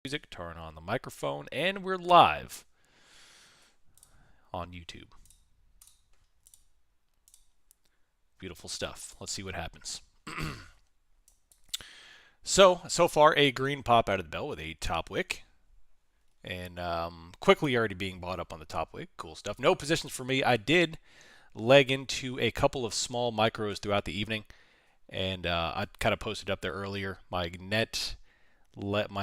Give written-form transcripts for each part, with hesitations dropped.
Music, turn on the microphone, and we're live on YouTube. Beautiful stuff. Let's see what happens. So far a green pop out of the bell with a top wick. And quickly already being bought up on the top wick. Cool stuff. No positions for me. I did leg into a couple of small micros throughout the evening. And I kind of posted up there earlier. My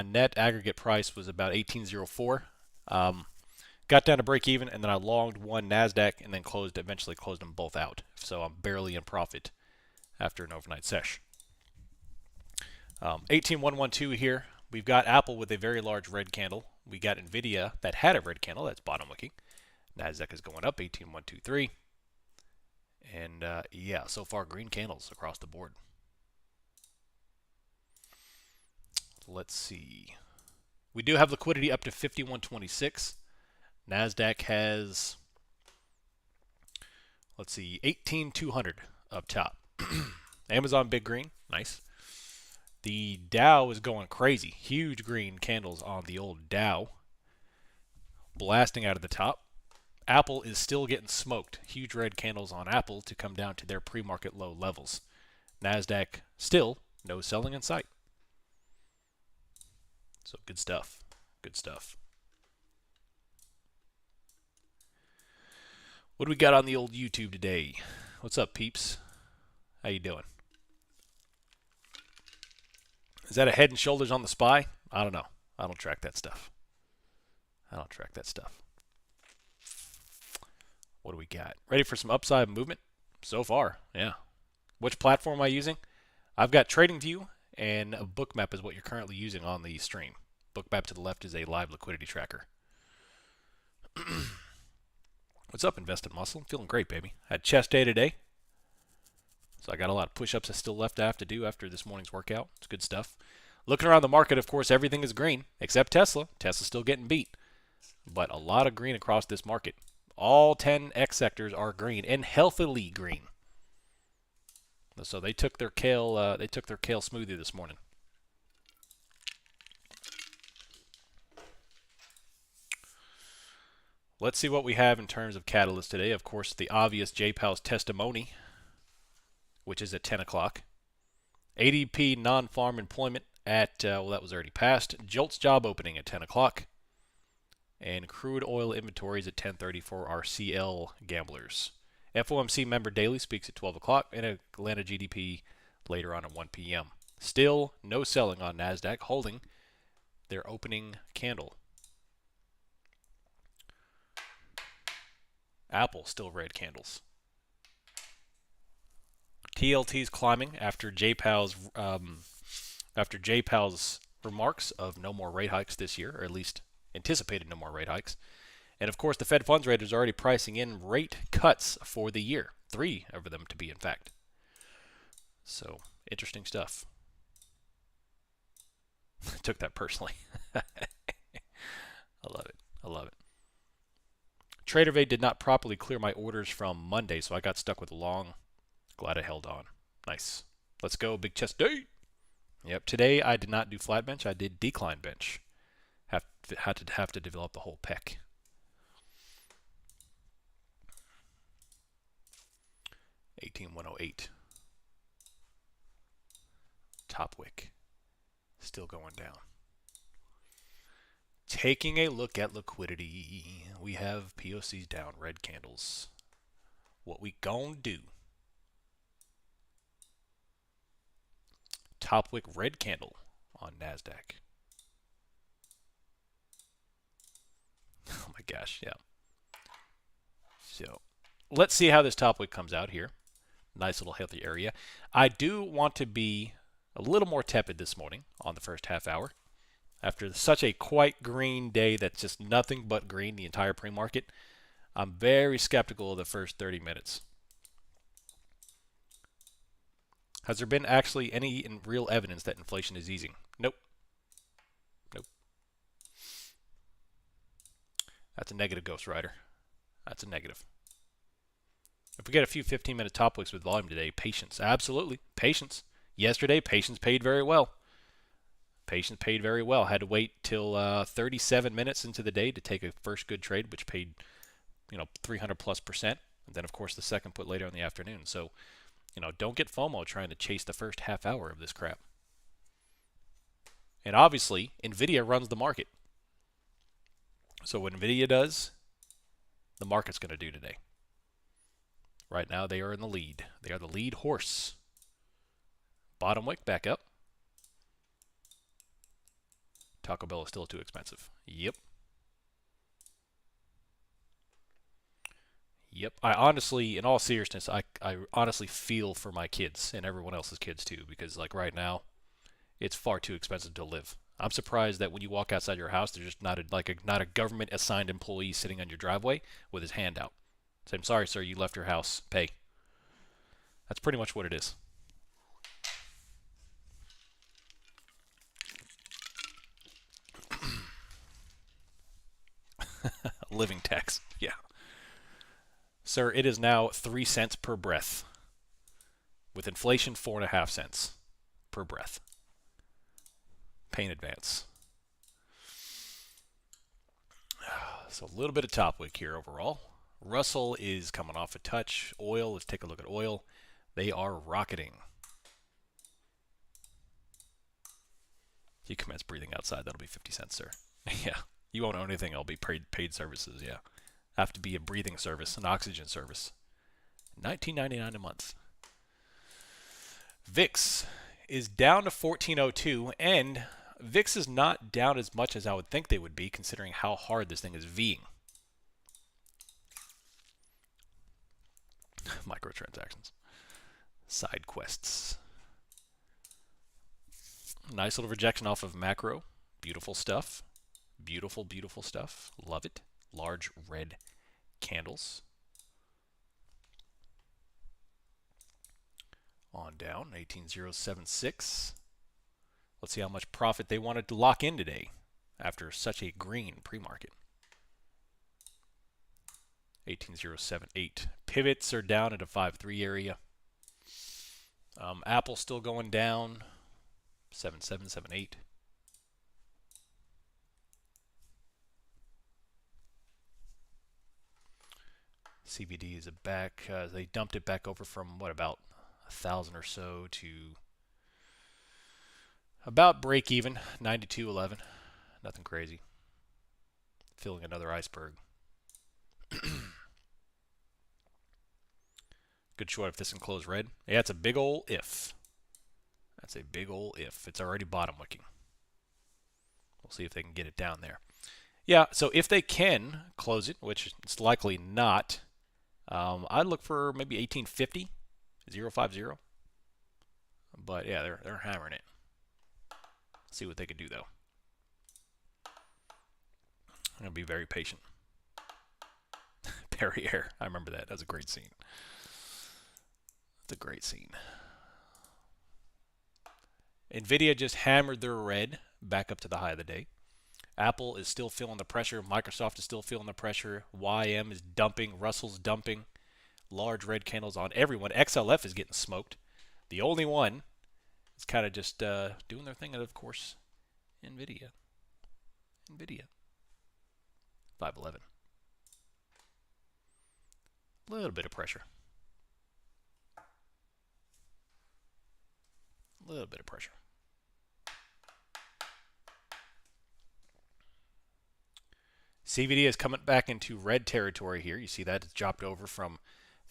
net aggregate price was about 1804. Got down to break even, and then I longed one NASDAQ and then eventually closed them both out. So I'm barely in profit after an overnight sesh. 18112 here. We've got Apple with a very large red candle. We got Nvidia that had a red candle. That's bottom wicking. NASDAQ is going up, 18123. And yeah, so far green candles across the board. Let's see. We do have liquidity up to 5126. NASDAQ has, let's see, 18200 up top. Amazon big green, nice. The Dow is going crazy. Huge green candles on the old Dow. Blasting out of the top. Apple is still getting smoked. Huge red candles on Apple to come down to their pre-market low levels. NASDAQ still no selling in sight. So good stuff. Good stuff. What do we got on the old YouTube today? What's up, peeps? How you doing? Is that a head and shoulders on the SPY? I don't know. I don't track that stuff. What do we got? Ready for some upside movement? So far, yeah. Which platform am I using? I've got TradingView, and a Bookmap is what you're currently using on the stream. Bookmap to the left is a live liquidity tracker. What's up, Invested Muscle? I'm feeling great, baby. Had chest day today. So I got a lot of push-ups I still left to have to do after this morning's workout. It's good stuff. Looking around the market, of course, everything is green, except Tesla. Tesla's still getting beat. But a lot of green across this market. All 10 X sectors are green, and healthily green. So they took their kale smoothie this morning. Let's see what we have in terms of catalyst today. Of course, the obvious J-Powell's testimony, which is at 10 o'clock. ADP non-farm employment at, well, that was already passed. JOLTS job opening at 10 o'clock. And crude oil inventories at 10:30 for our CL gamblers. FOMC member daily speaks at 12 o'clock, and Atlanta GDP later on at 1 p.m. Still no selling on NASDAQ, holding their opening candle. Apple still red candles. TLT's climbing after J-Powell's remarks of no more rate hikes this year, or at least anticipated no more rate hikes. And of course, the Fed funds rate is already pricing in rate cuts for the year. 3 of them to be, in fact. So, interesting stuff. Took that personally. I love it. I love it. TraderVate did not properly clear my orders from Monday, so I got stuck with a long. Glad I held on. Nice. Let's go, big chest day. Yep, today I did not do flat bench. I did decline bench. Have to develop the whole pec. $18,108. Top wick. Still going down. Taking a look at liquidity. We have POCs down, red candles. What we gonna do? Top wick red candle on NASDAQ. Oh my gosh, yeah. So let's see how this top wick comes out here. Nice little healthy area. I do want to be a little more tepid this morning on the first half hour. After such a quite green day that's just nothing but green the entire pre-market, I'm very skeptical of the first 30 minutes. Has there been actually any real evidence that inflation is easing? Nope. Nope. That's a negative, Ghost Rider. That's a negative. If we get a few 15-minute top wicks with volume today, patience. Absolutely. Patience. Yesterday, patience paid very well. Patience paid very well. Had to wait till 37 minutes into the day to take a first good trade, which paid 300+%. And then of course the second put later in the afternoon. So don't get FOMO trying to chase the first half hour of this crap. And obviously, NVIDIA runs the market. So what NVIDIA does, the market's going to do today. Right now, they are in the lead. They are the lead horse. Bottom wick back up. Taco Bell is still too expensive. Yep. I honestly, in all seriousness, I honestly feel for my kids and everyone else's kids too, because like right now, it's far too expensive to live. I'm surprised that when you walk outside your house, there's just not a government assigned employee sitting on your driveway with his hand out. Say, I'm sorry, sir, you left your house. Pay. That's pretty much what it is. Living tax. Yeah. Sir, it is now 3 cents per breath. With inflation, 4.5 cents per breath. Pay in advance. So a little bit of top wick here overall. Russell is coming off a touch. Oil, let's take a look at oil. They are rocketing. You commence breathing outside, that'll be 50 cents, sir. Yeah, you won't own anything, it'll be paid services, yeah. Have to be a breathing service, an oxygen service. $19.99 a month. VIX is down to 1402, and VIX is not down as much as I would think they would be, considering how hard this thing is V'ing. Microtransactions. Side quests. Nice little rejection off of macro. Beautiful stuff. Beautiful, beautiful stuff. Love it. Large red candles. On down, 18076. Let's see how much profit they wanted to lock in today after such a green pre-market. 18078. Pivots are down at a 5.3 area. Apple still going down. 7778. CBD is back. They dumped it back over from what, about 1,000 or so to about break even, 92.11. Nothing crazy. Filling another iceberg. Good short if this can close red. Yeah, it's a big ol' if. That's a big ol' if. It's already bottom wicking. We'll see if they can get it down there. Yeah, so if they can close it, which it's likely not, I'd look for maybe 1850, 050. But yeah, they're hammering it. See what they can do though. I'm gonna be very patient. Perrier, I remember that. That was a great scene. That's a great scene. NVIDIA just hammered their red back up to the high of the day. Apple is still feeling the pressure. Microsoft is still feeling the pressure. YM is dumping. Russell's dumping. Large red candles on everyone. XLF is getting smoked. The only one is kind of just doing their thing. And of course, NVIDIA. 511. A little bit of pressure. A little bit of pressure. CVD is coming back into red territory here. You see that it's dropped over from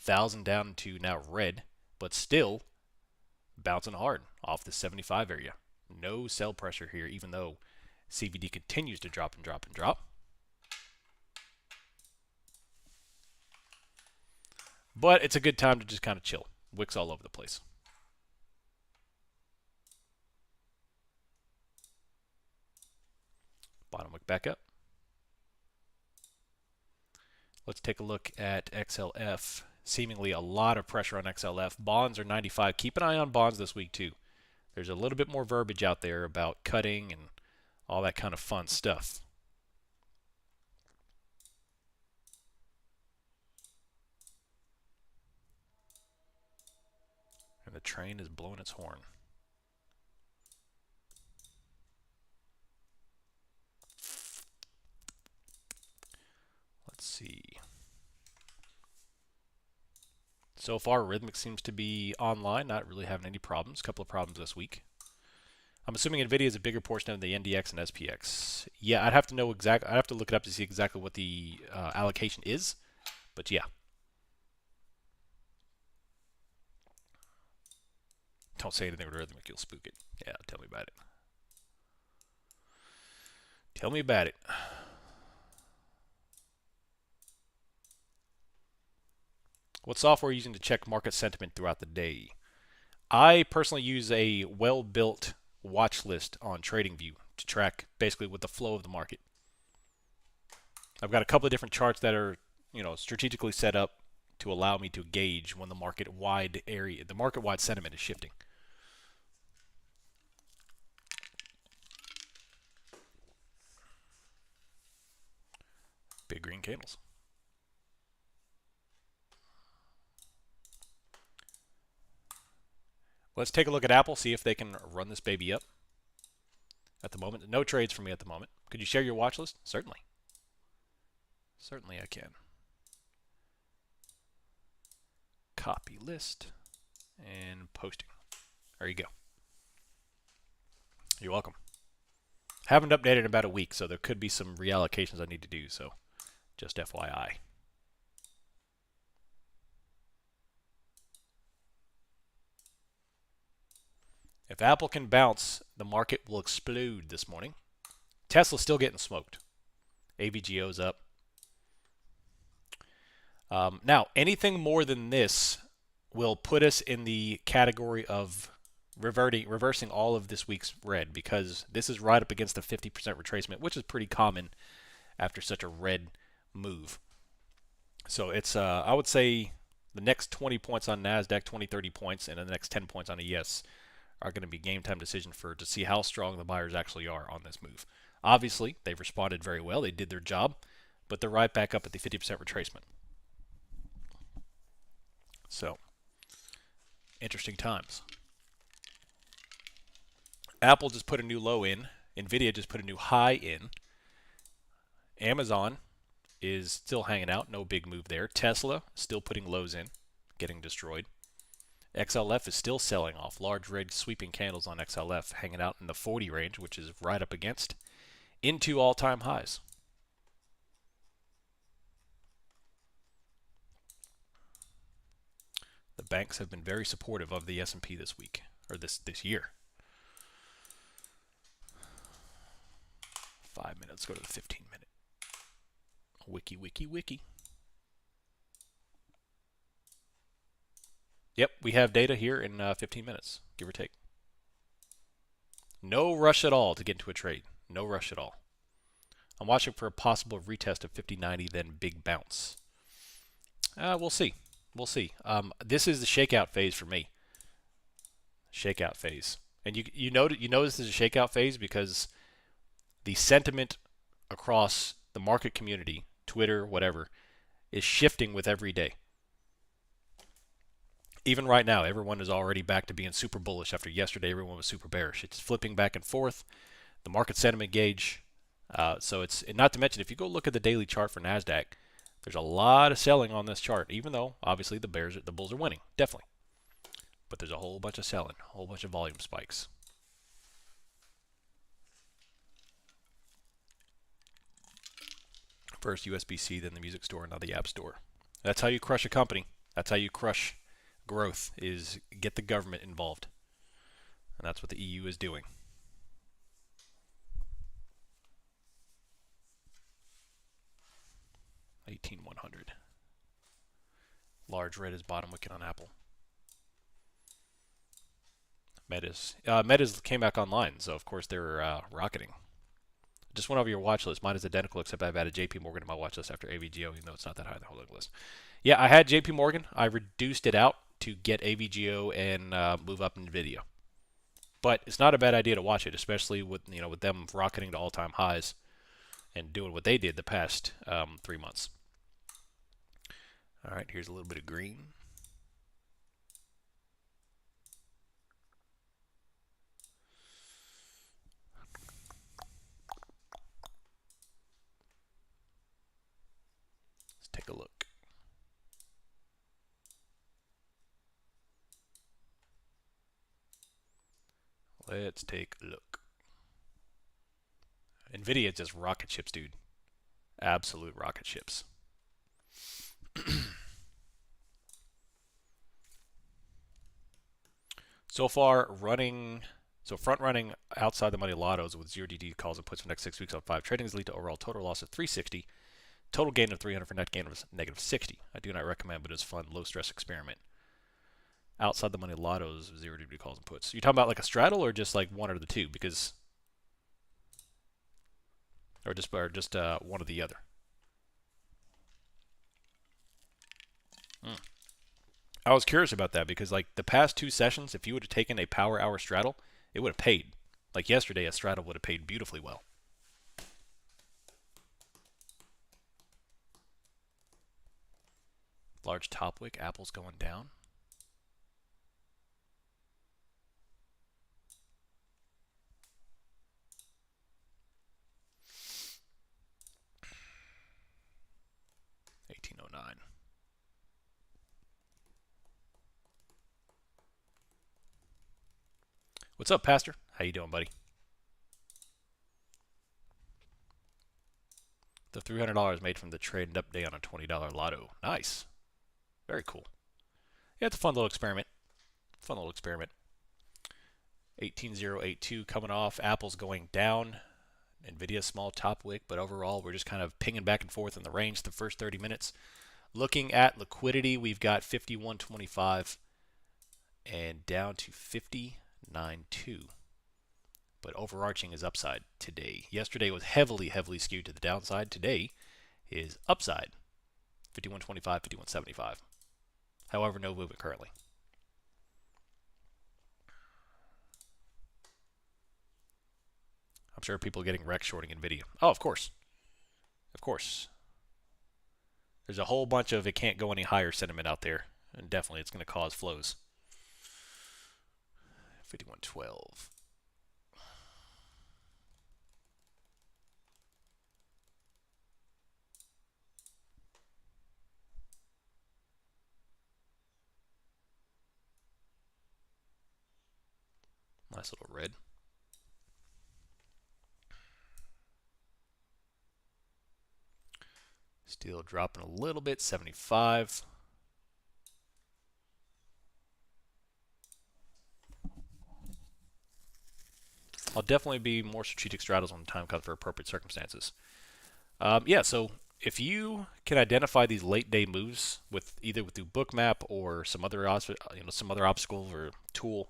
1,000 down to now red, but still bouncing hard off the 75 area. No sell pressure here, even though CVD continues to drop and drop and drop. But it's a good time to just kind of chill. Wicks all over the place. Bottom wick back up. Let's take a look at XLF. Seemingly a lot of pressure on XLF. Bonds are 95. Keep an eye on bonds this week too. There's a little bit more verbiage out there about cutting and all that kind of fun stuff. And the train is blowing its horn. Let's see. So far, Rhythmic seems to be online, not really having any problems. A couple of problems this week. I'm assuming NVIDIA is a bigger portion of the NDX and SPX. Yeah, I'd have to know exactly. I'd have to look it up to see exactly what the allocation is. But yeah. Don't say anything with Rhythmic, you'll spook it. Yeah, tell me about it. Tell me about it. What software are you using to check market sentiment throughout the day? I personally use a well-built watch list on TradingView to track basically with the flow of the market. I've got a couple of different charts that are, strategically set up to allow me to gauge when the market-wide sentiment is shifting. Big green candles. Let's take a look at Apple, see if they can run this baby up. At the moment, no trades for me at the moment. Could you share your watch list? Certainly. Certainly I can. Copy list and posting. There you go. You're welcome. Haven't updated in about a week, so there could be some reallocations I need to do, so just FYI. If Apple can bounce, the market will explode this morning. Tesla's still getting smoked. AVGO's up. Now, anything more than this will put us in the category of reversing all of this week's red, because this is right up against the 50% retracement, which is pretty common after such a red move. So it's, I would say, the next 20 points on NASDAQ, 20, 30 points, and the next 10 points on ES are going to be game time decision to see how strong the buyers actually are on this move. Obviously, they've responded very well. They did their job, but they're right back up at the 50% retracement. So, interesting times. Apple just put a new low in. NVIDIA just put a new high in. Amazon is still hanging out. No big move there. Tesla still putting lows in, getting destroyed. XLF is still selling off. Large red sweeping candles on XLF hanging out in the 40 range, which is right up against into all-time highs. The banks have been very supportive of the S&P this week, or this year. 5 minutes, go to the 15-minute. Wiki, wiki, wiki. Yep, we have data here in 15 minutes, give or take. No rush at all to get into a trade. No rush at all. I'm watching for a possible retest of 50.90, then big bounce. We'll see. We'll see. This is the shakeout phase for me. Shakeout phase. And you notice this is a shakeout phase because the sentiment across the market community, Twitter, whatever, is shifting with every day. Even right now, everyone is already back to being super bullish after yesterday. Everyone was super bearish. It's flipping back and forth. The market sentiment gauge. So it's, and not to mention, if you go look at the daily chart for NASDAQ, there's a lot of selling on this chart, even though obviously the bulls are winning, definitely. But there's a whole bunch of selling, a whole bunch of volume spikes. First USB-C, then the music store, now the app store. That's how you crush a company. That's how you crush growth, is get the government involved. And that's what the EU is doing. $18,100. Large red is bottom wicket on Apple. Meta's came back online, so of course they're rocketing. Just went over your watch list. Mine is identical, except I've added JP Morgan to my watch list after AVGO, even though it's not that high on the holding list. Yeah, I had JP Morgan. I reduced it out to get AVGO and move up NVIDIA. But it's not a bad idea to watch it, especially with with them rocketing to all-time highs and doing what they did the past 3 months. All right, here's a little bit of green. take a look. Let's take a look. NVIDIA is just rocket ships, dude. Absolute rocket ships. So far, front running outside the money lottos with 0 DD calls and puts for the next 6 weeks on 5 tradings lead to overall total loss of 360, total gain of 300 for net gain of negative 60. I do not recommend, but it's a fun, low stress experiment. Outside the money lottos, 0 DD calls and puts. You talking about like a straddle or just like one or the two? Because or just one or the other. I was curious about that because like the past 2 sessions, if you would have taken a power hour straddle, it would have paid. Like yesterday, a straddle would have paid beautifully well. Large top wick, Apple's going down. $18.09. What's up, Pastor? How you doing, buddy? The $300 made from the trade up day on a $20 lotto. Nice. Very cool. Yeah, it's a fun little experiment. 18082 coming off. Apple's going down. NVIDIA small top wick, but overall we're just kind of pinging back and forth in the range the first 30 minutes. Looking at liquidity, we've got 51.25 and down to 59.2. But overarching is upside today. Yesterday was heavily skewed to the downside. Today is upside. 51.25, 51.75. However, no movement currently. I'm sure people are getting wrecked shorting NVIDIA. Oh, of course. Of course. There's a whole bunch of it can't go any higher sentiment out there. And definitely it's going to cause flows. 51.12. Nice little red. Steel dropping a little bit, 75. I'll definitely be more strategic straddles when the time comes for appropriate circumstances. Yeah, so if you can identify these late day moves with either through bookmap or some other obstacle or tool,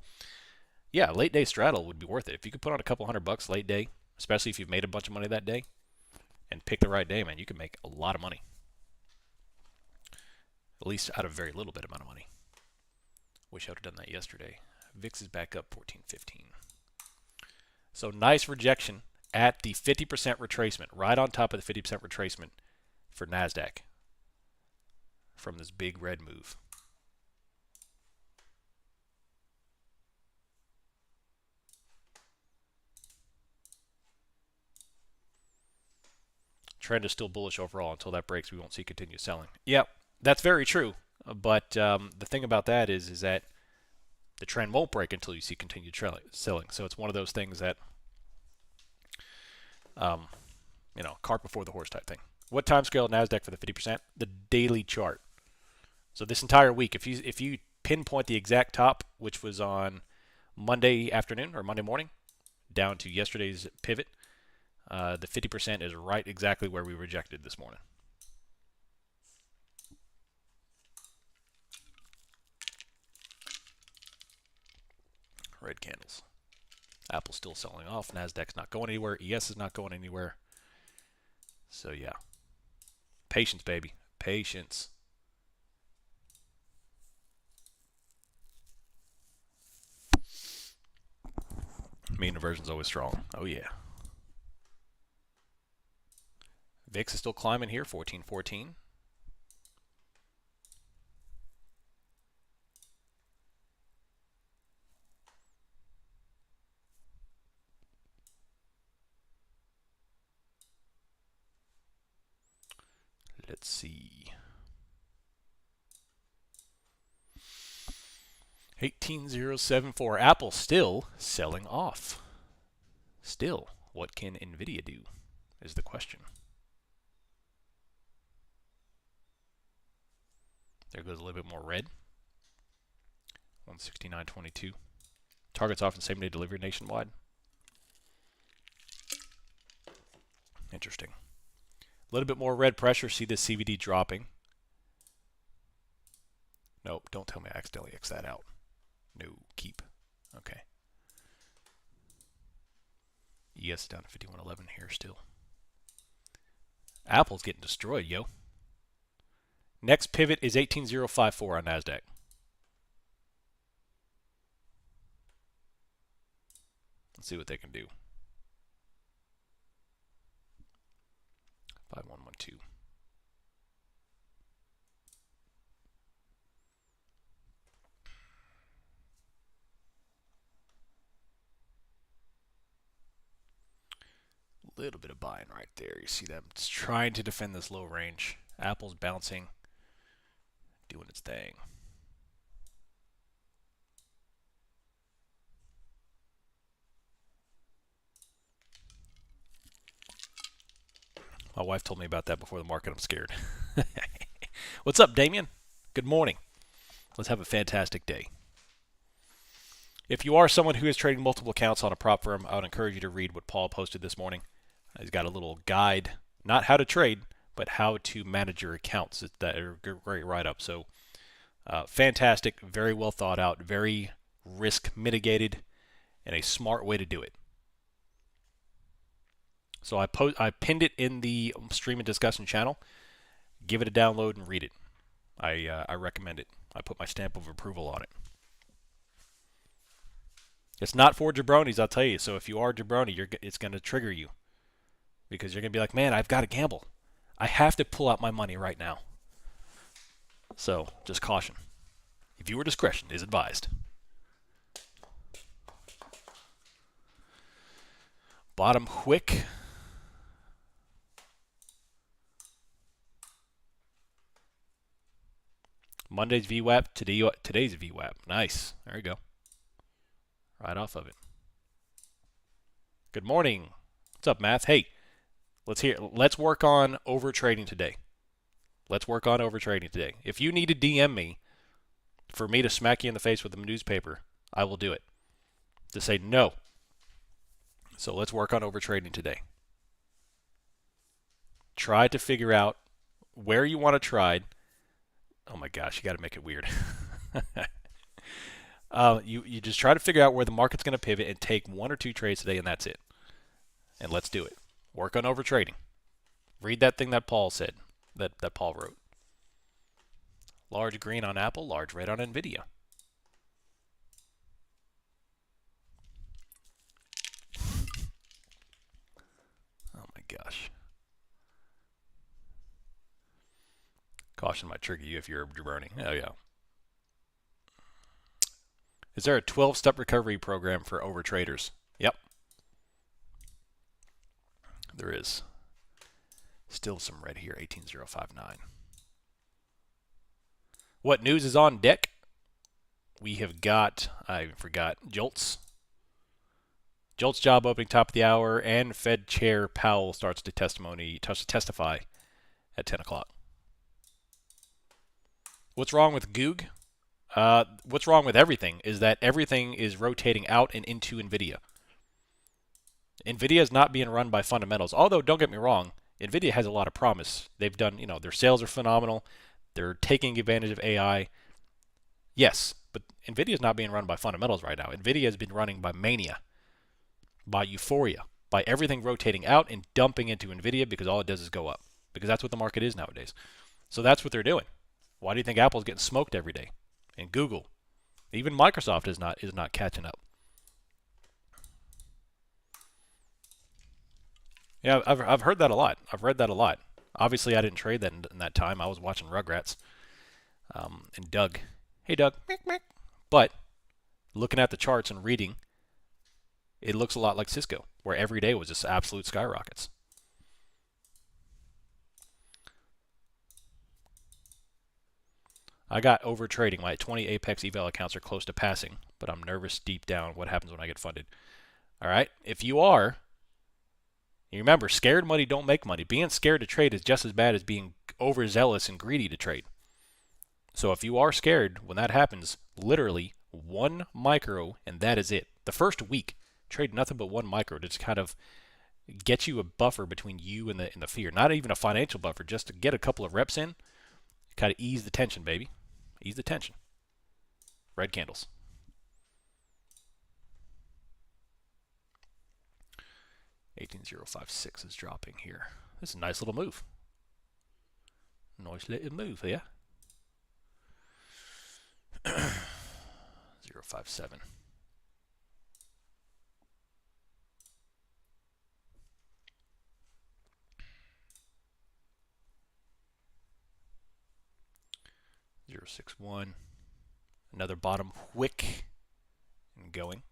yeah, late day straddle would be worth it. If you could put on a couple $100 late day, especially if you've made a bunch of money that day, and pick the right day, man, you can make a lot of money. At least out of a very little bit amount of money. Wish I would have done that yesterday. VIX is back up 14.15. So nice rejection at the 50% retracement, right on top of the 50% retracement for NASDAQ from this big red move. Trend is still bullish overall. Until that breaks, we won't see continued selling. Yeah, that's very true. But the thing about that is that the trend won't break until you see continued selling. So it's one of those things that, cart before the horse type thing. What time scale NASDAQ for the 50%? The daily chart. So this entire week, if you pinpoint the exact top, which was on Monday afternoon or Monday morning, down to yesterday's pivot, the 50% is right exactly where we rejected this morning. Red candles. Apple's still selling off. NASDAQ's not going anywhere. ES is not going anywhere. So, yeah. Patience, baby. Patience. Mean aversion's always strong. Oh, yeah. VIX is still climbing here, 14.14. Let's see. 18074. Apple still selling off. Still, what can Nvidia do is the question. There goes a little bit more red. 169.22. Targets often same-day delivery nationwide. Interesting. A little bit more red pressure. See this CVD dropping. Nope, don't tell me I accidentally X that out. No, keep. Okay. ES down to 51.11 here still. Apple's getting destroyed, yo. Next pivot is 18054 on NASDAQ. Let's see what they can do. 5112. Little bit of buying right there. You see them it's trying to defend this low range. Apple's bouncing, doing its thing. My wife told me about that before the market. I'm scared. What's up, Damien? Good morning. Let's have a fantastic day. If you are someone who is trading multiple accounts on a prop firm, I would encourage you to read what Paul posted this morning. He's got a little guide, not how to trade, but how to manage your accounts. That are a great write-up. So fantastic, very well thought out, very risk mitigated, and a smart way to do it. So I pinned it in the stream and discussion channel. Give it a download and read it. I recommend it. I put my stamp of approval on it. It's not for jabronis, I'll tell you. So if you are a jabroni, it's going to trigger you. Because you're going to be like, man, I've got to gamble. I have to pull out my money right now. So just caution. Viewer discretion is advised. Bottom wick. Monday's VWAP, today's VWAP. Nice. There you go. Right off of it. Good morning. What's up, Math? Hey, let's work on over trading today. Let's work on over trading today. If you need to DM me for me to smack you in the face with a newspaper, I will do it. To say no. So let's work on over trading today. Try to figure out where you want to trade. Oh my gosh, you got to make it weird. You just try to figure out where the market's going to pivot and take one or two trades today, and that's it. And let's do it. Work on over trading. Read that thing that Paul said, that Paul wrote. Large green on Apple, large red on Nvidia. Oh my gosh. Caution might trigger you if you're a jabroni. Oh yeah. Is there a 12-step recovery program for overtraders? Yep. There is. Still some red here, 18059. What news is on deck? We have got, I forgot, Jolts. Jolts job opening top of the hour, and Fed Chair Powell starts to testify at 10 o'clock. What's wrong with Goog? What's wrong with everything is that everything is rotating out and into NVIDIA. NVIDIA is not being run by fundamentals. Although, don't get me wrong, NVIDIA has a lot of promise. They've done, their sales are phenomenal. They're taking advantage of AI. Yes, but NVIDIA is not being run by fundamentals right now. NVIDIA has been running by mania, by euphoria, by everything rotating out and dumping into NVIDIA because all it does is go up. Because that's what the market is nowadays. So that's what they're doing. Why do you think Apple's getting smoked every day? And Google, even Microsoft is not catching up. Yeah, I've heard that a lot. I've read that a lot. Obviously, I didn't trade that in that time. I was watching Rugrats and Doug. Hey, Doug. But looking at the charts and reading, it looks a lot like Cisco, where every day was just absolute skyrockets. I got over trading. My 20 Apex eval accounts are close to passing, but I'm nervous deep down what happens when I get funded. All right? If you are, you remember, scared money don't make money. Being scared to trade is just as bad as being overzealous and greedy to trade. So if you are scared, when that happens, literally one micro and that is it. The first week, trade nothing but one micro to just kind of get you a buffer between you and the fear. Not even a financial buffer, just to get a couple of reps in, kind of ease the tension, baby. Ease the tension. Red candles. 18056 is dropping here. This is a nice little move. Nice little move here. 057. Zero 061. Another bottom wick and going.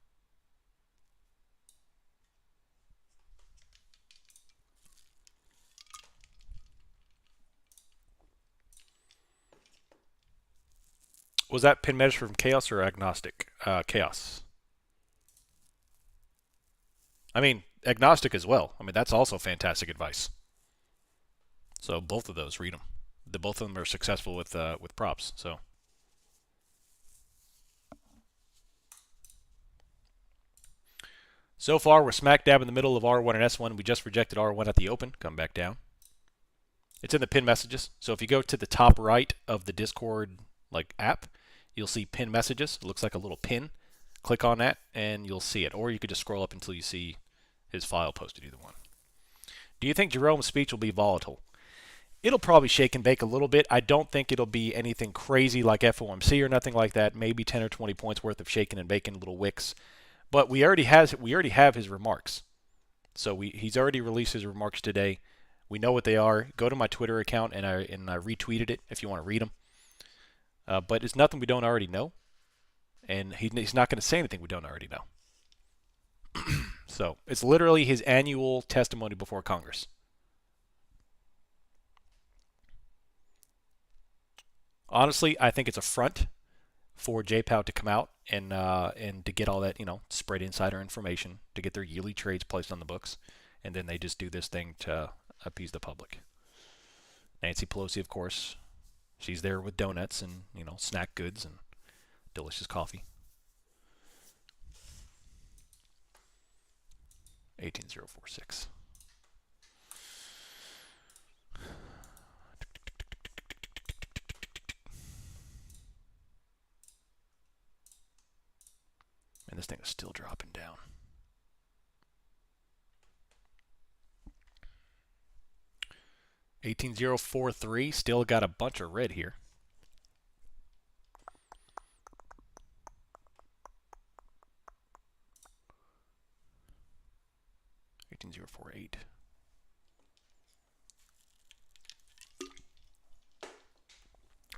Was that pin measure from chaos or agnostic? Chaos. I mean, agnostic as well. I mean, that's also fantastic advice. So both of those, read them. Both of them are successful with props. So far, we're smack dab in the middle of R1 and S1. We just rejected R1 at the open. Come back down. It's in the pin messages. So if you go to the top right of the Discord app, you'll see pin messages. It looks like a little pin. Click on that and you'll see it. Or you could just scroll up until you see his file posted, either one. Do you think Jerome's speech will be volatile? It'll probably shake and bake a little bit. I don't think it'll be anything crazy like FOMC or nothing like that. Maybe 10 or 20 points worth of shaking and baking, little wicks. But we already have his remarks. So he's already released his remarks today. We know what they are. Go to my Twitter account and I retweeted it if you want to read them. But it's nothing we don't already know, and he's not going to say anything we don't already know. So it's literally his annual testimony before Congress. Honestly, I think it's a front for JPOW to come out and to get all that, spread insider information, to get their yearly trades placed on the books, and then they just do this thing to appease the public. Nancy Pelosi, of course, she's there with donuts and, snack goods and delicious coffee. 18046. And this thing is still dropping down. $18,043, still got a bunch of red here. $18,048.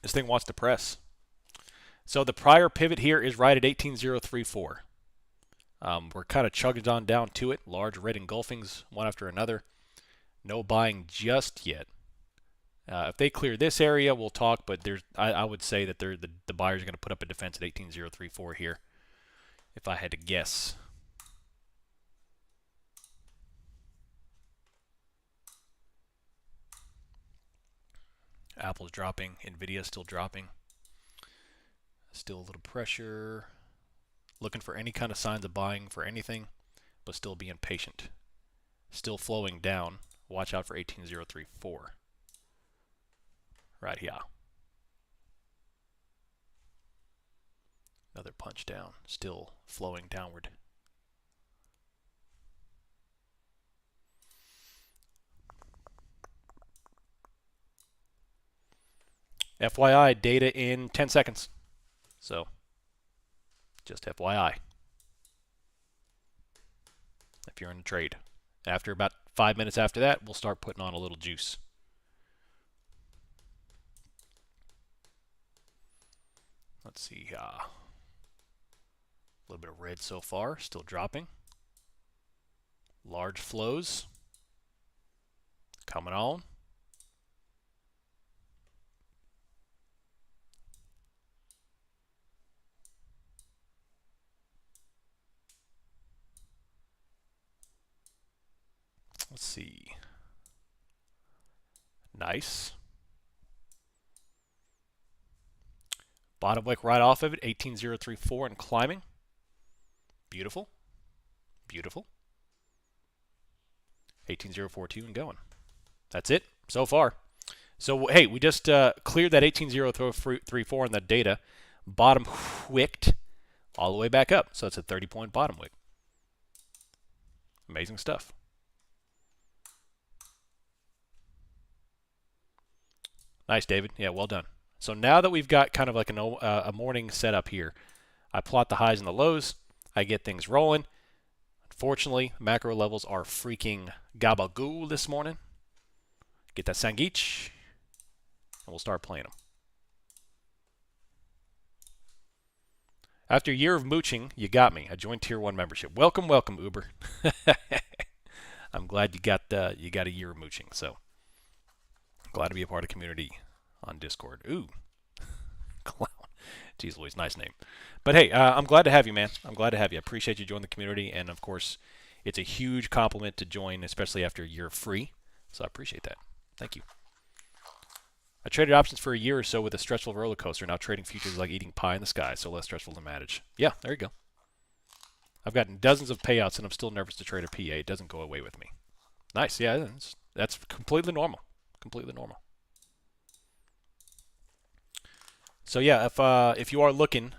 This thing wants to press. So the prior pivot here is right at 18034. We're kind of chugging on down to it. Large red engulfings, one after another. No buying just yet. If they clear this area, we'll talk, but I would say that the buyers are going to put up a defense at 18034 here, if I had to guess. Apple's dropping. Nvidia's still dropping. Still a little pressure. Looking for any kind of signs of buying for anything, but still being patient. Still flowing down. Watch out for 18034. Right here. Another punch down. Still flowing downward. FYI, data in 10 seconds. So, just FYI. If you're in a trade. After about 5 minutes after that, we'll start putting on a little juice. Let's see. A little bit of red so far. Still dropping. Large flows. Coming on. Let's see. Nice. Bottom wick right off of it, 18034 and climbing. Beautiful. Beautiful. 18042 and going. That's it so far. So, hey, we just cleared that 18034 in the data. Bottom wicked all the way back up. So it's a 30-point bottom wick. Amazing stuff. Nice, David. Yeah, well done. So now that we've got kind of like a morning setup here, I plot the highs and the lows. I get things rolling. Unfortunately, macro levels are freaking gabagool this morning. Get that Sangich, and we'll start playing them. After a year of mooching, you got me. I joined Tier 1 membership. Welcome, welcome, Uber. I'm glad you got a year of mooching. So glad to be a part of the community on Discord. Ooh, clown. Jeez Louise, nice name. But hey, I'm glad to have you, man. I'm glad to have you. I appreciate you joining the community, and of course, it's a huge compliment to join, especially after a year free. So I appreciate that. Thank you. I traded options for a year or so with a stressful roller coaster. Now trading futures is like eating pie in the sky, so less stressful to manage. Yeah, there you go. I've gotten dozens of payouts, and I'm still nervous to trade a PA. It doesn't go away with me. Nice. Yeah, that's completely normal. Completely normal. So yeah, if you are looking,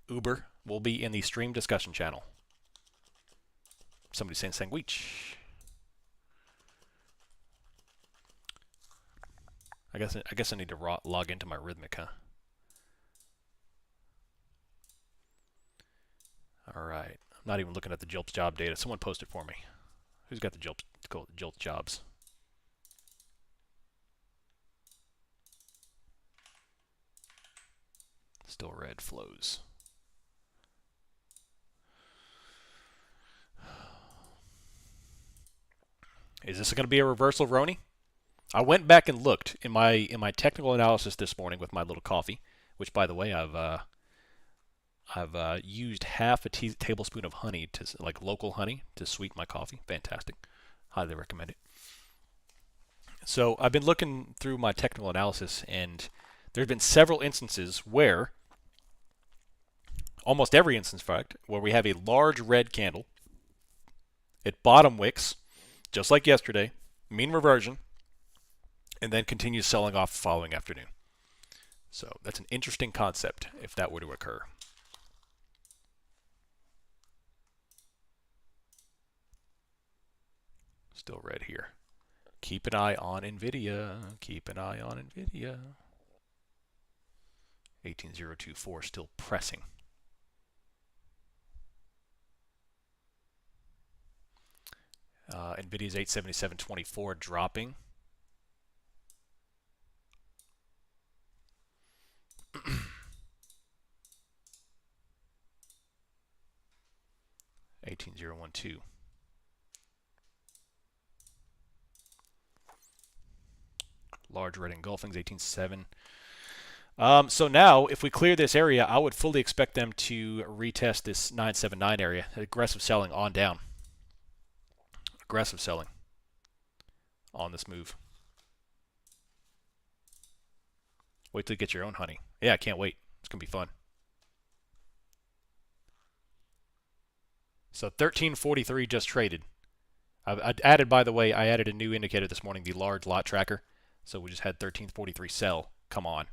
Uber will be in the stream discussion channel. Somebody's saying sandwich. I guess I need to log into my Rhythmic, huh? All right. I'm not even looking at the Jilts job data. Someone post it for me. Who's got the Jilts jobs? Still red flows. Is this going to be a reversal, Roni? I went back and looked in my technical analysis this morning with my little coffee, which, by the way, I've used half a tablespoon of honey like local honey to sweeten my coffee. Fantastic. Highly recommend it. So I've been looking through my technical analysis, and there have been several instances where, almost every instance, in fact, where we have a large red candle. It bottom wicks, just like yesterday, mean reversion, and then continues selling off the following afternoon. So that's an interesting concept if that were to occur. Still red here. Keep an eye on NVIDIA. Keep an eye on NVIDIA. 18024 still pressing. NVIDIA's 877.24 dropping. $18,012. Large red engulfings, 18.7. So now, if we clear this area, I would fully expect them to retest this 979 area. Aggressive selling on down. Aggressive selling on this move. Wait till you get your own honey. Yeah, I can't wait. It's going to be fun. So 1343 just traded. I added, by the way, I added a new indicator this morning, the large lot tracker. So we just had 1343 sell come on.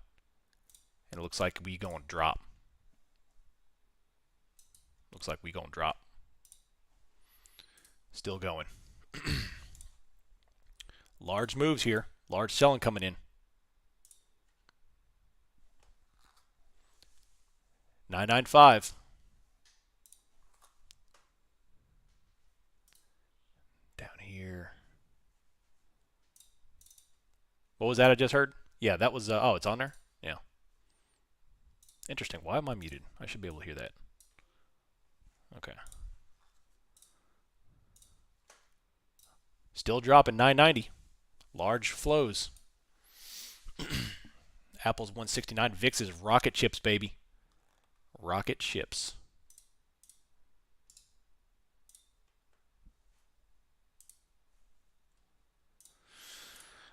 And it looks like we going to drop. Looks like we going to drop. Still going. Large moves here. Large selling coming in. 995. Down here. What was that I just heard? Yeah, that was, oh, it's on there? Yeah. Interesting. Why am I muted? I should be able to hear that. Okay. Still dropping 990. Large flows. Apple's 169. VIX is rocket chips, baby. Rocket ships.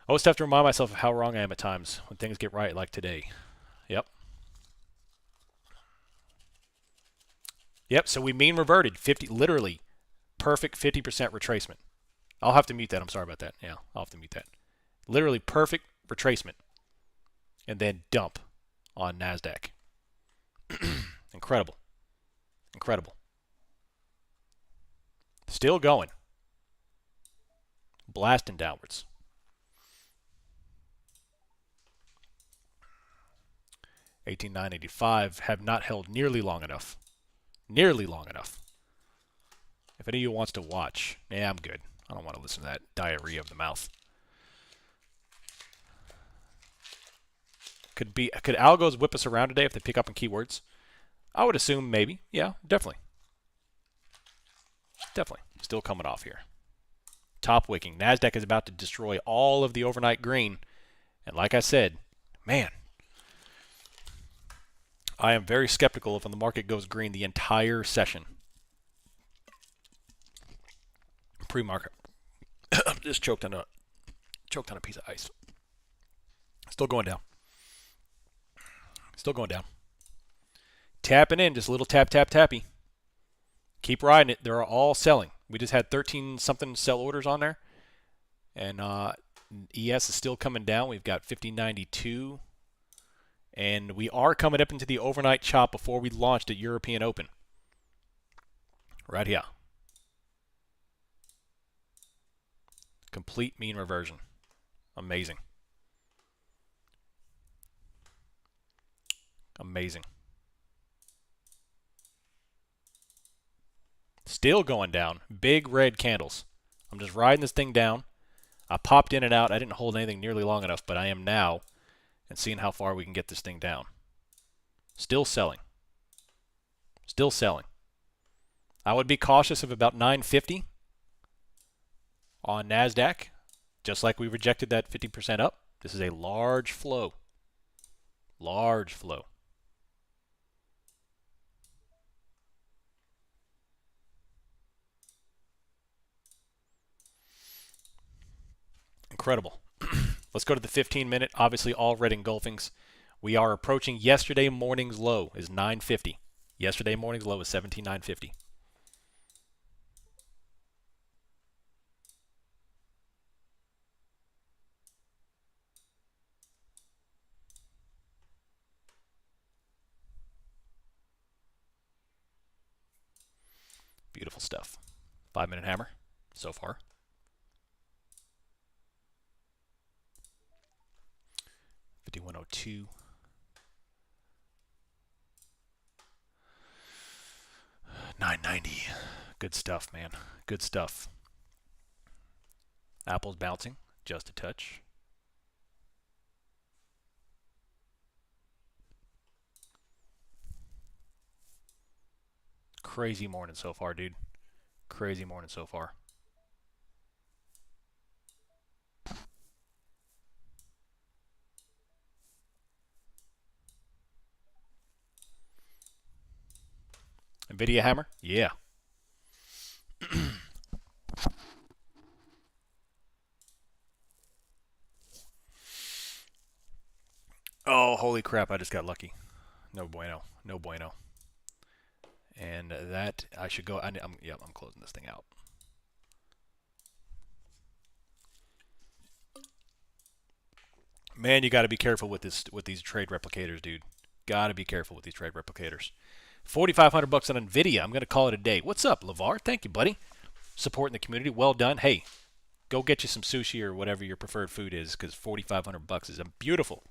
I always have to remind myself of how wrong I am at times when things get right, like today. Yep. Yep, so we mean reverted. 50, literally, perfect 50% retracement. I'll have to mute that. I'm sorry about that. Yeah, I'll have to mute that. Literally perfect retracement. And then dump on NASDAQ. Incredible. Incredible. Still going. Blasting downwards. $18,985 have not held nearly long enough. Nearly long enough. If any of you wants to watch, yeah, I'm good. I don't want to listen to that diarrhea of the mouth. Could algos whip us around today if they pick up on keywords? I would assume maybe. Yeah, definitely. Definitely. Still coming off here. Top wicking. NASDAQ is about to destroy all of the overnight green. And like I said, man, I am very skeptical if the market goes green the entire session. Pre-market. Just choked on a piece of ice. Still going down. Still going down. Tapping in, just a little tap, tap, tappy. Keep riding it. They're all selling. We just had 13-something sell orders on there. And ES is still coming down. We've got 50.92. And we are coming up into the overnight chop before we launched at European Open. Right here. Complete mean reversion. Amazing. Amazing. Still going down. Big red candles. I'm just riding this thing down. I popped in and out. I didn't hold anything nearly long enough, but I am now, and seeing how far we can get this thing down. Still selling. Still selling. I would be cautious of about 950 on NASDAQ, just like we rejected that 50% up. This is a large flow. Large flow. Incredible. Let's go to the 15-minute. Obviously, all red engulfings. We are approaching yesterday morning's low is 950. Yesterday morning's low is 17,950. Beautiful stuff. 5-minute hammer so far. $51.02. $9.90. Good stuff, man. Good stuff. Apple's bouncing just a touch. Crazy morning so far, dude. Crazy morning so far. NVIDIA hammer? Yeah. Oh, holy crap, I just got lucky. No bueno. No bueno. And that, I should go, I'm closing this thing out. Man, you got to be careful with these trade replicators, dude. Got to be careful with these trade replicators. $4,500 on NVIDIA. I'm going to call it a day. What's up, LeVar? Thank you, buddy. Supporting the community. Well done. Hey, go get you some sushi or whatever your preferred food is, because $4,500 is beautiful.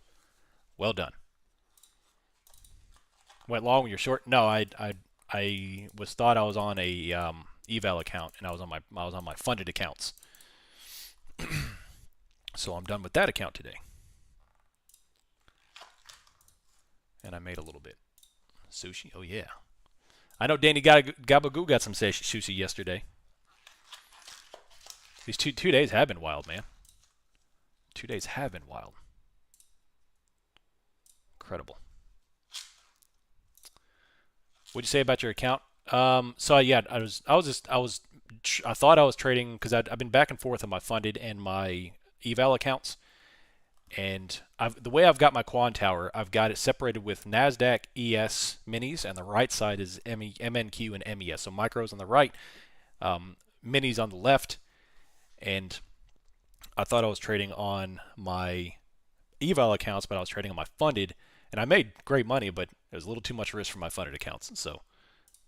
Well done. Went long when you're short. No, I thought I was on a eval account, and I was on my funded accounts. So I'm done with that account today. And I made a little bit. Sushi? Oh, yeah. I know Danny Gabagoo got some sushi yesterday. These two days have been wild, man. 2 days have been wild. Incredible. What'd you say about your account? So yeah, I thought I was trading because I've been back and forth on my funded and my eval accounts. And the way I've got my quant tower, I've got it separated with NASDAQ ES minis, and the right side is MNQ and MES. So micros on the right, minis on the left. And I thought I was trading on my eval accounts, but I was trading on my funded, and I made great money, but it was a little too much risk for my funded accounts, so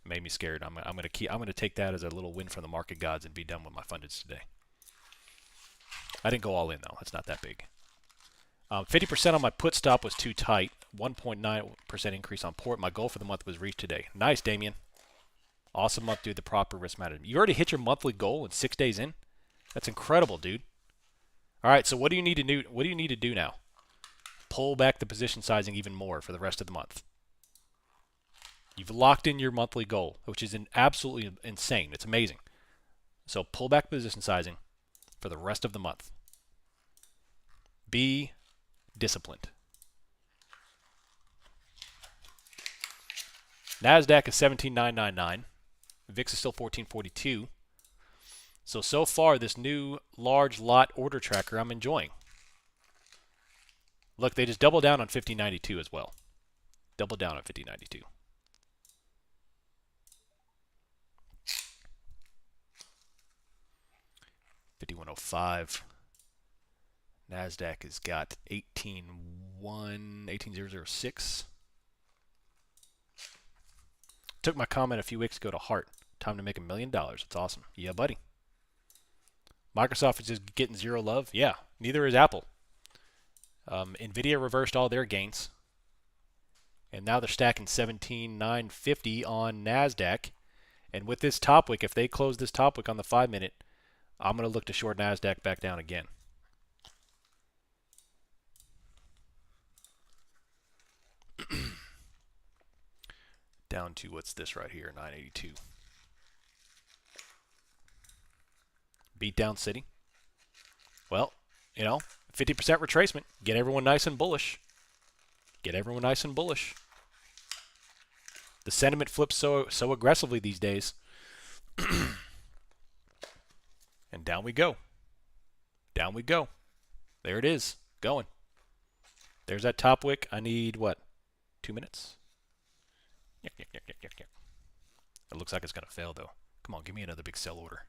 it made me scared. I'm gonna take that as a little win from the market gods and be done with my fundeds today. I didn't go all in though; it's not that big. 50% on my put stop was too tight. 1.9% increase on port. My goal for the month was reached today. Nice, Damien. Awesome month, dude. The proper risk management. You already hit your monthly goal in 6 days in. That's incredible, dude. All right, so what do you need to do? What do you need to do now? Pull back the position sizing even more for the rest of the month. You've locked in your monthly goal, which is absolutely insane. It's amazing. So pull back position sizing for the rest of the month. Be disciplined. NASDAQ is 17,999. VIX is still 1442. So far, this new large lot order tracker I'm enjoying. Look, they just double down on 5092 as well. Double down on 5092. $51.05. NASDAQ has got 18,006. Took my comment a few weeks ago to heart. Time to make $1 million. It's awesome. Yeah, buddy. Microsoft is just getting zero love. Yeah, neither is Apple. Nvidia reversed all their gains. And now they're stacking 17,950 on NASDAQ. And with this top wick, if they close this top wick on the 5-minute, I'm going to look to short NASDAQ back down again. Down to, what's this right here, 982. Beat down City. Well, 50% retracement. Get everyone nice and bullish. Get everyone nice and bullish. The sentiment flips so aggressively these days. And down we go. Down we go. There it is. Going. There's that top wick. I need, what, 2 minutes? It looks like it's going to fail, though. Come on, give me another big sell order.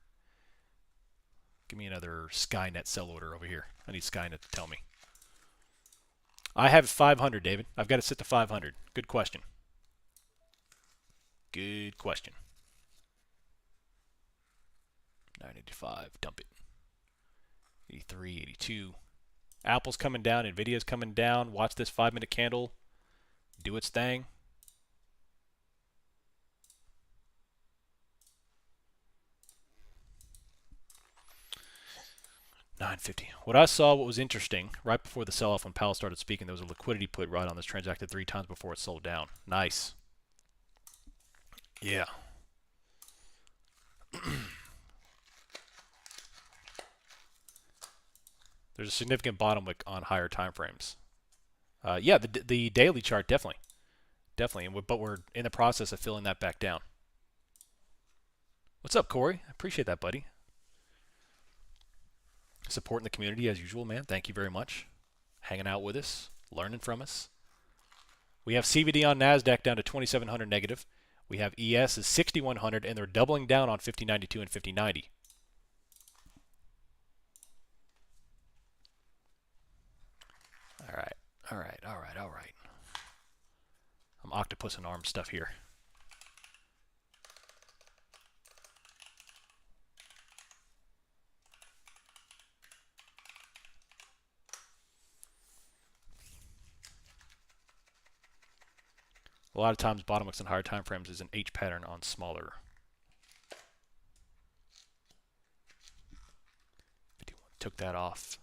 Give me another Skynet sell order over here. I need Skynet to tell me. I have 500, David. I've got to sit to 500. Good question. Good question. 985. Dump it. 83, 82. Apple's coming down. Nvidia's coming down. Watch this 5-minute candle do its thing. $9.50. What I saw, what was interesting, right before the sell-off when Powell started speaking, there was a liquidity put right on this, transacted 3 times before it sold down. Nice. Yeah. There's a significant bottom wick on higher time frames. Yeah, the daily chart definitely. Definitely, but we're in the process of filling that back down. What's up, Corey? I appreciate that, buddy. Supporting the community as usual, man. Thank you very much. Hanging out with us, learning from us. We have CVD on NASDAQ down to 2,700 negative. We have ES is 6,100, and they're doubling down on 5092 and 5090. All right. I'm octopus and arm stuff here. A lot of times, bottom wicks and higher time frames is an H pattern on smaller. 51. Took that off.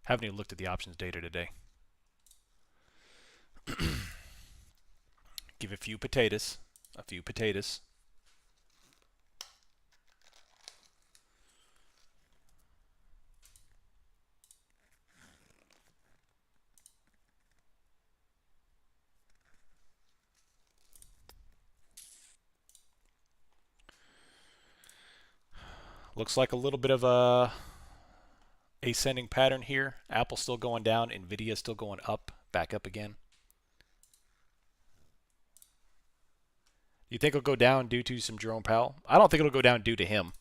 Haven't even looked at the options data today. Give a few potatoes. A few potatoes. Looks like a little bit of a ascending pattern here. Apple still going down. Nvidia still going up, back up again. You think it'll go down due to some Jerome Powell? I don't think it'll go down due to him.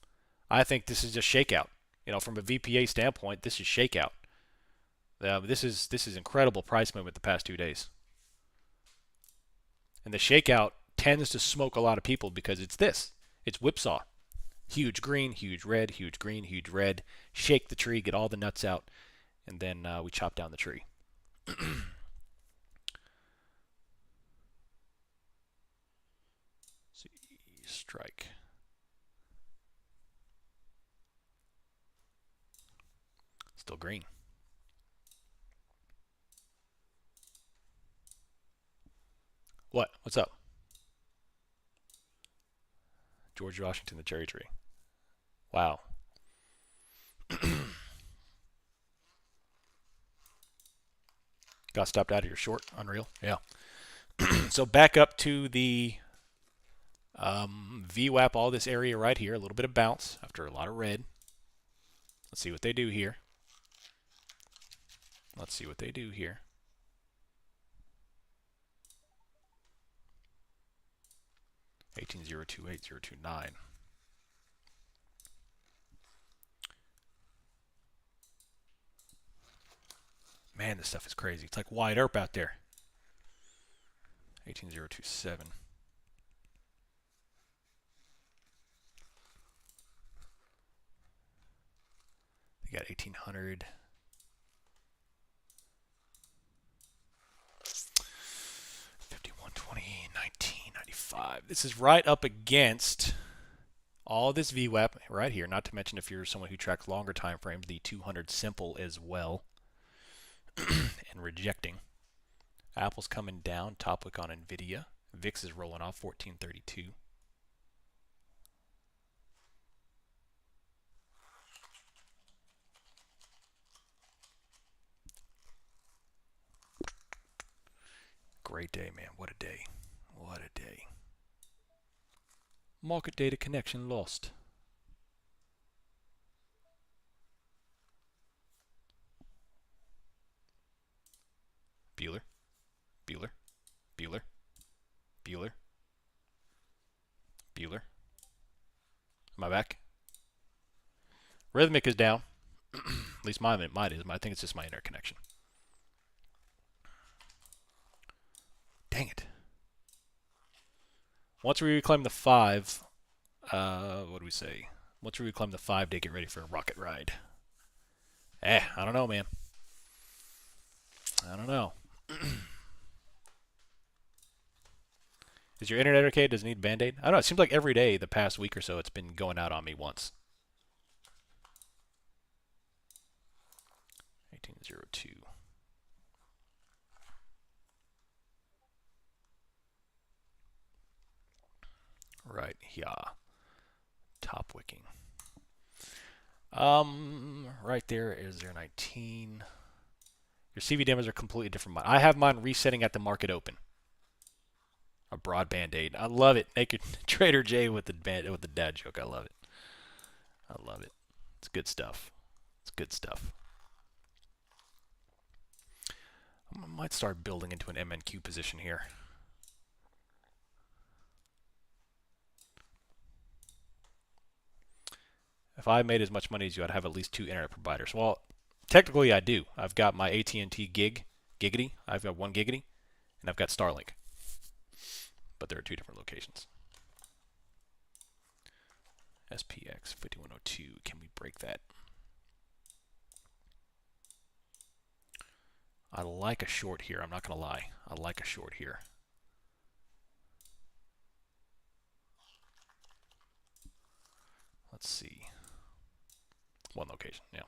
I think this is just shakeout. You know, from a VPA standpoint, this is shakeout. This is incredible price movement the past 2 days. And the shakeout tends to smoke a lot of people because it's this. It's whipsaw. Huge green, huge red, huge green, huge red. Shake the tree, get all the nuts out, and then we chop down the tree. See, strike. Still green. What? What's up? George Washington, the cherry tree. Wow. Got stopped out of here short. Unreal. Yeah. So back up to the VWAP, all this area right here. A little bit of bounce after a lot of red. Let's see what they do here. Let's see what they do here. $18,028,029. Man, this stuff is crazy. It's like wide earp out there. 18027. You got 1800. 5120, 1995. This is right up against all this VWAP right here. Not to mention if you're someone who tracks longer time frames, the 200 simple as well. And rejecting. Apple's coming down, top wick on Nvidia. VIX is rolling off 1432. Great day, man. What a day. What a day. Market data connection lost. Bueller. Bueller. Bueller. Bueller. Bueller. Am I back? Rhythmic is down. At least mine is. I think it's just my interconnection. Dang it. Once we reclaim the 5, what do we say? Once we reclaim the 5 day, get ready for a rocket ride. I don't know, man. I don't know. Is your internet okay? Does it need Band-Aid? I don't know. It seems like every day the past week or so it's been going out on me once. 1802. Right here. Top wicking. Right there is your 19. Your CV demos are completely different. I have mine resetting at the market open. A broad Band-Aid. I love it. Naked Trader J with the dad joke. I love it. I love it. It's good stuff. It's good stuff. I might start building into an MNQ position here. If I made as much money as you, I'd have at least 2 internet providers. Well, technically I do. I've got my AT&T Giggity. I've got 1 Giggity, and I've got Starlink. But there are 2 different locations. SPX 5102. Can we break that? I like a short here. I'm not going to lie. I like a short here. Let's see. 1 location, yeah.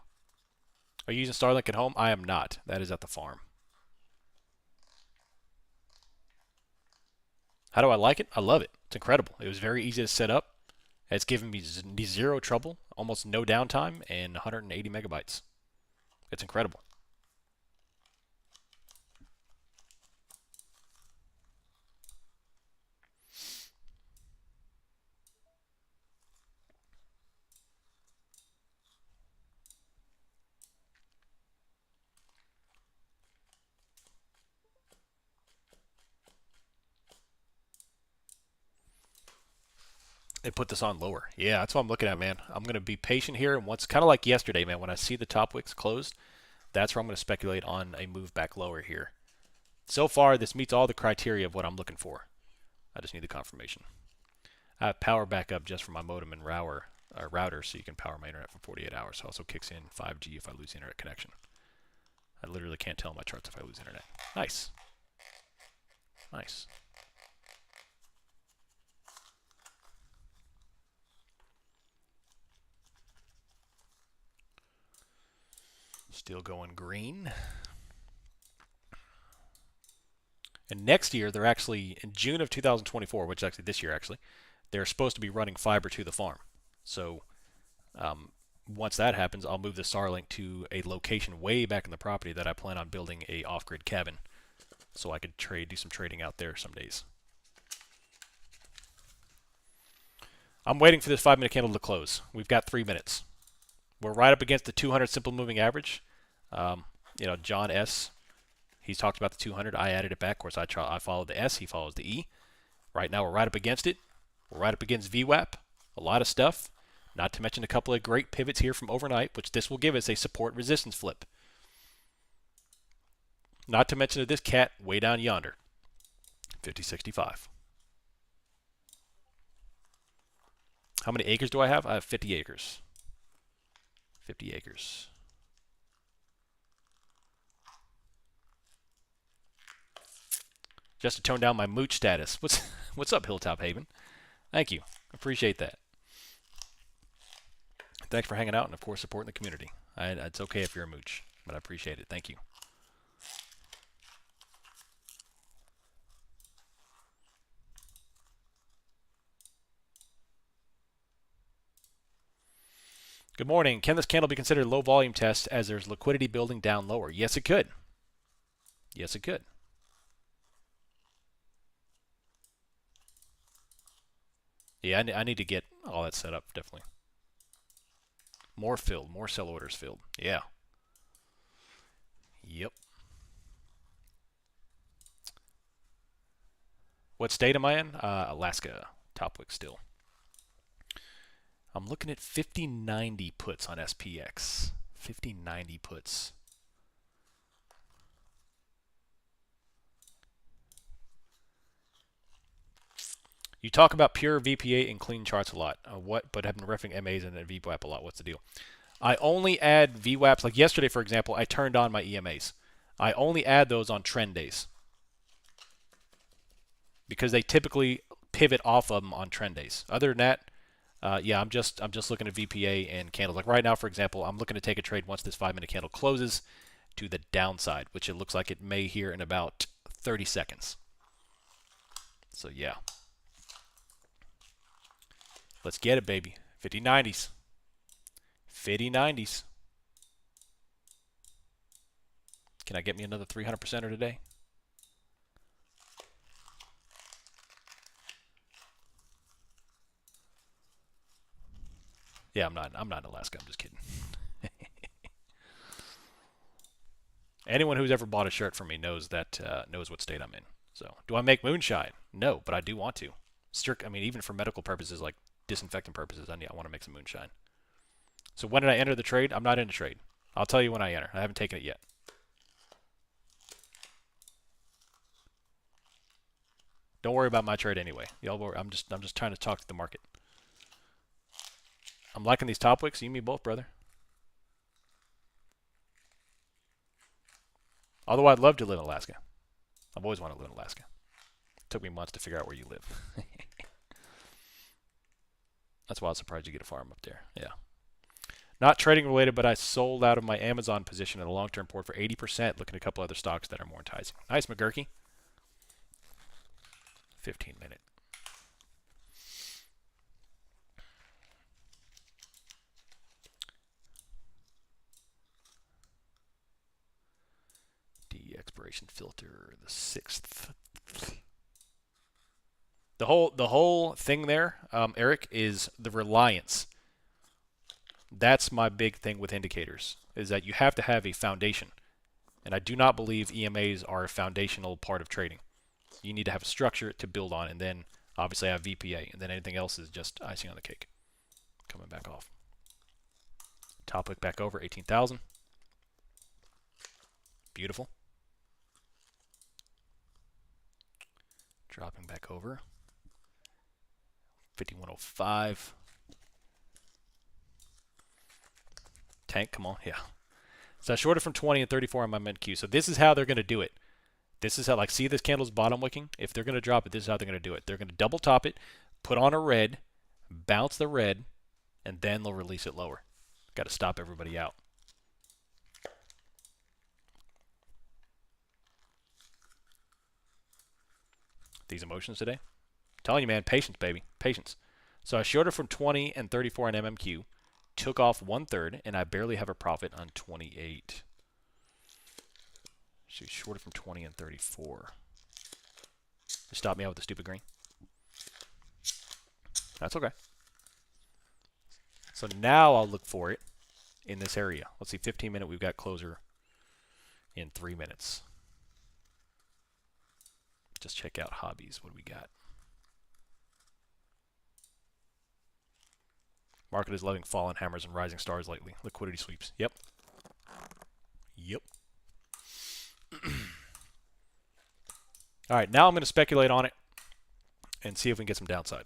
Are you using Starlink at home? I am not. That is at the farm. How do I like it? I love it. It's incredible. It was very easy to set up. It's given me 0 trouble, almost no downtime, and 180 megabytes. It's incredible. and put this on lower. Yeah, that's what I'm looking at, man. I'm going to be patient here, and once, kind of like yesterday, man, when I see the top wicks closed, that's where I'm going to speculate on a move back lower here. So far, this meets all the criteria of what I'm looking for. I just need the confirmation. I have power backup just for my modem and router, so you can power my internet for 48 hours. It also kicks in 5G if I lose internet connection. I literally can't tell my charts if I lose internet. Nice. Nice. Still going green. And next year, they're actually, in June of 2024, which is actually this year actually, they're supposed to be running fiber to the farm. So once that happens, I'll move the Starlink to a location way back in the property that I plan on building a off-grid cabin, so I could do some trading out there some days. I'm waiting for this 5-minute candle to close. We've got 3 minutes. We're right up against the 200 simple moving average. John S., he's talked about the 200. I added it back. Of course, I followed the S. He follows the E. Right now, we're right up against it. We're right up against VWAP. A lot of stuff. Not to mention a couple of great pivots here from overnight, which this will give us a support resistance flip. Not to mention this cat way down yonder. 5065. How many acres do I have? I have 50 acres. 50 acres. Just to tone down my mooch status. What's up, Hilltop Haven? Thank you. Appreciate that. Thanks for hanging out and, of course, supporting the community. It's okay if you're a mooch, but I appreciate it. Thank you. Good morning. Can this candle be considered a low volume test as there's liquidity building down lower? Yes, it could. Yes, it could. Yeah, I need to get all that set up, definitely. More filled, more sell orders filled. Yeah. Yep. What state am I in? Alaska. Topwick still. I'm looking at 5090 puts on SPX. 5090 puts. You talk about pure VPA and clean charts a lot. But have been referring MAs and VWAP a lot. What's the deal? I only add VWAPs. Like yesterday, for example, I turned on my EMAs. I only add those on trend days because they typically pivot off of them on trend days. Other than that, yeah, I'm just looking at VPA and candles. Like right now, for example, I'm looking to take a trade once this 5-minute candle closes to the downside, which it looks like it may here in about 30 seconds. So yeah. Let's get it, baby. 5090s. 5090s. Can I get me another 300%er today? Yeah, I'm not in Alaska. I'm just kidding. Anyone who's ever bought a shirt from me knows that knows what state I'm in. So, do I make moonshine? No, but I do want to. I mean, even for medical purposes, like disinfectant purposes, I want to make some moonshine. So when did I enter the trade? I'm not in a trade. I'll tell you when I enter. I haven't taken it yet. Don't worry about my trade anyway. I'm just trying to talk to the market. I'm liking these top wicks. You and me both, brother. Although I'd love to live in Alaska. I've always wanted to live in Alaska. It took me months to figure out where you live. That's why I was surprised you get a farm up there. Yeah. Not trading related, but I sold out of my Amazon position in a long-term port for 80%, looking at a couple other stocks that are more enticing. Nice, McGurky. 15-minute. De-expiration filter, the 6th. The whole thing there, Eric, is the reliance. That's my big thing with indicators, is that you have to have a foundation. And I do not believe EMAs are a foundational part of trading. You need to have a structure to build on, and then Obviously, I have VPA, and then anything else is just icing on the cake. Coming back off. Top wick back over, 18,000. Beautiful. Dropping back over. 5105. Tank, come on, yeah. So I shorted from 20 and 34 on my min Q. So this is how they're going to do it. This is how, like, see this candle's bottom wicking? If they're going to drop it, this is how they're going to do it. They're going to double top it, put on a red, bounce the red, and then they'll release it lower. Got to stop everybody out. These emotions today. I'm telling you, man, patience, baby. Patience. So I shorted from 20 and 34 on MMQ, took off 1/3, and I barely have a profit on 28. So shorted from 20 and 34. You stop me out with the stupid green. That's okay. So now I'll look for it in this area. Let's see, 15-minute, we've got closer in 3 minutes. Just check out hobbies. What do we got? Market is loving fallen hammers and rising stars lately. Liquidity sweeps. Yep. Yep. All right, now I'm going to speculate on it and see if we can get some downside.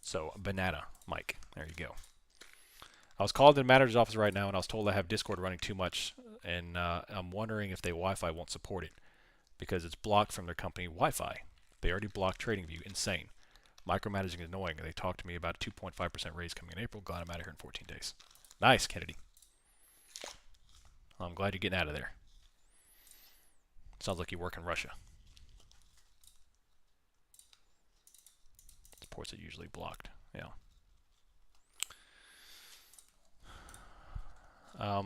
So, banana, Mike. There you go. I was called in the manager's office right now, and I was told I have Discord running too much, and I'm wondering if their Wi-Fi won't support it because it's blocked from their company Wi-Fi. They already blocked TradingView. Insane. Micromanaging is annoying. They talked to me about a 2.5% raise coming in April. Glad I'm out of here in 14 days. Nice, Kennedy. Well, I'm glad you're getting out of there. Sounds like you work in Russia. Ports are usually blocked. Yeah.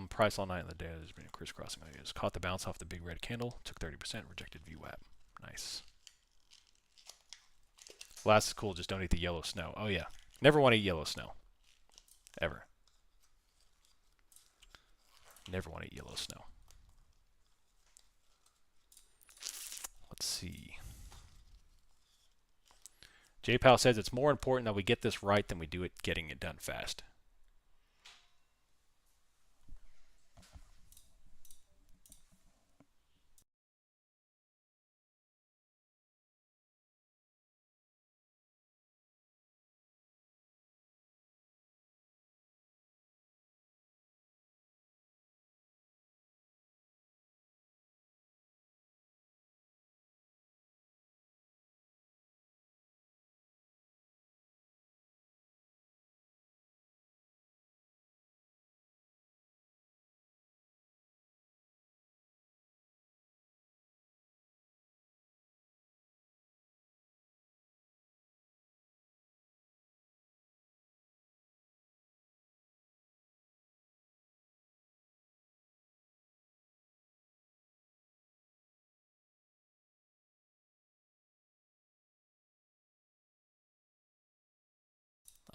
Price all night in the day has been crisscrossing ideas. Caught the bounce off the big red candle. Took 30%. Rejected VWAP. Nice. Last is cool. Just don't eat the yellow snow. Oh yeah. Never want to eat yellow snow. Ever. Never want to eat yellow snow. Let's see. J-Pal says it's more important that we get this right than we do it getting it done fast.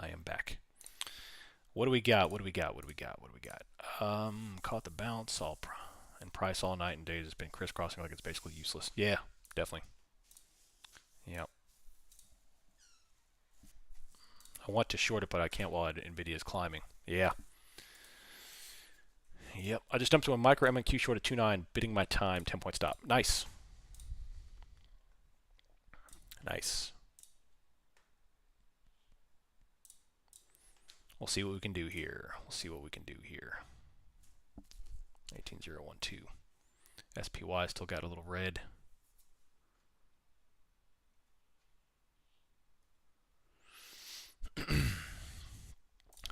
I am back. What do we got? What do we got? What do we got? What do we got? Caught the bounce. And price all night and days has been crisscrossing like it's basically useless. Yeah, definitely. Yep. I want to short it, but I can't while NVIDIA is climbing. Yeah. Yep. I just dumped to a micro MNQ short at 2.9, bidding my time, 10-point stop. Nice. Nice. We'll see what we can do here. We'll see what we can do here. 18012. SPY still got a little red.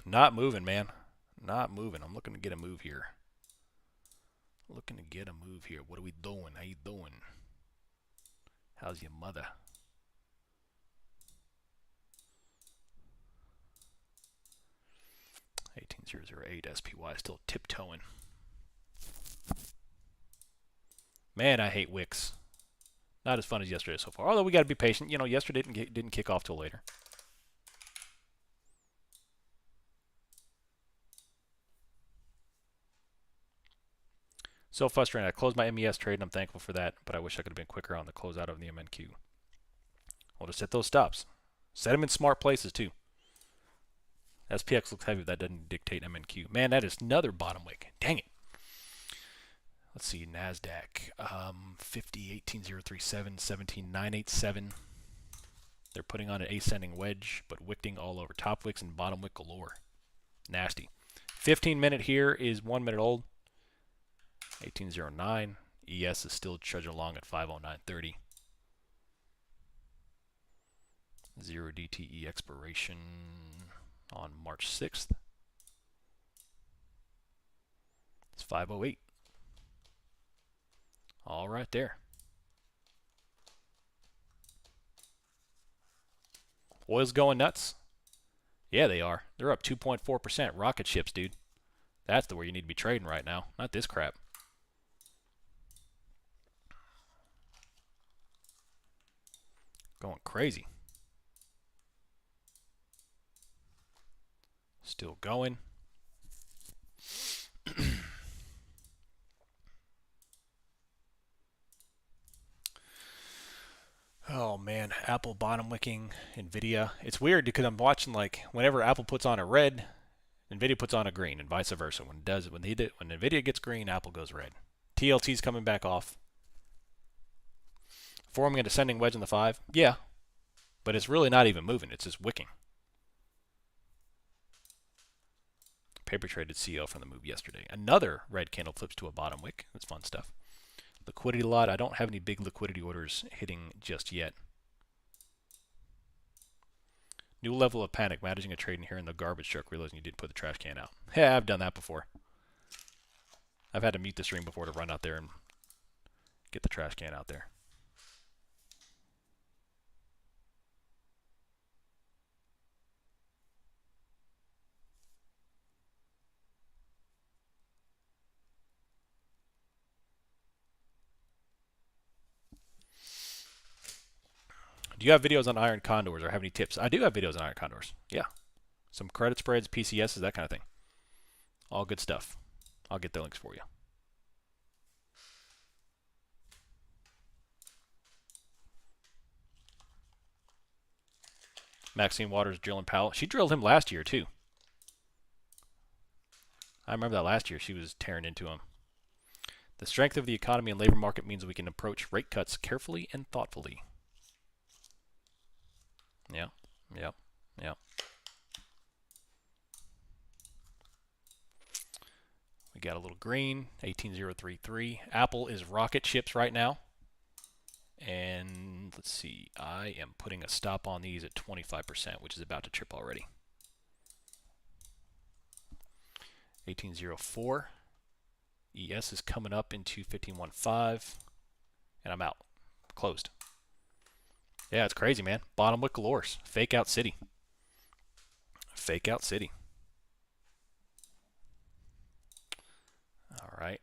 Not moving, man. Not moving. I'm looking to get a move here. Looking to get a move here. What are we doing? How you doing? How's your mother? $18,008 SPY still tiptoeing. Man, I hate wicks. Not as fun as yesterday so far. Although we got to be patient. You know, yesterday didn't kick off till later. So frustrating. I closed my MES trade and I'm thankful for that, but I wish I could have been quicker on the closeout of the MNQ. We'll just set those stops. Set them in smart places too. SPX looks heavy, but that doesn't dictate MNQ. Man, that is another bottom wick. Dang it. Let's see, NASDAQ. 50, 18037, 17987. They're putting on an ascending wedge, but wicking all over. Top wicks and bottom wick galore. Nasty. 15-minute here is 1 minute old. 1809. ES is still trudging along at 509.30. 0 DTE expiration on March 6th. It's 508. All right there. Oil's going nuts. Yeah, they are. They're up 2.4%. Rocket ships, dude. That's the way you need to be trading right now. Not this crap. Going crazy. Still going. Oh man, Apple bottom wicking, Nvidia. It's weird because I'm watching, like, whenever Apple puts on a red, Nvidia puts on a green, and vice versa. When Nvidia gets green, Apple goes red. TLT's coming back off. Forming a descending wedge in the 5. Yeah, but it's really not even moving. It's just wicking. Paper traded CO from the move yesterday. Another red candle flips to a bottom wick. That's fun stuff. Liquidity lot. I don't have any big liquidity orders hitting just yet. New level of panic. Managing a trade in here in the garbage truck, realizing you didn't put the trash can out. Yeah, I've done that before. I've had to mute the stream before to run out there and get the trash can out there. Do you have videos on iron condors or have any tips? I do have videos on iron condors. Yeah. Some credit spreads, PCSs, that kind of thing. All good stuff. I'll get the links for you. Maxine Waters drilling Powell. She drilled him last year, too. I remember that last year. She was tearing into him. The strength of the economy and labor market means we can approach rate cuts carefully and thoughtfully. Yeah, yeah, yeah. We got a little green, 18033. Apple is rocket ships right now. And let's see, I am putting a stop on these at 25%, which is about to trip already. 1804. ES is coming up into 1515. And I'm out. Closed. Yeah, it's crazy, man. Bottom wick galores. Fake out city. Fake out city. All right.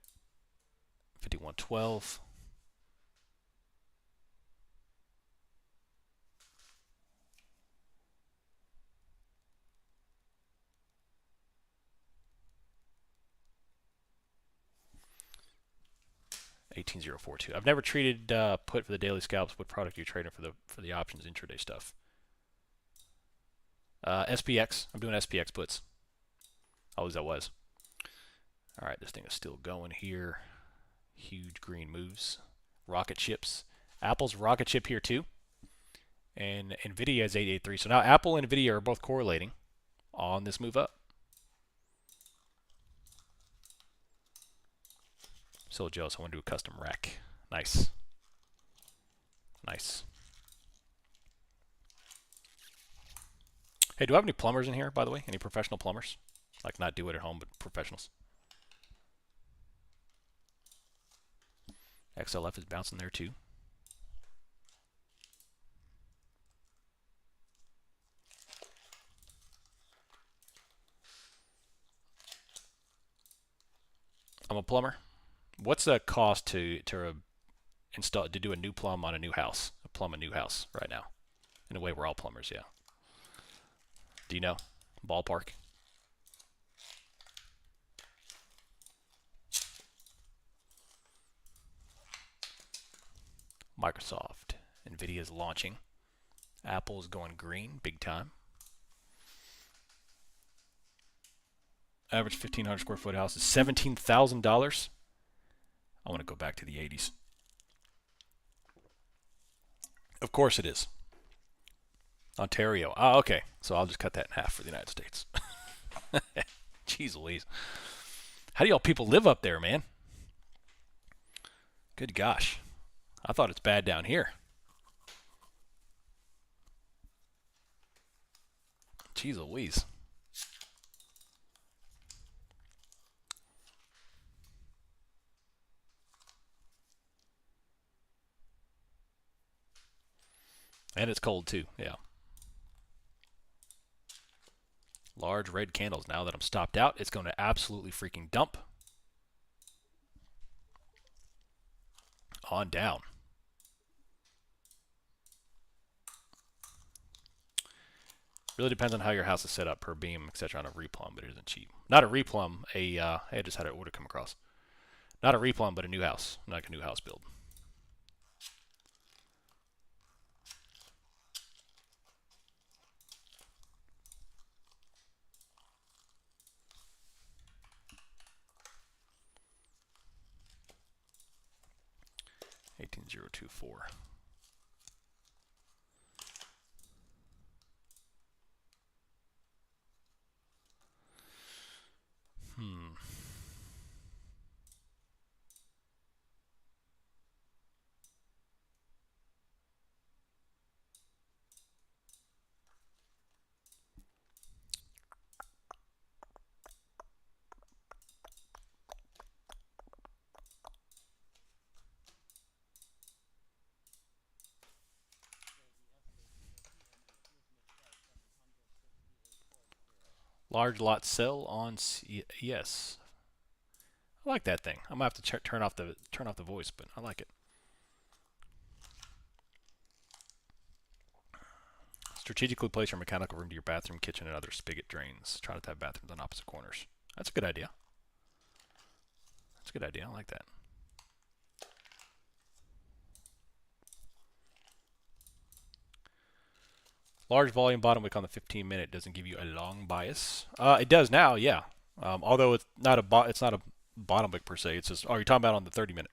5112. $18,042. I've never treated put for the daily scalps. What product are you trading for the options intraday stuff? SPX. I'm doing SPX puts. Always that was. All right, this thing is still going here. Huge green moves. Rocket ships. Apple's rocket ship here too. And Nvidia is 883. So now Apple and Nvidia are both correlating on this move up. So jealous. I want to do a custom rack. Nice. Nice. Hey, do I have any plumbers in here, by the way? Any professional plumbers? Like, not do it at home, but professionals. XLF is bouncing there too. I'm a plumber. What's the cost to install, to do a new plumb on a new house? Plumb a new house right now. In a way, we're all plumbers, yeah. Do you know? Ballpark. Microsoft. Nvidia is launching. Apple is going green, big time. Average 1,500 square foot house is $17,000. I want to go back to the 80s. Of course it is. Ontario. Oh, okay. So I'll just cut that in half for the United States. Jeez Louise. How do y'all people live up there, man? Good gosh. I thought it's bad down here. Jeez Louise. And it's cold too, yeah. Large red candles. Now that I'm stopped out, it's going to absolutely freaking dump. On down. Really depends on how your house is set up per beam, etc. on a replumb, but it isn't cheap. Not a replumb, I just had an order come across. Not a replumb, but a new house. Like a new house build. $18,024. Large lot sell on yes. I like that thing. I'm gonna have to turn off the voice, but I like it. Strategically place your mechanical room to your bathroom, kitchen, and other spigot drains. Try not to have bathrooms on opposite corners. That's a good idea. That's a good idea. I like that. Large volume bottom wick on the 15-minute doesn't give you a long bias. It does now, yeah. Although it's not a bottom wick per se. It's just you're talking about on the 30-minute.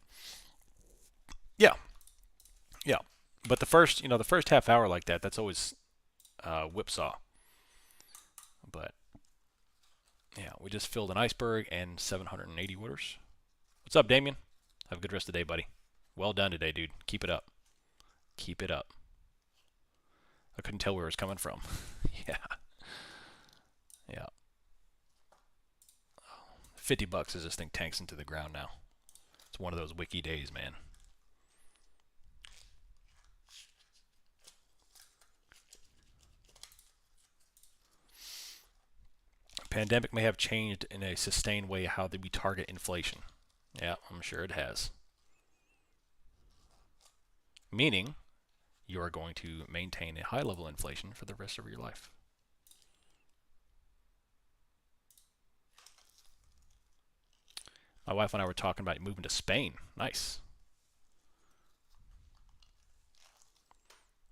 Yeah, yeah. But the first half hour like that, that's always whipsaw. But yeah, we just filled an iceberg and 780 orders. What's up, Damien? Have a good rest of the day, buddy. Well done today, dude. Keep it up. Keep it up. I couldn't tell where it was coming from. Yeah. Yeah. $50 as this thing tanks into the ground now. It's one of those wiki days, man. Pandemic may have changed in a sustained way how we target inflation. Yeah, I'm sure it has. Meaning, you are going to maintain a high level of inflation for the rest of your life. My wife and I were talking about moving to Spain. Nice.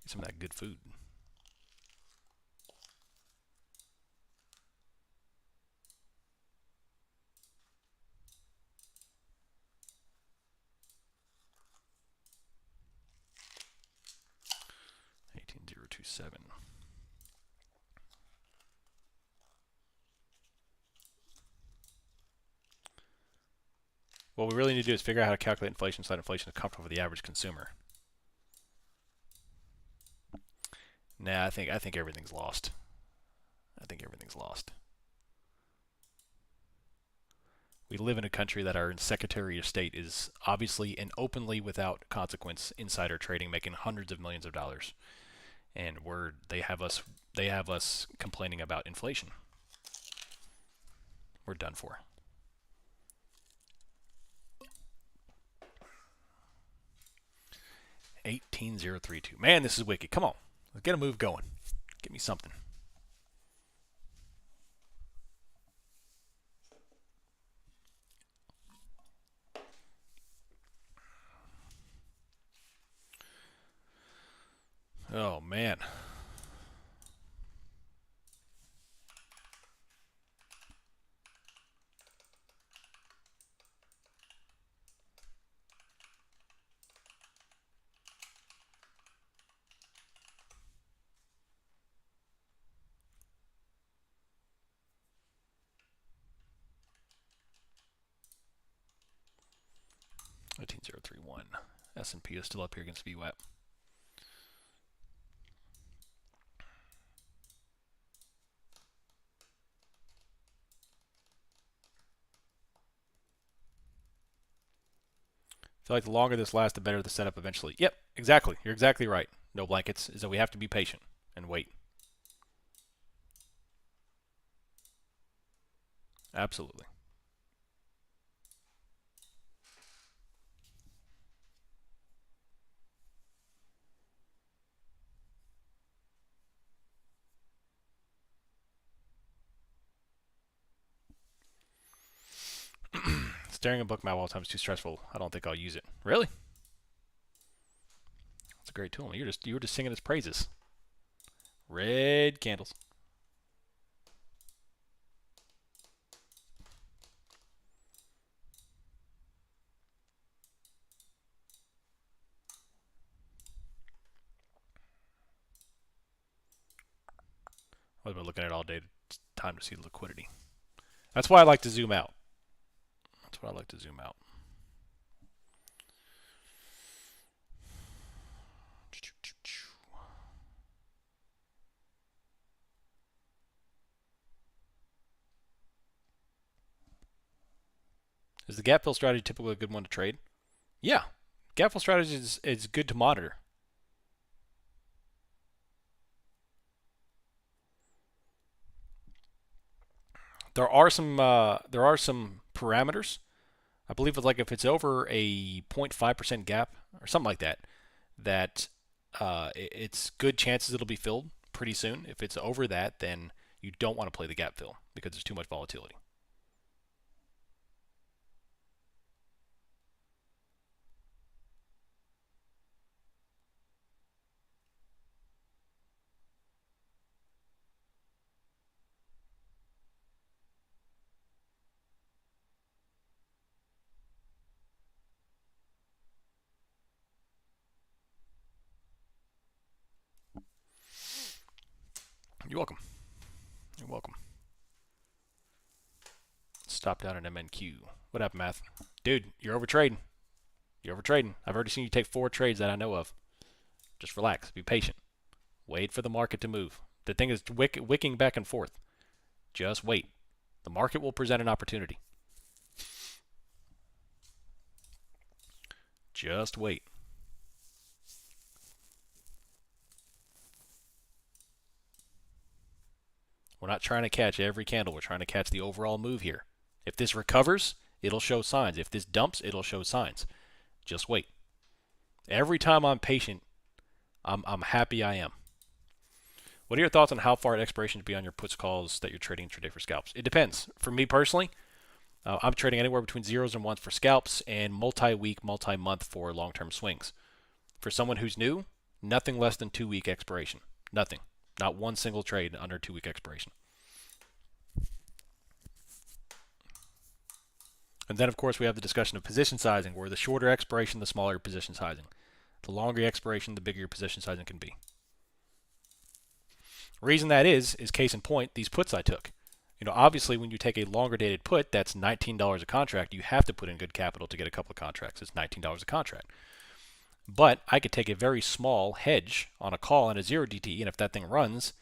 Get some of that good food. $18,027. What we really need to do is figure out how to calculate inflation so that inflation is comfortable for the average consumer. Nah, I think everything's lost. I think everything's lost. We live in a country that our Secretary of State is obviously and openly without consequence insider trading, making hundreds of millions of dollars. And they have us complaining about inflation. We're done for. $18,032. Man, this is wicked. Come on. Let's get a move going. Give me something. Oh, man. 18031. S&P is still up here against VWAP. I feel like the longer this lasts, the better the setup eventually. Yep, exactly. You're exactly right. No blankets. Is that we have to be patient and wait. Absolutely. Staring at book map all the time is too stressful. I don't think I'll use it. Really? It's a great tool. You were just singing its praises. Red candles. I've been looking at it all day. It's time to see the liquidity. That's why I like to zoom out. That's why I like to zoom out. Is the gap fill strategy typically a good one to trade? Yeah. Gap fill strategy is good to monitor. There are some parameters. I believe it's like if it's over a 0.5% gap or something like that, that it's good chances it'll be filled pretty soon. If it's over that, then you don't want to play the gap fill because there's too much volatility. You're welcome. You're welcome. Stop down at MNQ. What happened, Math? Dude, you're overtrading. You're overtrading. I've already seen you take 4 trades that I know of. Just relax. Be patient. Wait for the market to move. The thing is wicking back and forth. Just wait. The market will present an opportunity. Just wait. We're not trying to catch every candle. We're trying to catch the overall move here. If this recovers, it'll show signs. If this dumps, it'll show signs. Just wait. Every time I'm patient, I'm happy I am. What are your thoughts on how far at expiration to be on your puts calls that you're trading intraday for scalps? It depends. For me personally, I'm trading anywhere between zeros and ones for scalps and multi-week, multi-month for long-term swings. For someone who's new, nothing less than 2-week expiration. Nothing. Not one single trade under 2-week expiration. And then, of course, we have the discussion of position sizing, where the shorter expiration, the smaller your position sizing. The longer your expiration, the bigger your position sizing can be. The reason that is case in point, these puts I took. Obviously, when you take a longer dated put, that's $19 a contract. You have to put in good capital to get a couple of contracts. It's $19 a contract. But I could take a very small hedge on a call and a 0 DTE, and if that thing runs,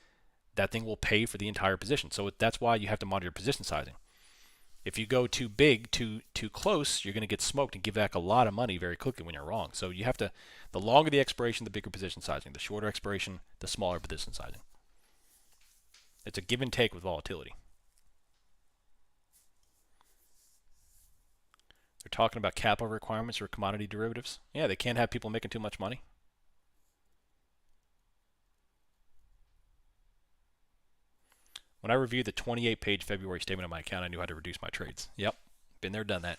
that thing will pay for the entire position. So that's why you have to monitor your position sizing. If you go too big, too close, you're going to get smoked and give back a lot of money very quickly when you're wrong. So you have to, the longer the expiration, the bigger position sizing. The shorter expiration, the smaller position sizing. It's a give and take with volatility. They're talking about capital requirements for commodity derivatives. Yeah, they can't have people making too much money. When I reviewed the 28-page February statement of my account, I knew how to reduce my trades. Yep, been there, done that.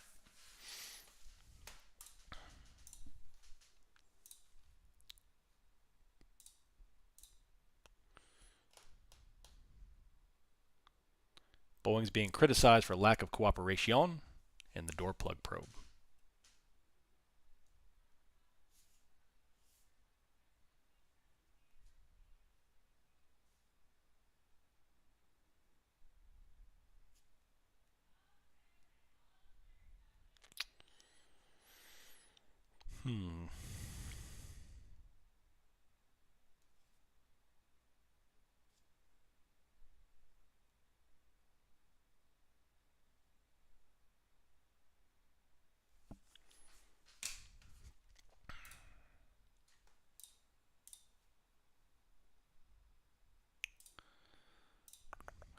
Boeing's being criticized for lack of cooperation in the door plug probe. Hmm.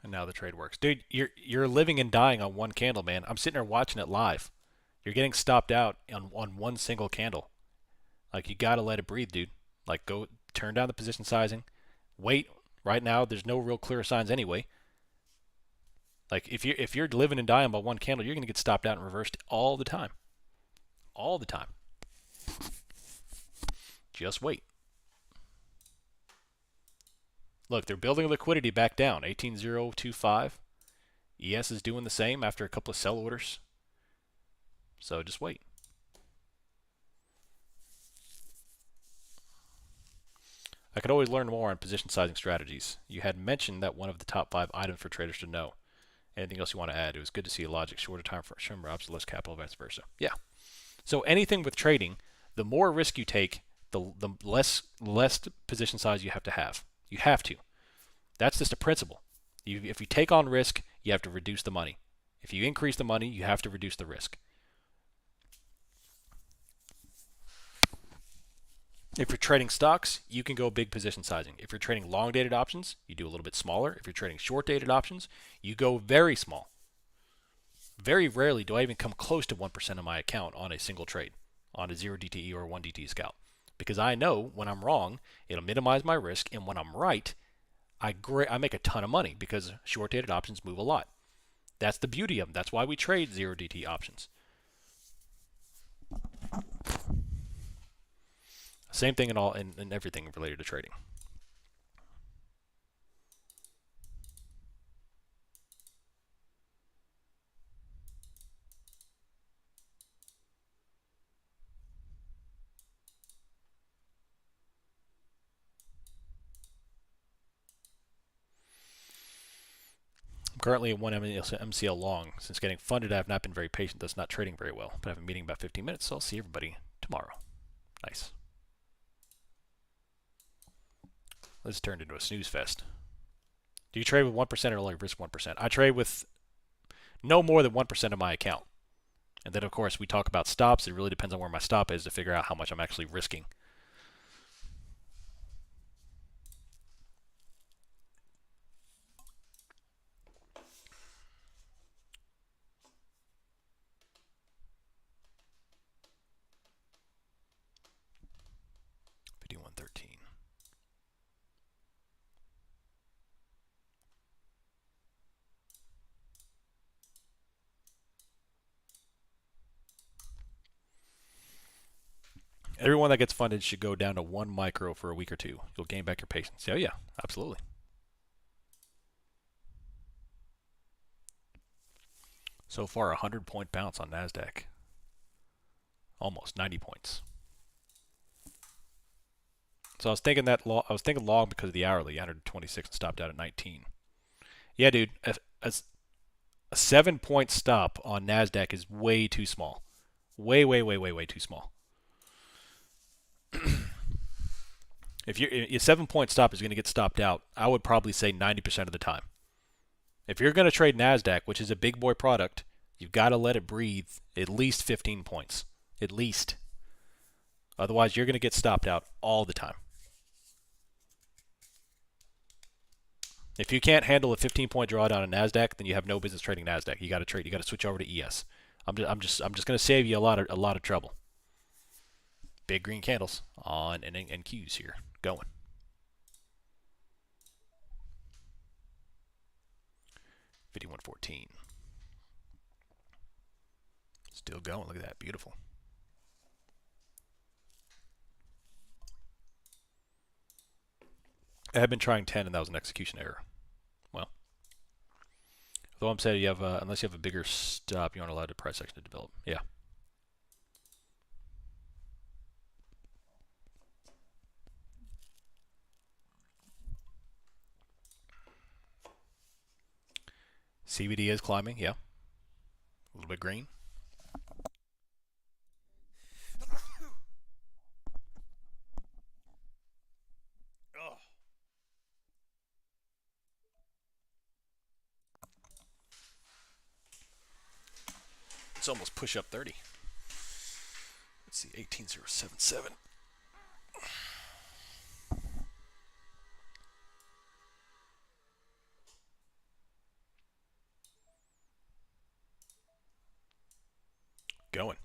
And now the trade works. Dude, you're living and dying on one candle, man. I'm sitting there watching it live. You're getting stopped out on one single candle. Like, you gotta let it breathe, dude. Like, go turn down the position sizing. Wait. Right now, there's no real clear signs anyway. Like, if you're living and dying by one candle, you're gonna get stopped out and reversed all the time. All the time. Just wait. Look, they're building liquidity back down. 18025. ES is doing the same after a couple of sell orders. So just wait. I could always learn more on position sizing strategies. You had mentioned that one of the top 5 items for traders to know. Anything else you want to add? It was good to see a logic, shorter time for shrimp ops, less capital, vice versa. Yeah. So anything with trading, the more risk you take, the less position size you have to have. You have to. That's just a principle. If you take on risk, you have to reduce the money. If you increase the money, you have to reduce the risk. If you're trading stocks, you can go big position sizing. If you're trading long dated options, you do a little bit smaller. If you're trading short dated options, you go very small. Very rarely do I even come close to 1% of my account on a single trade, on a 0 DTE or 1 DTE scalp. Because I know when I'm wrong, it'll minimize my risk, and when I'm right, I make a ton of money because short dated options move a lot. That's the beauty of them. That's why we trade 0 DTE options. Same thing in everything related to trading. I'm currently at 1 MCL long. Since getting funded, I have not been very patient, thus not trading very well. But I have a meeting in about 15 minutes, so I'll see everybody tomorrow. Nice. This turned into a snooze fest. Do you trade with 1% or only risk 1%? I trade with no more than 1% of my account. And then, of course, we talk about stops. It really depends on where my stop is to figure out how much I'm actually risking. $51.13. Everyone that gets funded should go down to 1 micro for a week or two. You'll gain back your patience. Oh, yeah, absolutely. So far, a 100-point bounce on NASDAQ. Almost 90 points. So I was thinking long because of the hourly. I entered 26 and stopped out at 19. Yeah, dude, a 7-point stop on NASDAQ is way too small. Way, way, way, way, way too small. If your 7-point stop is going to get stopped out, I would probably say 90% of the time. If you're going to trade NASDAQ, which is a big boy product, you've got to let it breathe at least 15 points. At least. Otherwise, you're going to get stopped out all the time. If you can't handle a 15-point drawdown in Nasdaq, then you have no business trading Nasdaq. You got to trade. You got to switch over to ES. I'm just going to save you a lot of trouble. Big green candles on and Qs here going. $51.14. Still going. Look at that. Beautiful. I had been trying 10, and that was an execution error. Well, though I'm saying unless you have a bigger stop, you aren't allowed the price action to develop. Yeah. CBD is climbing. Yeah. A little bit green. It's almost push up 30. Let's see, 18077. Going.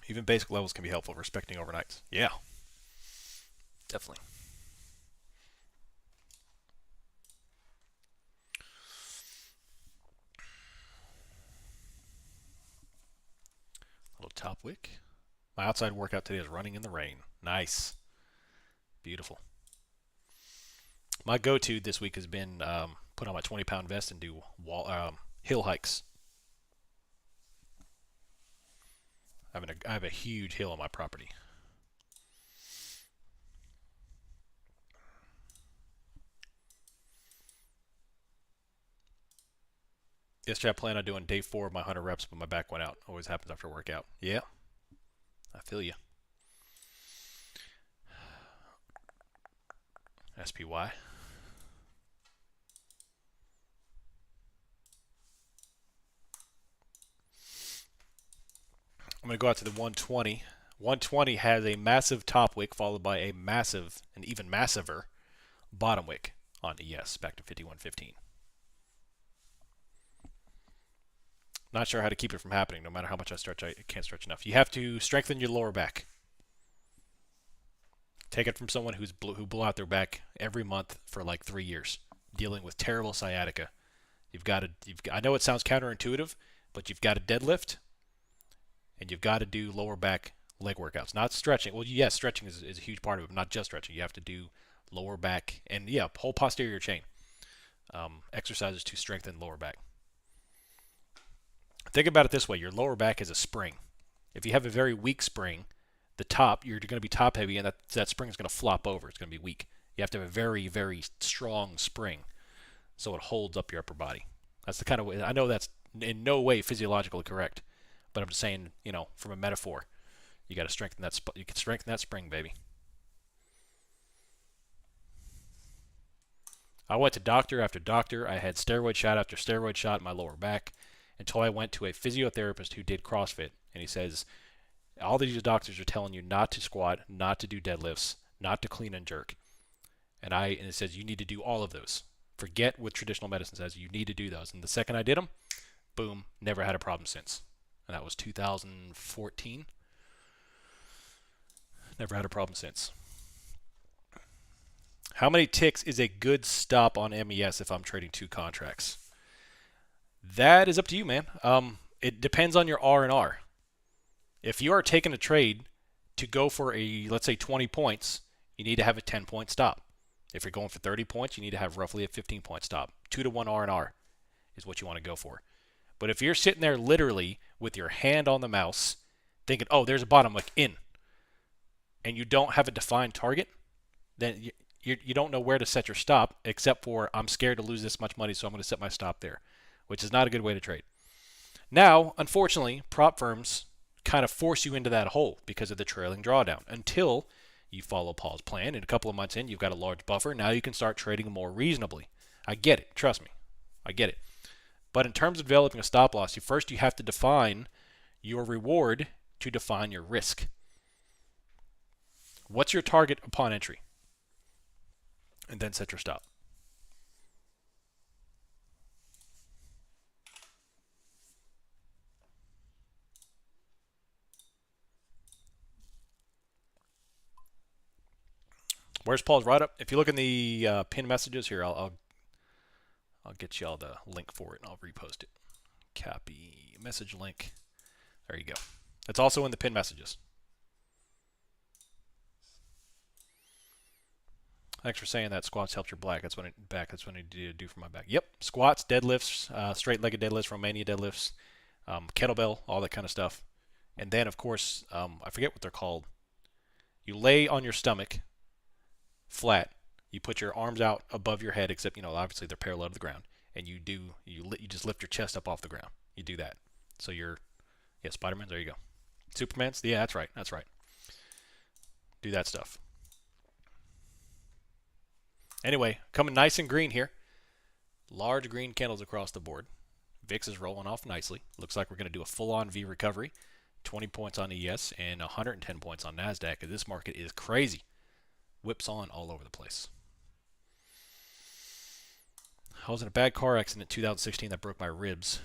Even basic levels can be helpful, respecting overnights. Yeah, definitely. Little top wick. My outside workout today is running in the rain. Nice. Beautiful. My go-to this week has been put on my 20-pound vest and do hill hikes. I have a huge hill on my property. Yesterday I planned on doing day 4 of my 100 reps, but my back went out. Always happens after a workout. Yeah, I feel you. SPY. I'm going to go out to the 120. 120 has a massive top wick followed by a massive, and even massiver, bottom wick on ES back to 5115. Not sure how to keep it from happening. No matter how much I stretch, I can't stretch enough. You have to strengthen your lower back. Take it from someone who blew out their back every month for like 3 years, dealing with terrible sciatica. I know it sounds counterintuitive, but you've got to deadlift, and you've got to do lower back leg workouts, not stretching. Well, yes, stretching is a huge part of it, but not just stretching. You have to do lower back and, yeah, whole posterior chain exercises to strengthen lower back. Think about it this way. Your lower back is a spring. If you have a very weak spring, you're going to be top heavy, and that spring is going to flop over. It's going to be weak. You have to have a very, very strong spring so it holds up your upper body. That's the kind of way. I know that's in no way physiologically correct, but I'm just saying, from a metaphor, you got to strengthen that. You can strengthen that spring, baby. I went to doctor after doctor. I had steroid shot after steroid shot in my lower back until I went to a physiotherapist who did CrossFit, and he says, all these doctors are telling you not to squat, not to do deadlifts, not to clean and jerk. And it says you need to do all of those. Forget what traditional medicine says. You need to do those. And the second I did them, boom, never had a problem since. And that was 2014. Never had a problem since. How many ticks is a good stop on MES if I'm trading 2 contracts? That is up to you, man. It depends on your R&R. If you are taking a trade to go for let's say 20 points, you need to have a 10-point stop. If you're going for 30 points, you need to have roughly a 15-point stop. 2-to-1 R&R is what you want to go for. But if you're sitting there literally with your hand on the mouse thinking, oh, there's a bottom wick in, and you don't have a defined target, then you don't know where to set your stop except for I'm scared to lose this much money, so I'm going to set my stop there, which is not a good way to trade. Now, unfortunately, prop firms kind of force you into that hole because of the trailing drawdown until you follow Paul's plan. And a couple of months in, you've got a large buffer. Now you can start trading more reasonably. I get it. Trust me. I get it. But in terms of developing a stop loss, you have to define your reward to define your risk. What's your target upon entry? And then set your stop. Where's Paul's write-up? If you look in the pinned messages here, I'll get y'all the link for it, and I'll repost it. Copy message link. There you go. It's also in the pinned messages. Thanks for saying that. Squats helped your back. That's what I need to do for my back. Yep. Squats, deadlifts, straight-legged deadlifts, Romania deadlifts, kettlebell, all that kind of stuff. And then, of course, I forget what they're called. You lay on your stomach flat. You put your arms out above your head, except obviously they're parallel to the ground, and you just lift your chest up off the ground. You do that. So Spider-Man. There you go. Superman's. Yeah, that's right. That's right. Do that stuff. Anyway, coming nice and green here. Large green candles across the board. VIX is rolling off nicely. Looks like we're going to do a full-on V recovery. 20 points on ES and 110 points on NASDAQ. This market is crazy. Whips on all over the place. I was in a bad car accident in 2016 that broke my ribs,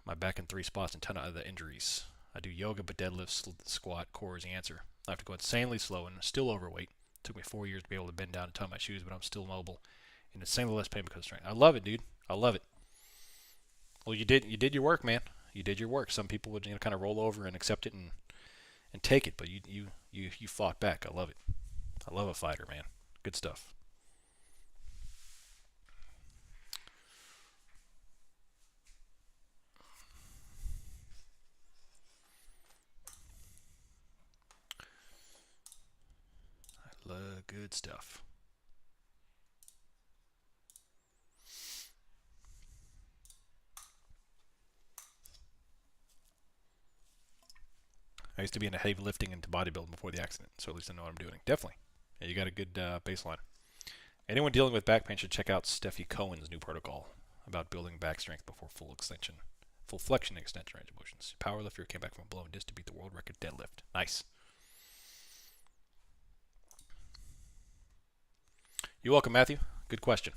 my back in 3 spots, and a ton of other injuries. I do yoga, but deadlifts, squat, core is the answer. I have to go insanely slow and still overweight. It took me 4 years to be able to bend down and tie my shoes, but I'm still mobile. And insanely less pain because of strength. I love it, dude. I love it. Well, you did your work, man. You did your work. Some people would kind of roll over and accept it and take it, but you fought back. I love it. I love a fighter, man. Good stuff. I love good stuff. I used to be into heavy lifting and bodybuilding before the accident, so at least I know what I'm doing. Definitely. Yeah, you got a good baseline. Anyone dealing with back pain should check out Steffi Cohen's new protocol about building back strength before full flexion extension range of motions. Powerlifter came back from a blown disc to beat the world record deadlift. Nice. You're welcome, Matthew. Good question.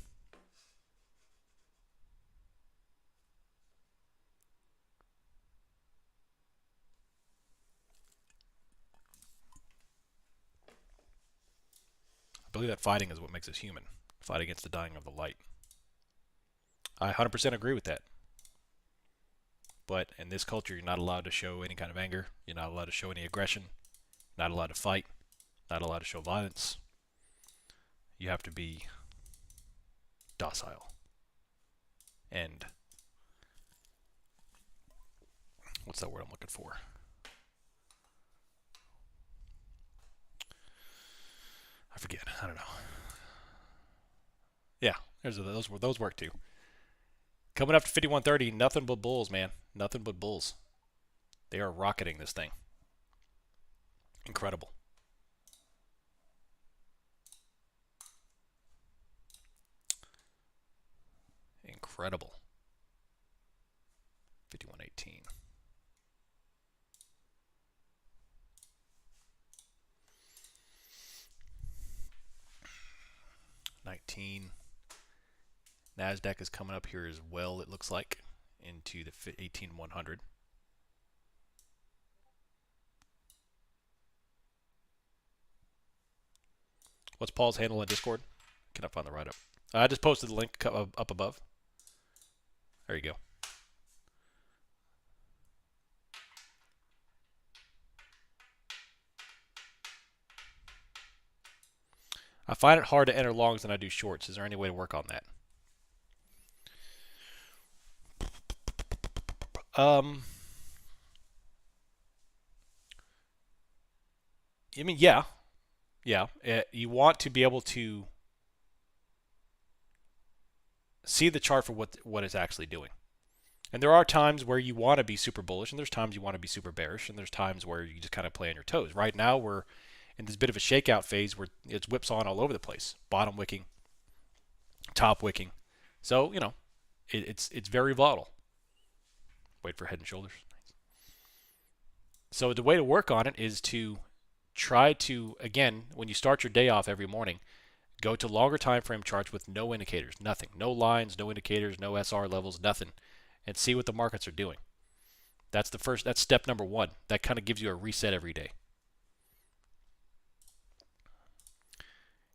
I believe that fighting is what makes us human. Fight against the dying of the light. I 100% agree with that. But in this culture, you're not allowed to show any kind of anger. You're not allowed to show any aggression. Not allowed to fight. Not allowed to show violence. You have to be docile. And what's that word I'm looking for? I forget. I don't know. Yeah, those work too. Coming up to 5130, nothing but bulls, man. Nothing but bulls. They are rocketing this thing. Incredible. Incredible. 5118. 19. NASDAQ is coming up here as well, it looks like, into the 18100. What's Paul's handle in Discord? Can I find the write-up? I just posted the link up above. There you go. I find it hard to enter longs than I do shorts. Is there any way to work on that? I mean, yeah. You want to be able to see the chart for what it's actually doing. And there are times where you want to be super bullish, and there's times you want to be super bearish, and there's times where you just kind of play on your toes. Right now, we're in this bit of a shakeout phase where it's whips on all over the place. Bottom wicking, top wicking. So, it's very volatile. Wait for Head and Shoulders. So the way to work on it is to try to, again, when you start your day off every morning, go to longer time frame charts with no indicators, nothing. No lines, no indicators, no SR levels, nothing. And see what the markets are doing. That's step number one. That kind of gives you a reset every day.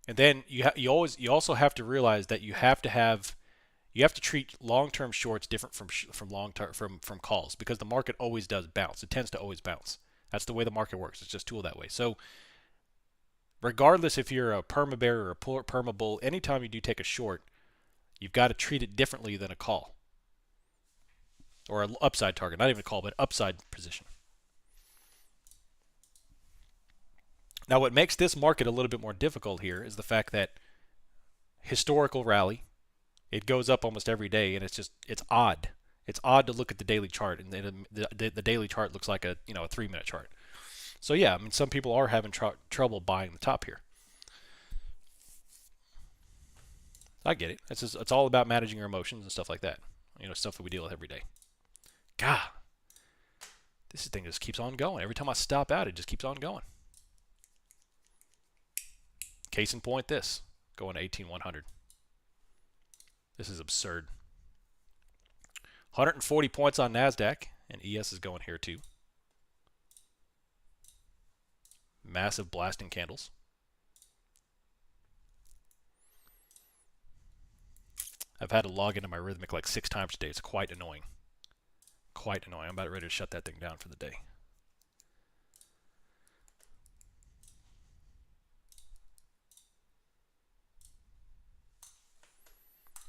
And then you also have to realize that you have to treat long-term shorts different from long-term from calls, because the market always does bounce. It tends to always bounce. That's the way the market works. It's just tooled that way. So regardless if you're a perma bear or a perma bull, anytime you do take a short, you've got to treat it differently than a call. Or an upside target, not even a call, but upside position. Now, what makes this market a little bit more difficult here is the fact that historical rally, it goes up almost every day, and it's odd. It's odd to look at the daily chart, and the daily chart looks like a 3-minute chart. So yeah, I mean, some people are having trouble buying the top here. I get it. It's all about managing your emotions and stuff like that. Stuff that we deal with every day. God, this thing just keeps on going. Every time I stop out, it just keeps on going. Case in point, this going to 18,100. This is absurd. 140 points on NASDAQ, and ES is going here too. Massive blasting candles. I've had to log into my Rhythmic like 6 times today. It's quite annoying. Quite annoying. I'm about ready to shut that thing down for the day.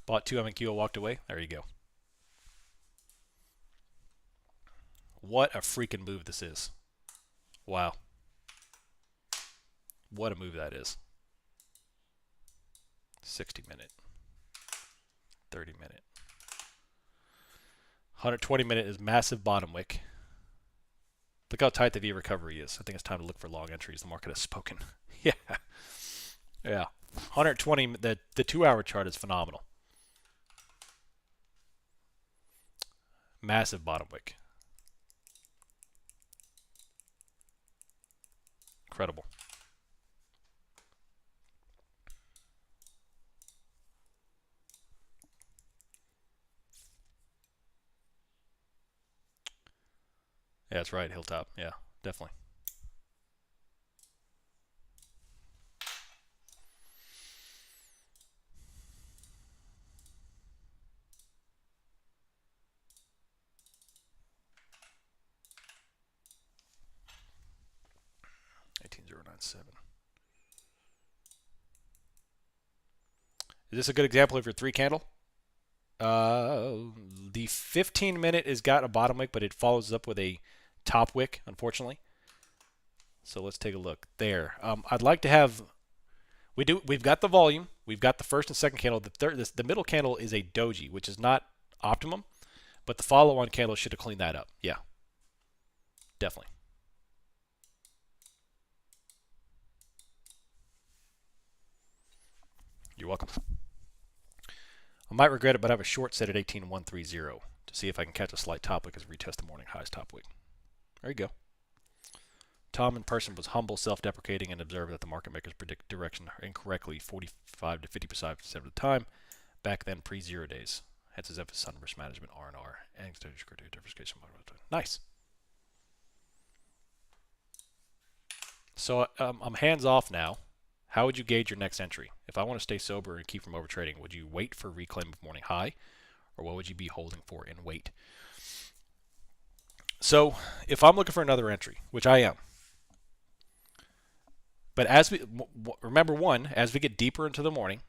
Bought 2 MQ, walked away. There you go. What a freaking move this is. Wow. What a move that is. 60-minute. 30-minute. 120-minute is massive bottom wick. Look how tight the V recovery is. I think it's time to look for long entries. The market has spoken. Yeah. Yeah. 120, the 2-hour chart is phenomenal. Massive bottom wick. Incredible. Yeah, that's right, Hilltop. Yeah, definitely. Is this a good example of your 3 candle? The 15-minute has got a bottom wick, but it follows up with a top wick, unfortunately. So let's take a look there. I'd like to have. We've got the volume. We've got the first and second candle. The middle candle is a doji, which is not optimum, but the follow-on candle should have cleaned that up. Yeah, definitely. You're welcome. I might regret it, but I have a short set at 18,130 to see if I can catch a slight top wick as retest the morning highs top wick. There you go. Tom in person was humble, self-deprecating, and observed that the market makers predict direction incorrectly 45 to 50% of the time. Back then, pre-0 days. Hence his emphasis on risk management, R&R, and diversification. Nice. So I'm hands off now. How would you gauge your next entry? If I want to stay sober and keep from overtrading, would you wait for reclaim of morning high, or what would you be holding for in wait? So if I'm looking for another entry, which I am, but as we remember, as we get deeper into the morning,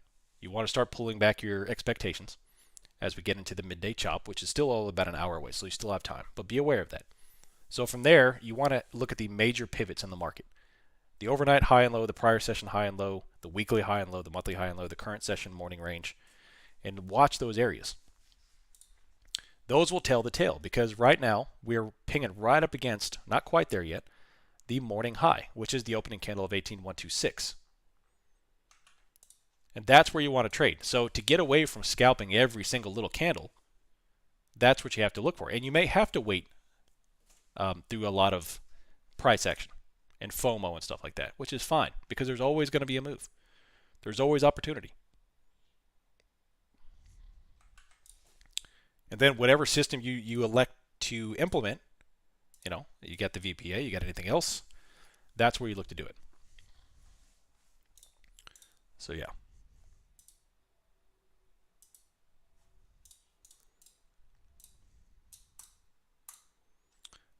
you want to start pulling back your expectations as we get into the midday chop, which is still all about an hour away, so you still have time. But be aware of that. So from there, you want to look at the major pivots in the market. The overnight high and low, the prior session high and low, the weekly high and low, the monthly high and low, the current session morning range, and watch those areas. Those will tell the tale, because right now we're pinging right up against, not quite there yet, the morning high, which is the opening candle of 18,126. And that's where you want to trade. So to get away from scalping every single little candle, that's what you have to look for. And you may have to wait through a lot of price action and FOMO and stuff like that, which is fine, because there's always going to be a move. There's always opportunity. And then whatever system you elect to implement, you got the VPA, you got anything else, that's where you look to do it. So yeah.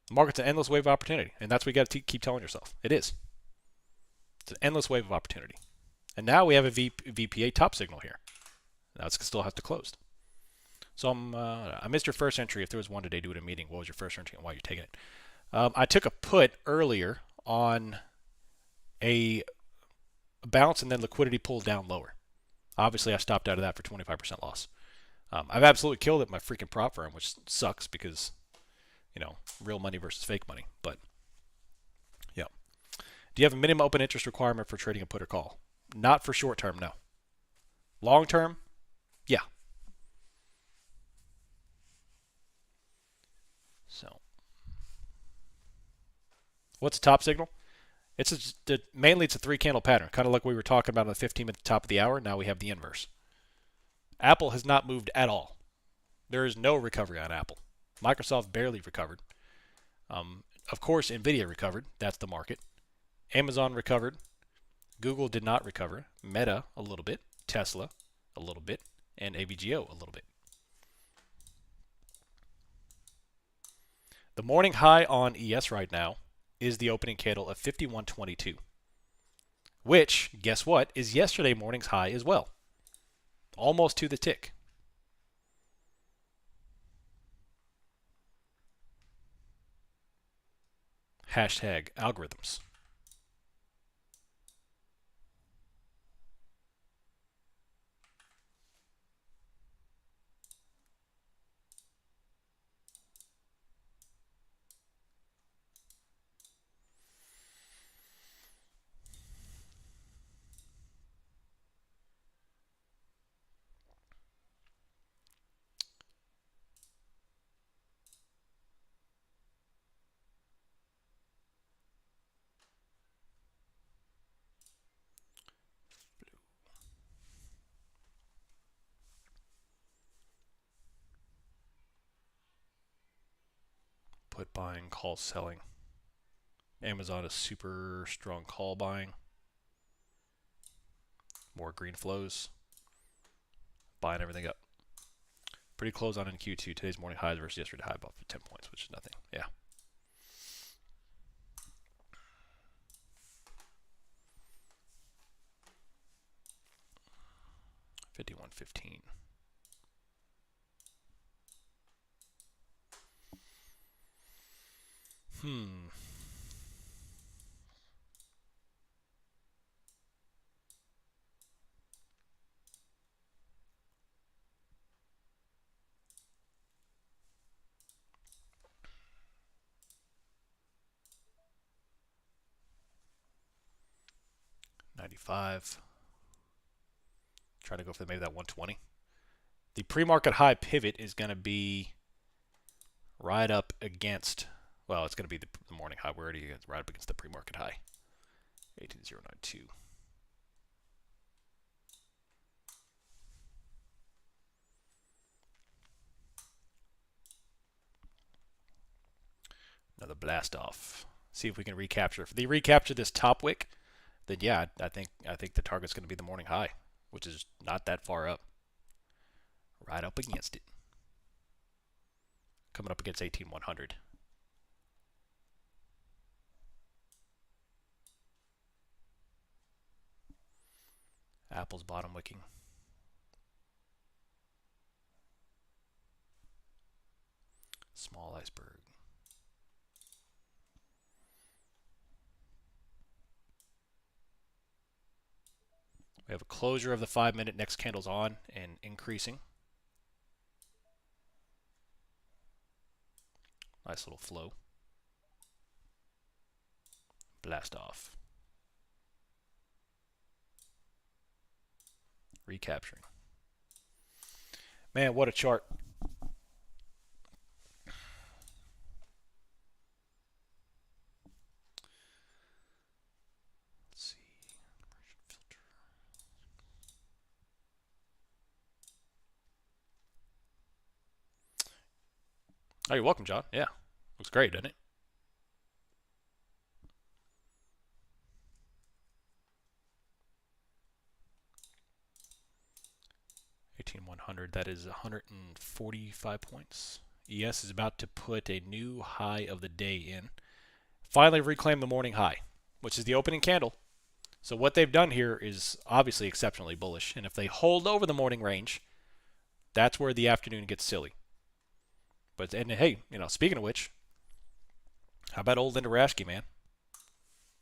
The market's an endless wave of opportunity, and that's what you got to keep telling yourself. It is. It's an endless wave of opportunity. And now we have a VPA top signal here. Now it still has to close. So I missed your first entry. If there was one today, do it in a meeting. What was your first entry and why you're taking it? I took a put earlier on a bounce and then liquidity pulled down lower. Obviously, I stopped out of that for 25% loss. I've absolutely killed it in my freaking prop firm, which sucks because, real money versus fake money. But, yeah. Do you have a minimum open interest requirement for trading a put or call? Not for short term, no. Long term, Yeah. So what's the top signal? Mainly it's a three candle pattern, kind of like we were talking about on the 15-minute top of the hour. Now we have the inverse. Apple has not moved at all. There is no recovery on Apple. Microsoft barely recovered. Of course, Nvidia recovered. That's the market. Amazon recovered. Google did not recover. Meta a little bit. Tesla a little bit. And AVGO a little bit. The morning high on ES right now is the opening candle of 51.22, which, guess what, is yesterday morning's high as well. Almost to the tick. Hashtag algorithms. Put buying, call selling. Amazon is super strong call buying. More green flows. Buying everything up. Pretty close on in Q2. Today's morning highs versus yesterday high above 10 points, which is nothing. Yeah. $51.15. Hmm. $95. Try to go for maybe that 120. The pre-market high pivot is going to be right up against, well, it's going to be the morning high. We're already right up against the pre-market high. 18092. Another blast off. See if we can recapture. If they recapture this top wick, then yeah, I think the target's going to be the morning high, which is not that far up. Right up against it. Coming up against 18100. Apple's bottom wicking. Small iceberg. We have a closure of the 5-minute. Next candle's on and increasing. Nice little flow. Blast off. Recapturing. Man, what a chart. Let's see. Filter. Oh, you're welcome, John. Yeah. Looks great, doesn't it? 18100. That is 145 points. ES is about to put a new high of the day in. Finally reclaim the morning high, which is the opening candle. So what they've done here is obviously exceptionally bullish. And if they hold over the morning range, that's where the afternoon gets silly. But and hey, speaking of which, how about old Linda Raschke, man?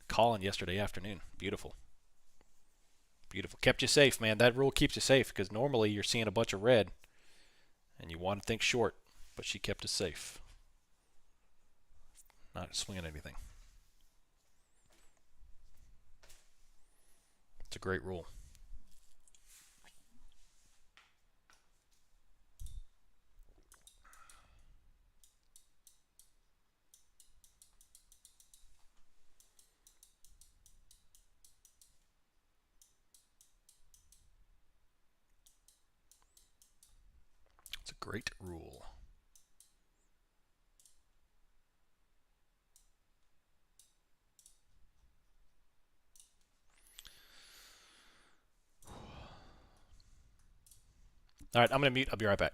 Calling yesterday afternoon. Beautiful. Beautiful. Kept you safe, man. That rule keeps you safe because normally you're seeing a bunch of red and you want to think short, but she kept us safe. Not swinging anything. It's a great rule. great rule. All right, I'm going to mute. I'll be right back.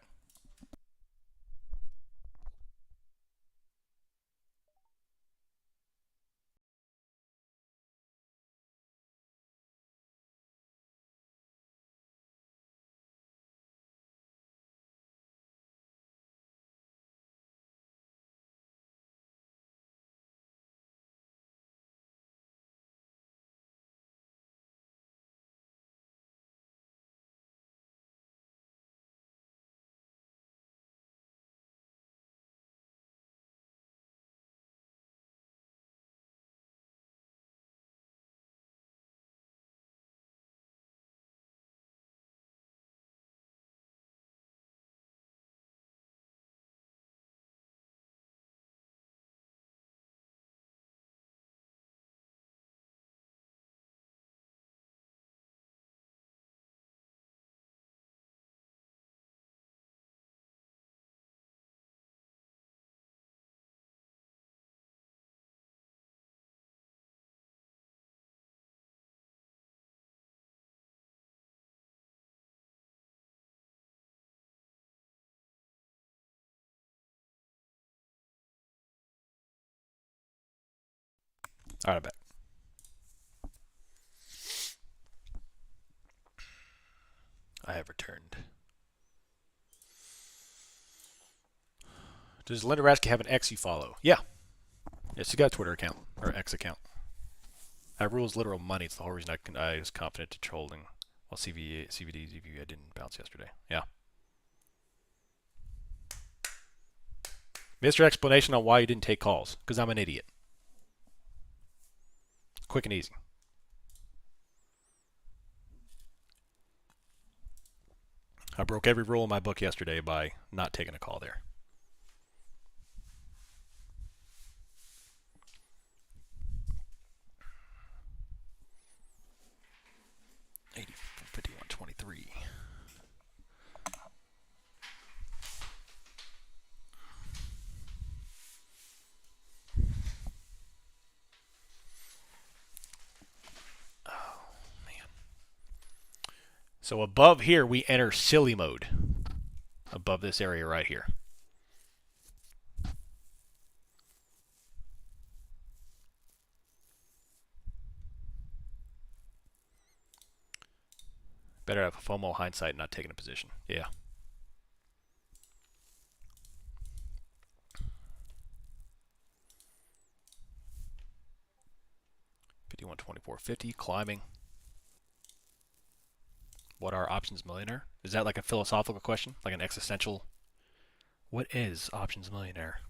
All right, I'm back. I have returned. Does Linda Raschke have an X you follow? Yeah. Yes, she got a Twitter account, or X account. That rule's literal money. It's the whole reason I was confident to trolling. Well, CVD, I didn't bounce yesterday. Yeah. Mr. Explanation on why you didn't take calls. Because I'm an idiot. Quick and easy. I broke every rule in my book yesterday by not taking a call there. $81.23. Oh, man. So above here, we enter silly mode. Above this area right here. Better have a FOMO hindsight, not taking a position. Yeah. $51.24.50, climbing. What are options millionaire? Is that like a philosophical question? Like an existential? What is options millionaire?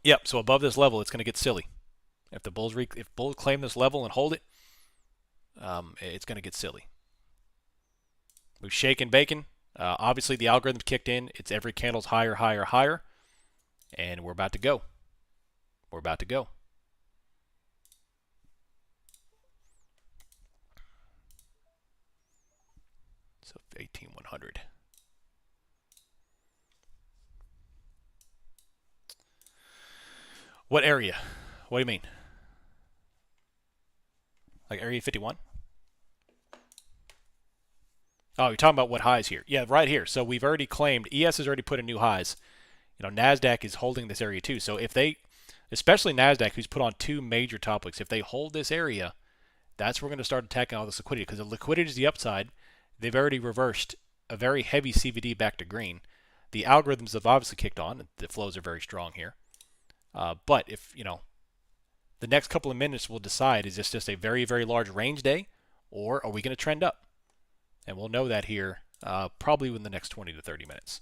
Yep, so above this level, it's going to get silly. If the bulls claim this level and hold it, it's going to get silly. We've shaken bacon. Obviously, the algorithm kicked in. It's every candle's higher, higher, higher. And we're about to go. We're about to go. So 18,100. What area? What do you mean? Like area 51? Oh, you're talking about what highs here. Yeah, right here. So we've already claimed, ES has already put in new highs. You know, NASDAQ is holding this area too. So if they, especially NASDAQ, who's put on two major top wicks, if they hold this area, that's where we're going to start attacking all this liquidity. Because the liquidity is the upside. They've already reversed a very heavy CVD back to green. The algorithms have obviously kicked on. The flows are very strong here. But if, you know, the next couple of minutes will decide, is this just a very, very large range day, or are we going to trend up? And we'll know that here probably within the next 20 to 30 minutes.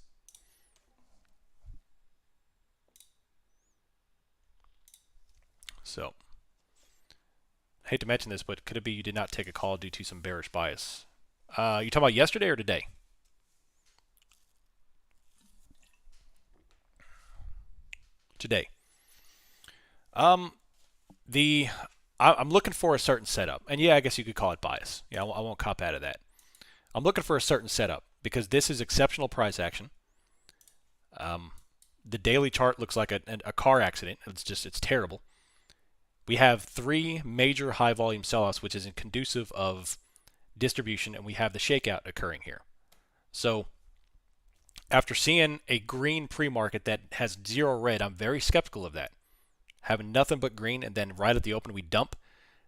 So, I hate to mention this, but could it be you did not take a call due to some bearish bias? You talking about yesterday or today? Today. I I'm looking for a certain setup. And yeah, I guess you could call it bias. Yeah, I won't cop out of that. I'm looking for a certain setup because this is exceptional price action. The daily chart looks like a car accident. It's terrible. We have three major high volume sell-offs, which is conducive of distribution, and we have the shakeout occurring here. So after seeing a green pre-market that has zero red, I'm very skeptical of that. Having nothing but green, and then right at the open we dump.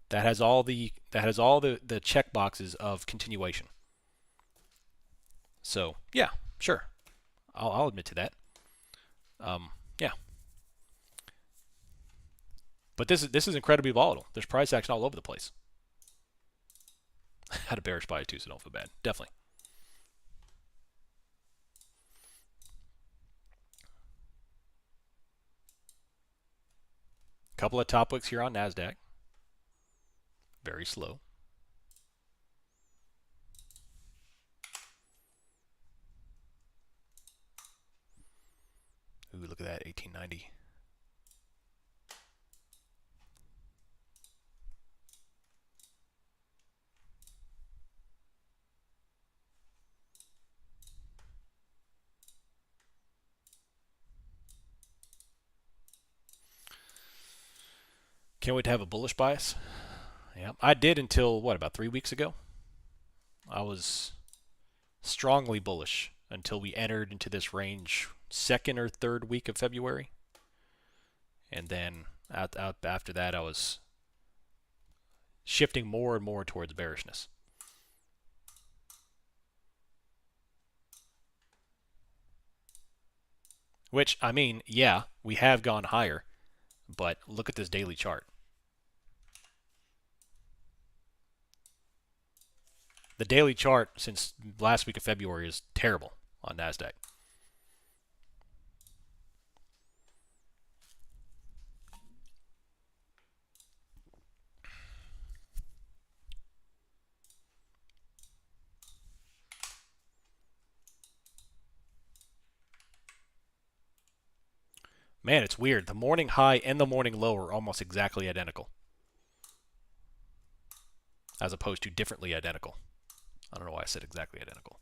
That has all the check boxes of continuation. So yeah, sure, I'll admit to that. Yeah, but this is incredibly volatile. There's price action all over the place. Had a bearish buy too, so don't feel bad. Definitely. Couple of top wicks here on NASDAQ. Very slow. Ooh, look at that, 1890. Can't wait to have a bullish bias. Yeah, I did until, what, about 3 weeks ago? I was strongly bullish until we entered into this range second or third week of February. And then after that, I was shifting more and more towards bearishness. Which, I mean, yeah, we have gone higher, but look at this daily chart. The daily chart since last week of February is terrible on NASDAQ. Man, it's weird. The morning high and the morning low are almost exactly identical, as opposed to differently identical. I don't know why I said exactly identical.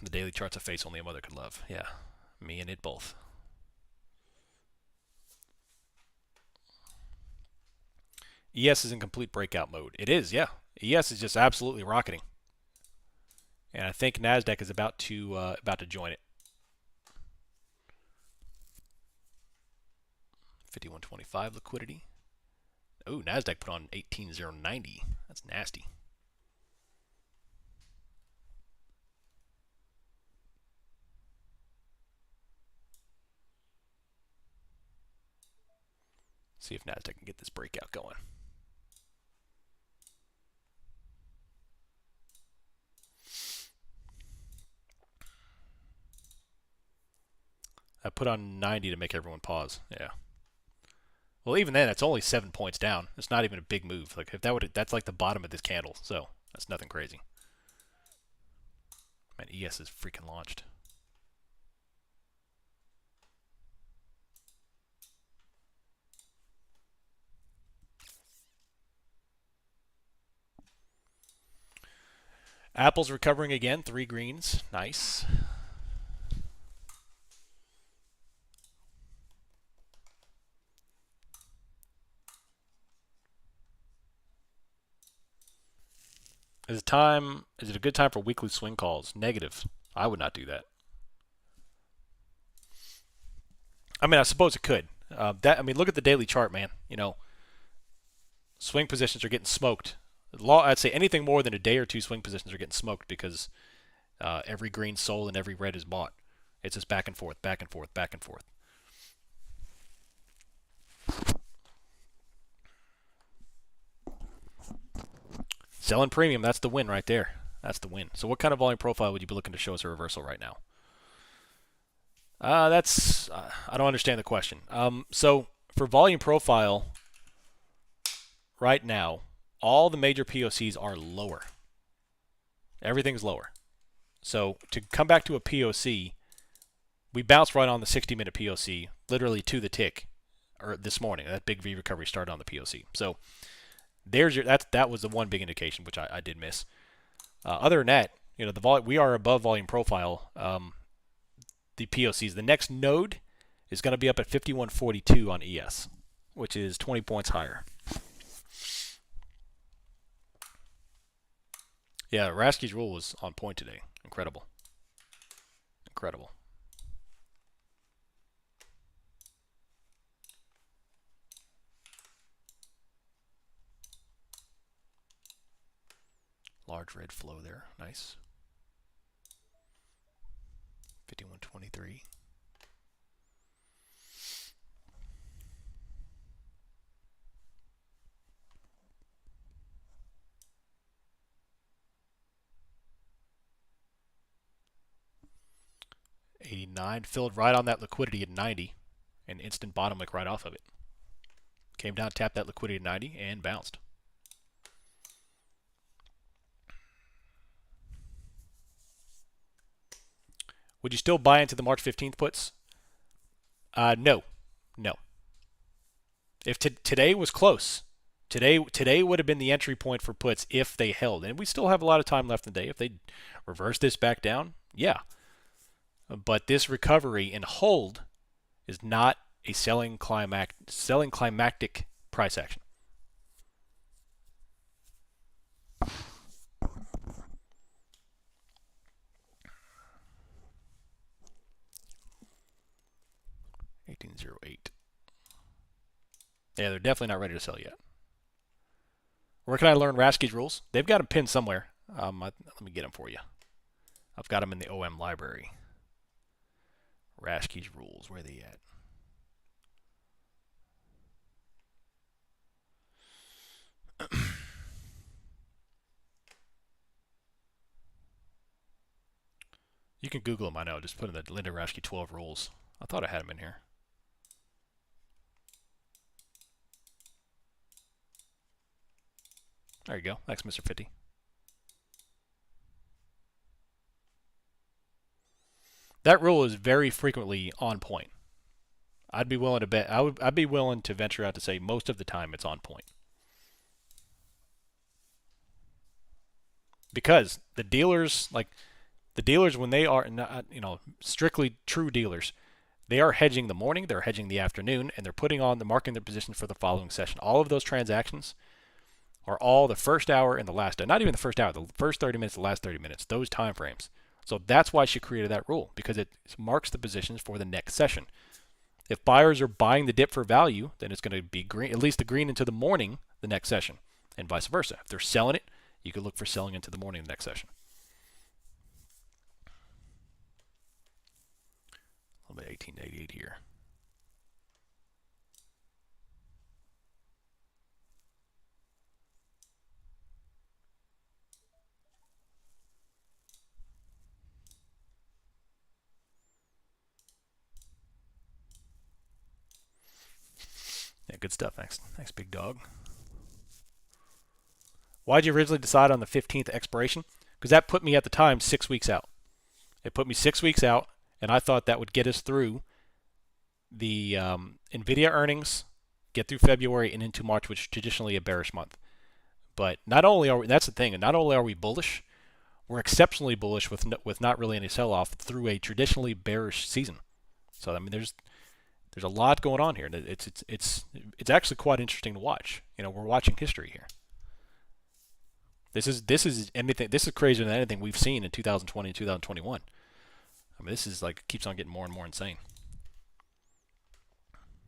The daily chart's a face only a mother could love. Yeah, me and it both. ES is in complete breakout mode. It is, yeah. ES is just absolutely rocketing, and I think Nasdaq is about to join it. 51.25 liquidity. Oh, Nasdaq put on 18.090. That's nasty. See if Nasdaq can get this breakout going. I put on 90 to make everyone pause. Yeah. Well, even then, it's only 7 points down. It's not even a big move. Like if that's like the bottom of this candle. So that's nothing crazy. Man, ES is freaking launched. Apple's recovering again. 3 greens. Nice. Is it a good time for weekly swing calls? Negative. I would not do that. I mean, I suppose it could. Look at the daily chart, man. You know, swing positions are getting smoked. I'd say anything more than a day or two swing positions are getting smoked because every green sold and every red is bought. It's just back and forth, back and forth, back and forth. Selling premium, that's the win right there. That's the win. So what kind of volume profile would you be looking to show us a reversal right now? I don't understand the question. So for volume profile, right now, all the major POCs are lower. Everything's lower. So to come back to a POC, we bounced right on the 60-minute POC, literally to the tick. or this morning. That big V recovery started on the POC. So there's your that was the one big indication which I did miss. Other than that, we are above volume profile. The POCs. The next node is going to be up at 5142 on ES, which is 20 points higher. Yeah, Rasky's rule was on point today. Incredible. Incredible. Large red flow there. Nice. 5123. $89 filled right on that liquidity at 90 and instant bottom wick right off of it. Came down, tapped that liquidity at 90 and bounced. Would you still buy into the March 15th puts? No. If today was close, today would have been the entry point for puts if they held. And we still have a lot of time left in the day. If they reverse this back down, yeah. But this recovery and hold is not a selling climactic price action. $18.08. Yeah, they're definitely not ready to sell yet. Where can I learn Rasky's rules? They've got them pinned somewhere. Let me get them for you. I've got them in the OM library. Rasky's rules, where are they at? You can Google them, I know. Just put in the Linda Rasky 12 rules. I thought I had them in here. There you go. Thanks, Mr. 50. That rule is very frequently on point. I'd be willing to bet. I'd be willing to venture out to say most of the time it's on point. Because the dealers, when they are not, strictly true dealers, they are hedging the morning, they're hedging the afternoon, and they're marking their position for the following session. All of those transactions are all the first hour and the last, not even the first hour, the first 30 minutes, the last 30 minutes, those time frames. So that's why she created that rule, because it marks the positions for the next session. If buyers are buying the dip for value, then it's going to be green, at least the green into the morning the next session, and vice versa. If they're selling it, you could look for selling into the morning the next session. A little bit 1888 here. Yeah, good stuff. Thanks, big dog. Why did you originally decide on the 15th expiration? Because that put me at the time 6 weeks out. It put me 6 weeks out, and I thought that would get us through the NVIDIA earnings, get through February and into March, which is traditionally a bearish month. But not only are we, that's the thing, and not only are we bullish, we're exceptionally bullish with not really any sell-off through a traditionally bearish season. So I mean, there's a lot going on here. It's actually quite interesting to watch. We're watching history here. This is crazier than anything we've seen in 2020 and 2021. I mean, this is keeps on getting more and more insane.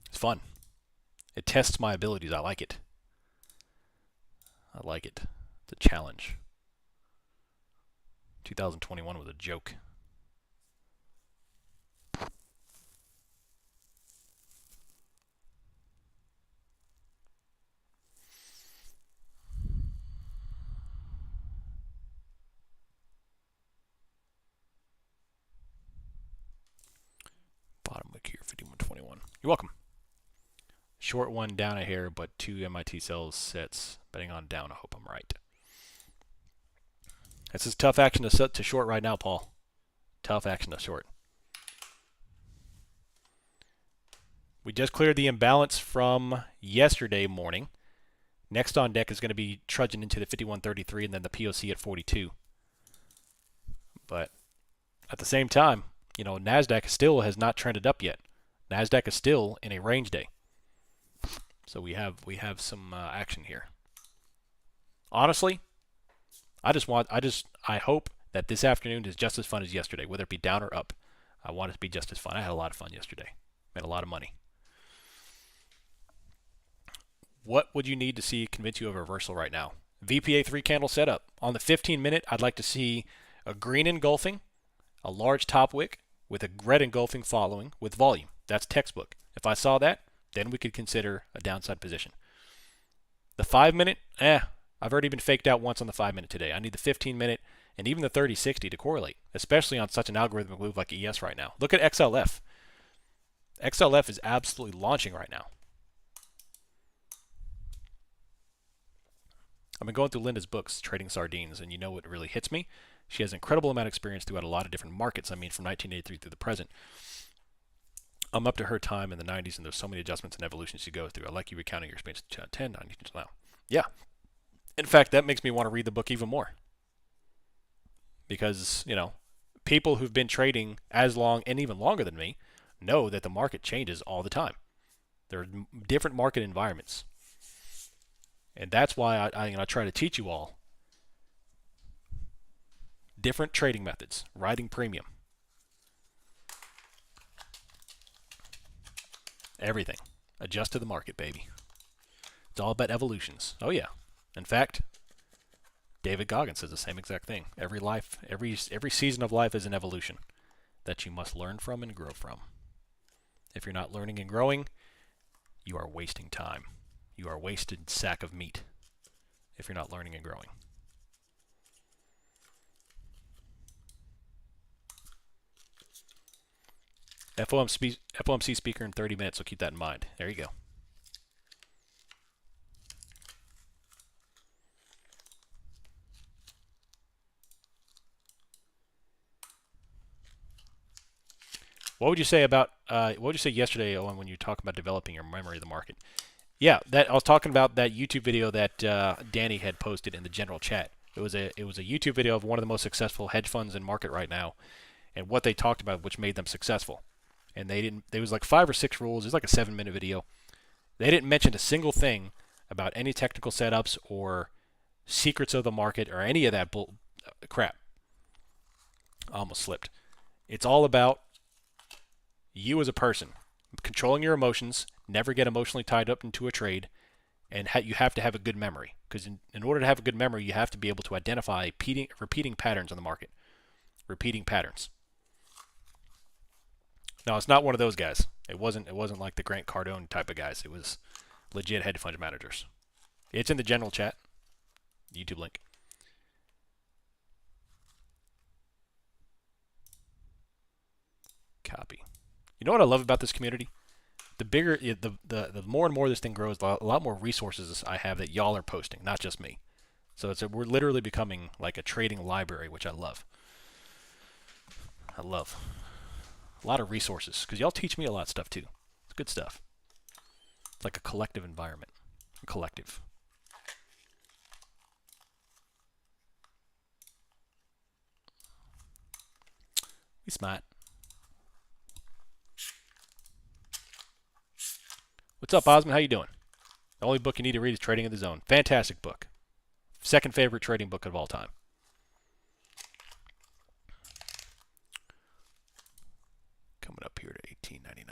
It's fun. It tests my abilities. I like it. It's a challenge. 2021 was a joke. Bottom wick here, 5121. You're welcome. Short one down a hair, but 2 MIT sells sets. Betting on down. I hope I'm right. This is tough action to short right now, Paul. Tough action to short. We just cleared the imbalance from yesterday morning. Next on deck is going to be trudging into the 51.33 and then the POC at 42. But at the same time, you know, NASDAQ still has not trended up yet. NASDAQ is still in a range day. So we have some action here. Honestly, I hope that this afternoon is just as fun as yesterday, whether it be down or up. I want it to be just as fun. I had a lot of fun yesterday. Made a lot of money. What would you need to see convince you of a reversal right now? VPA 3 candle setup. On the 15-minute, I'd like to see a green engulfing, a large top wick, with a red engulfing following with volume. That's textbook. If I saw that, then we could consider a downside position. The 5-minute, I've already been faked out once on the 5-minute today. I need the 15-minute and even the 30-60 to correlate, especially on such an algorithmic move like ES right now. Look at XLF. XLF is absolutely launching right now. I've been going through Linda's books, Trading Sardines, and you know what really hits me? She has an incredible amount of experience throughout a lot of different markets. I mean, from 1983 through the present. I'm up to her time in the 90s, and there's so many adjustments and evolutions she goes through. I like you recounting your experience to 10, 90 to now. Yeah. In fact, that makes me want to read the book even more. Because, you know, people who've been trading as long and even longer than me know that the market changes all the time. There are different market environments. And that's why I try to teach you all different trading methods, riding premium. Everything. Adjust to the market, baby. It's all about evolutions. Oh yeah. In fact, David Goggins says the same exact thing. Every season of life is an evolution that you must learn from and grow from. If you're not learning and growing, you are wasting time. You are a wasted sack of meat if you're not learning and growing. FOMC speaker in 30 minutes, so keep that in mind. There you go. What would you say about what would you say yesterday, Owen, when you talk about developing your memory of the market? Yeah, that I was talking about that YouTube video that Danny had posted in the general chat. It was a YouTube video of one of the most successful hedge funds in market right now, and what they talked about, which made them successful. And they didn't. There was like 5 or 6 rules. It was like a 7-minute video. They didn't mention a single thing about any technical setups or secrets of the market or any of that crap. I almost slipped. It's all about you as a person, controlling your emotions, never get emotionally tied up into a trade, and you have to have a good memory. Because in order to have a good memory, you have to be able to identify repeating patterns on the market. Repeating patterns. Now, it's not one of those guys. It wasn't like the Grant Cardone type of guys. It was legit hedge fund managers. It's in the general chat. YouTube link. Copy. You know what I love about this community? The bigger, the more and more this thing grows, a lot more resources I have that y'all are posting, not just me. So we're literally becoming like a trading library, which I love. I love. A lot of resources, because y'all teach me a lot of stuff too. It's good stuff. It's like a collective environment. A collective. Be smart. What's up, Osmond? How you doing? The only book you need to read is Trading in the Zone. Fantastic book. Second favorite trading book of all time. Coming up here to $18.99.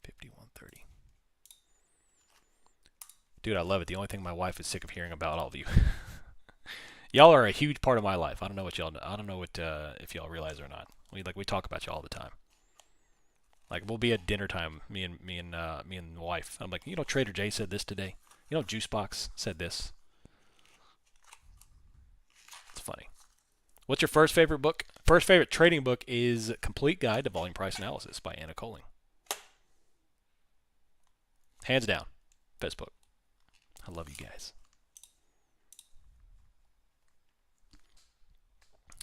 51.30. Dude, I love it. The only thing my wife is sick of hearing about all of you. Y'all are a huge part of my life. I don't know what if y'all realize it or not. We talk about y'all all the time. Like, we'll be at dinner time, me and the wife. I'm like, you know, Trader Jay said this today. You know, Juicebox said this. It's funny. What's your first favorite book? First favorite trading book is Complete Guide to Volume Price Analysis by Anna Coling. Hands down, best book. I love you guys.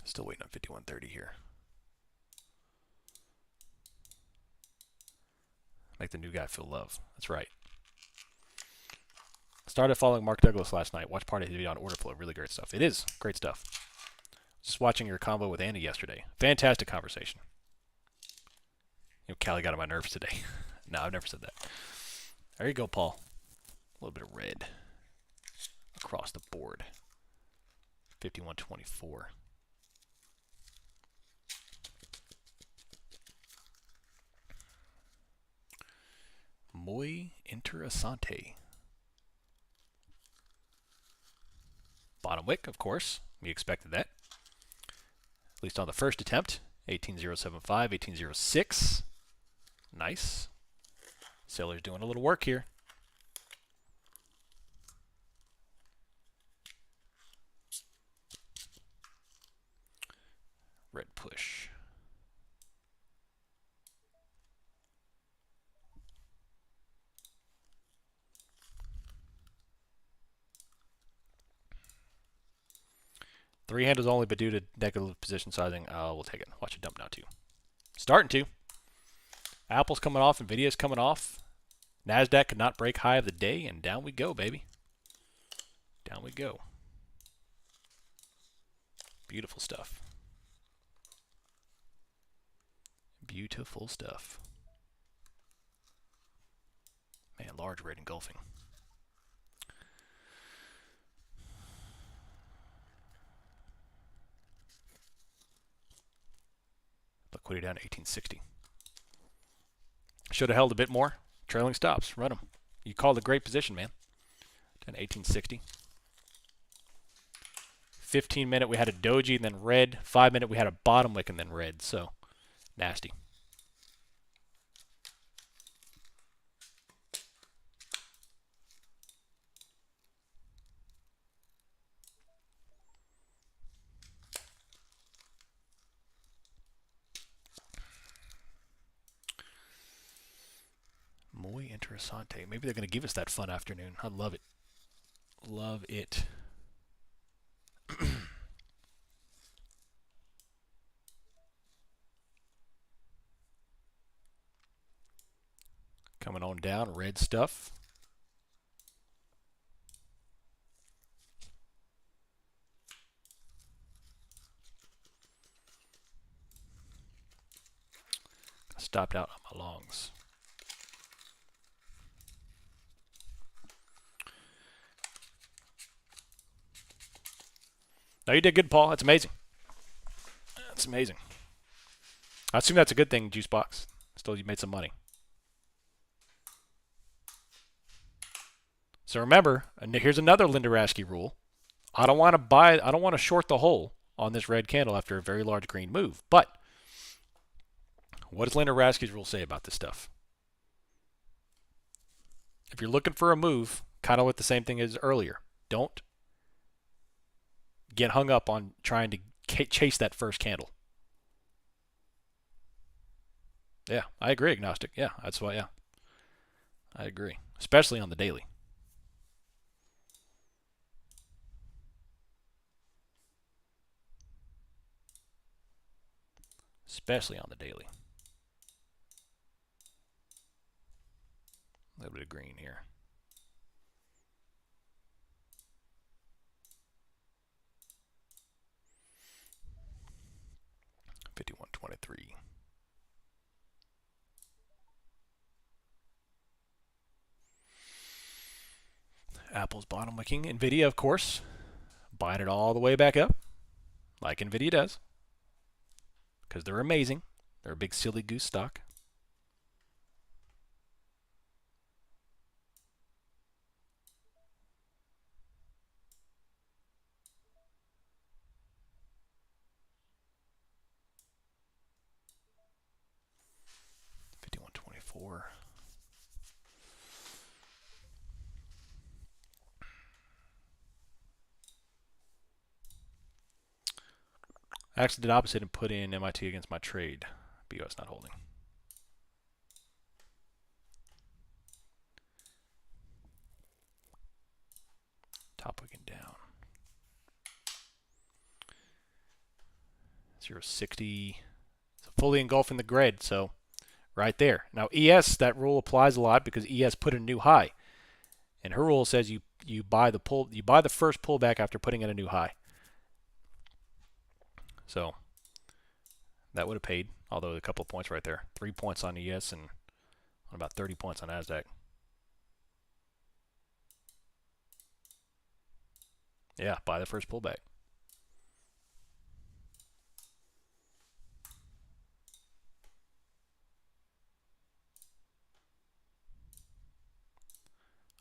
Still waiting on 51.30 here. Make the new guy feel love. That's right. Started following Mark Douglas last night. Watch part of his video on order flow. Really great stuff. It is great stuff. Just watching your combo with Andy yesterday. Fantastic conversation. You know, Callie got on my nerves today. No, I've never said that. There you go, Paul. A little bit of red across the board. 51-24. Muy interesante. Bottom wick, of course. We expected that. At least on the first attempt. 18.075, 18.06. Nice. Sailor's doing a little work here. Red push. Three handles only, but due to negative position sizing, we'll take it. Watch it dump now, too. Starting to. Apple's coming off, Nvidia's coming off. NASDAQ could not break high of the day, and down we go, baby. Down we go. Beautiful stuff. Beautiful stuff. Man, large red engulfing. Liquidity down to 1860. Should have held a bit more. Trailing stops. Run them. You called a great position, man. Down to 1860. 15-minute, we had a doji and then red. 5-minute, we had a bottom wick and then red. So, nasty. Muy interesante. Maybe they're going to give us that fun afternoon. I love it. Love it. Coming on down, red stuff. Stopped out on my longs. No, you did good, Paul. That's amazing. That's amazing. I assume that's a good thing, Juicebox. Still, you made some money. So remember, and here's another Linda Raschke rule. I don't want to short the hole on this red candle after a very large green move. But what does Linda Raschke's rule say about this stuff? If you're looking for a move, kind of with the same thing as earlier, don't get hung up on trying to chase that first candle. Yeah, I agree, Agnostic. Yeah, that's why, yeah. I agree. Especially on the daily. Especially on the daily. A little bit of green here. $51.23. Apple's bottom wicking. Nvidia, of course, buying it all the way back up, like Nvidia does, because they're amazing. They're a big silly goose stock. $51.24. I actually did opposite and put in MIT against my trade. BOS not holding. Top wicking down. 0.60. So fully engulfing the grid, so right there. Now ES, that rule applies a lot because ES put a new high, and her rule says you buy the first pullback after putting in a new high. So that would have paid, although a couple of points right there. 3 points on ES and about 30 points on NASDAQ. Yeah, buy the first pullback.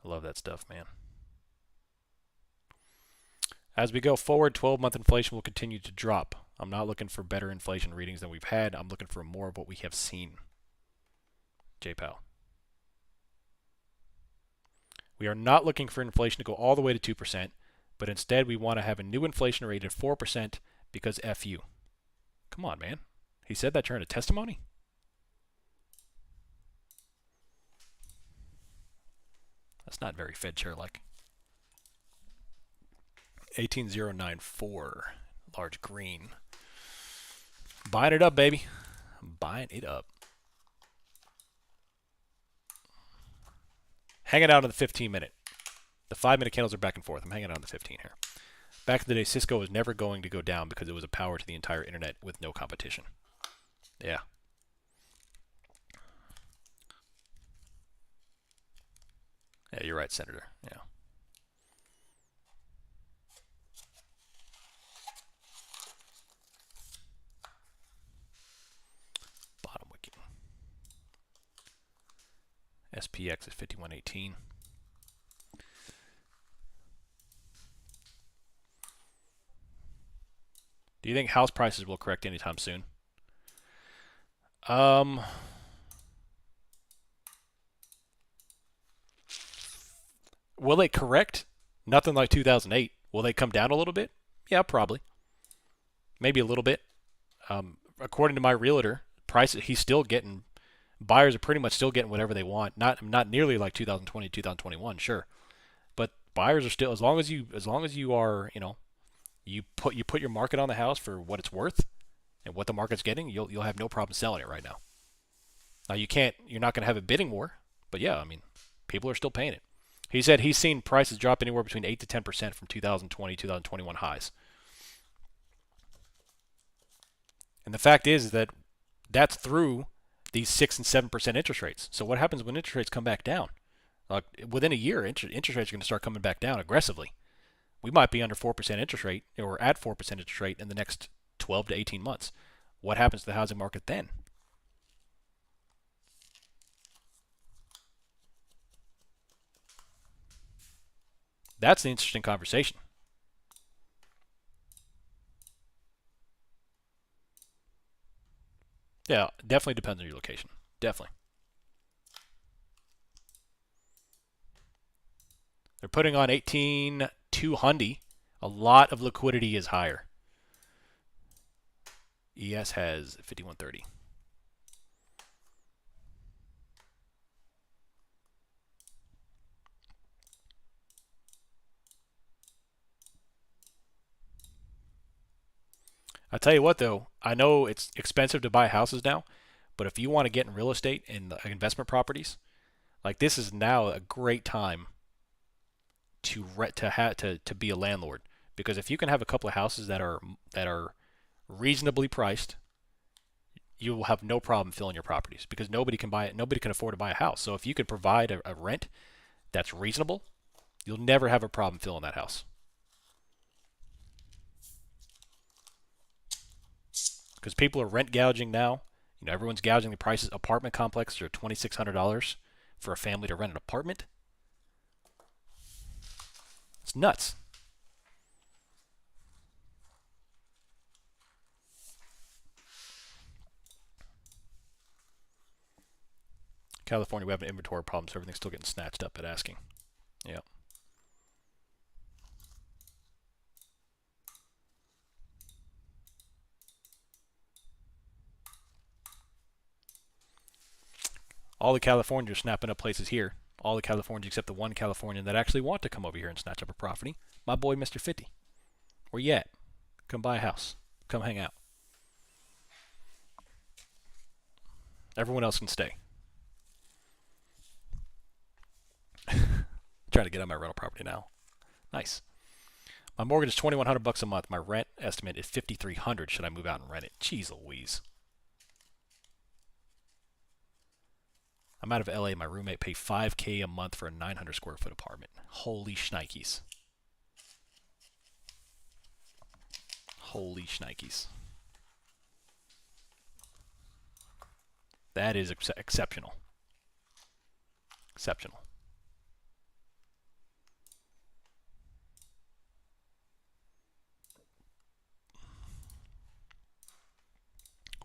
I love that stuff, man. As we go forward, 12-month inflation will continue to drop. I'm not looking for better inflation readings than we've had. I'm looking for more of what we have seen. J. Powell. We are not looking for inflation to go all the way to 2%, but instead we want to have a new inflation rate at 4% because FU. Come on, man. He said that during a testimony? That's not very Fed chair-like. 18094, large green. Buying it up, baby. Buying it up. Hanging out on the 15-minute. The 5-minute candles are back and forth. I'm hanging out on the 15 here. Back in the day, Cisco was never going to go down because it was a power to the entire internet with no competition. Yeah. Yeah, you're right, Senator. Yeah. Bottom wiki. SPX is 5118. Do you think house prices will correct anytime soon? Will they correct? Nothing like 2008. Will they come down a little bit? Yeah, probably. Maybe a little bit. According to my realtor, he's still getting, buyers are pretty much still getting whatever they want. Not nearly like 2020, 2021, sure. But buyers are still, as long as you are, you put your market on the house for what it's worth and what the market's getting, you'll have no problem selling it right now. Now you're not going to have a bidding war, but yeah, I mean, people are still paying it. He said he's seen prices drop anywhere between 8 to 10% from 2020, 2021 highs. And the fact is that that's through these 6 and 7% interest rates. So what happens when interest rates come back down? Within a year, interest rates are going to start coming back down aggressively. We might be under 4% interest rate or at 4% interest rate in the next 12 to 18 months. What happens to the housing market then? That's an interesting conversation. Yeah, definitely depends on your location. Definitely. They're putting on 18,200. A lot of liquidity is higher. ES has 5130. I tell you what, though, I know it's expensive to buy houses now, but if you want to get in real estate and investment properties, like this is now a great time to be a landlord, because if you can have a couple of houses that are reasonably priced, you will have no problem filling your properties because nobody can buy it. Nobody can afford to buy a house. So if you could provide a rent that's reasonable, you'll never have a problem filling that house. Because people are rent gouging now. Everyone's gouging the prices. Apartment complexes are $2,600 for a family to rent an apartment. It's nuts. California, we have an inventory problem, so everything's still getting snatched up at asking. Yeah. All the Californians are snapping up places here. All the Californians except the one Californian that actually want to come over here and snatch up a property. My boy, Mr. 50. Where you at? Come buy a house. Come hang out. Everyone else can stay. Trying to get on my rental property now. Nice. My mortgage is $2,100 a month. My rent estimate is $5,300. Should I move out and rent it? Jeez Louise. I'm out of LA. My roommate paid $5K a month for a 900 square foot apartment. Holy shnikes. Holy shnikes. That is exceptional. Exceptional.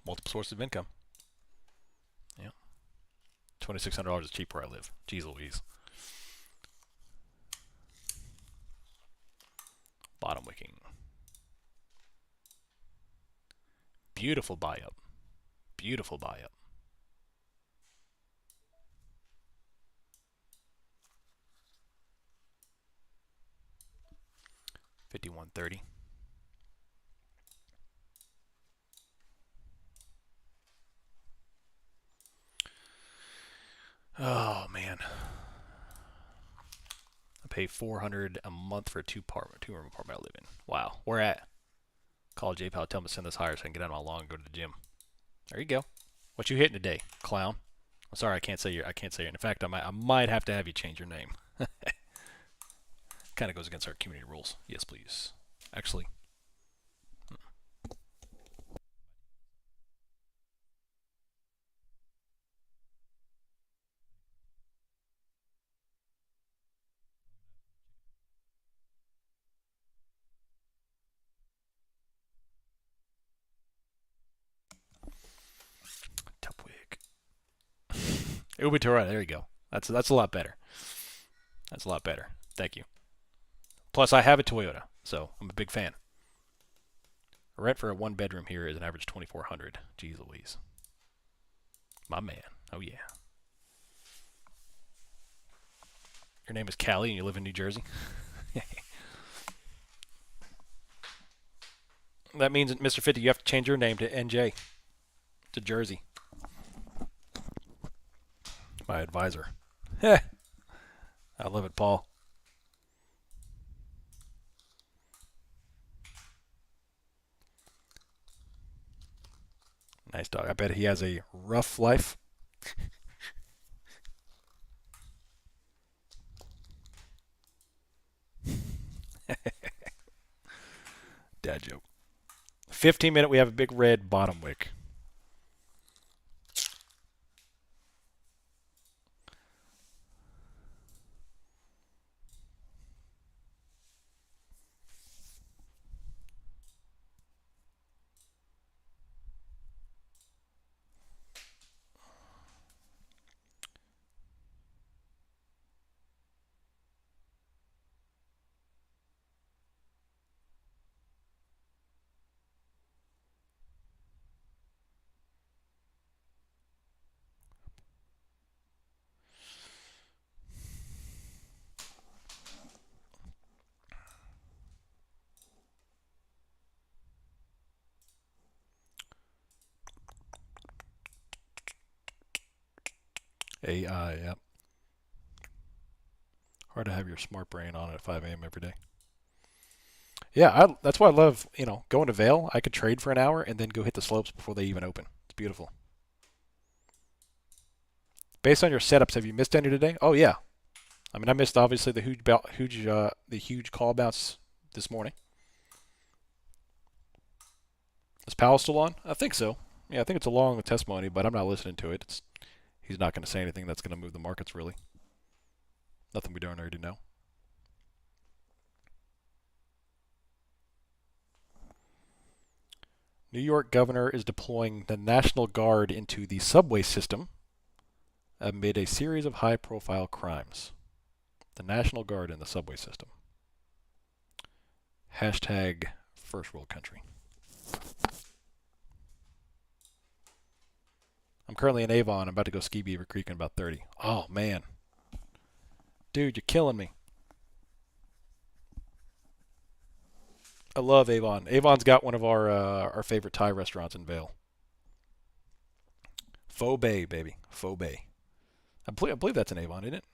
Multiple sources of income. Yeah. $2,600 is cheap where I live. Jeez Louise. Bottom wicking. Beautiful buy up. Beautiful buy up. $51.30. Oh man. I pay $400 a month for a two-room apartment I live in. Wow. Where at? Call JPal, tell him to send this higher so I can get out of my lawn and go to the gym. There you go. What you hitting today, clown? I'm sorry, I can't say your. In fact, I might have to have you change your name. Kind of goes against our community rules. Yes, please. Actually. Tupwig. Ubitura, there you go. That's a lot better. That's a lot better. Thank you. Plus, I have a Toyota, so I'm a big fan. Rent for a one-bedroom here is an average $2,400. Jeez Louise. My man. Oh, yeah. Your name is Callie and you live in New Jersey? That means, Mr. 50, you have to change your name to NJ. To Jersey. My advisor. I love it, Paul. Nice dog. I bet he has a rough life. Dad joke. 15-minute, we have a big red bottom wick. AI, yep. Hard to have your smart brain on at 5 a.m. every day. Yeah, that's why I love, going to Vail. I could trade for an hour and then go hit the slopes before they even open. It's beautiful. Based on your setups, have you missed any today? Oh yeah. I mean, I missed obviously the huge call bounce this morning. Is Powell still on? I think so. Yeah, I think it's a long testimony, but I'm not listening to it. He's not going to say anything that's going to move the markets really. Nothing we don't already know. New York governor is deploying the National Guard into the subway system amid a series of high-profile crimes. The National Guard in the subway system. Hashtag first world country. I'm currently in Avon. I'm about to go ski Beaver Creek in about 30. Oh, man. Dude, you're killing me. I love Avon. Avon's got one of our favorite Thai restaurants in Vail. Faux Bay, baby. Faux Bay. I believe that's an Avon, isn't it?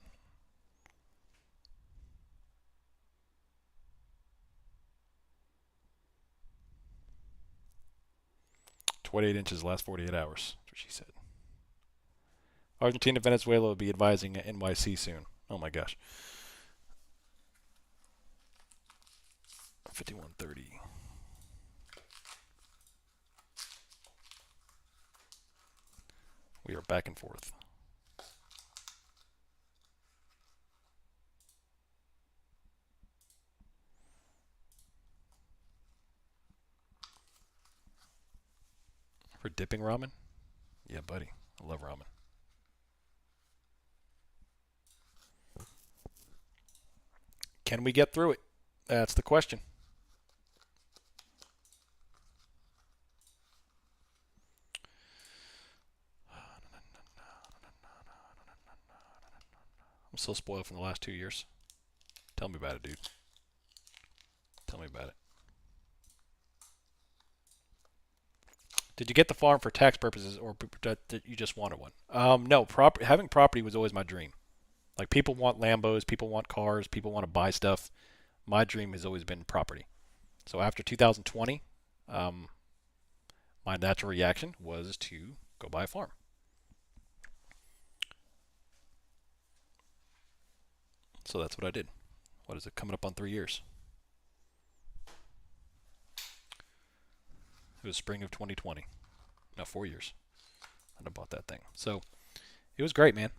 28 inches last 48 hours. That's what she said. Argentina, Venezuela will be advising NYC soon. Oh my gosh. 5130. We are back and forth. For dipping ramen? Yeah, buddy. I love ramen. Can we get through it? That's the question. I'm still spoiled from the last 2 years. Tell me about it, dude. Tell me about it. Did you get the farm for tax purposes, or that you just wanted one? No. Having property was always my dream. Like, people want Lambos, people want cars, people want to buy stuff. My dream has always been property. So after 2020, um, my natural reaction was to go buy a farm. So that's what I did. What is it? Coming up on 3 years. It was spring of 2020. No, 4 years. And I bought that thing. So it was great, man.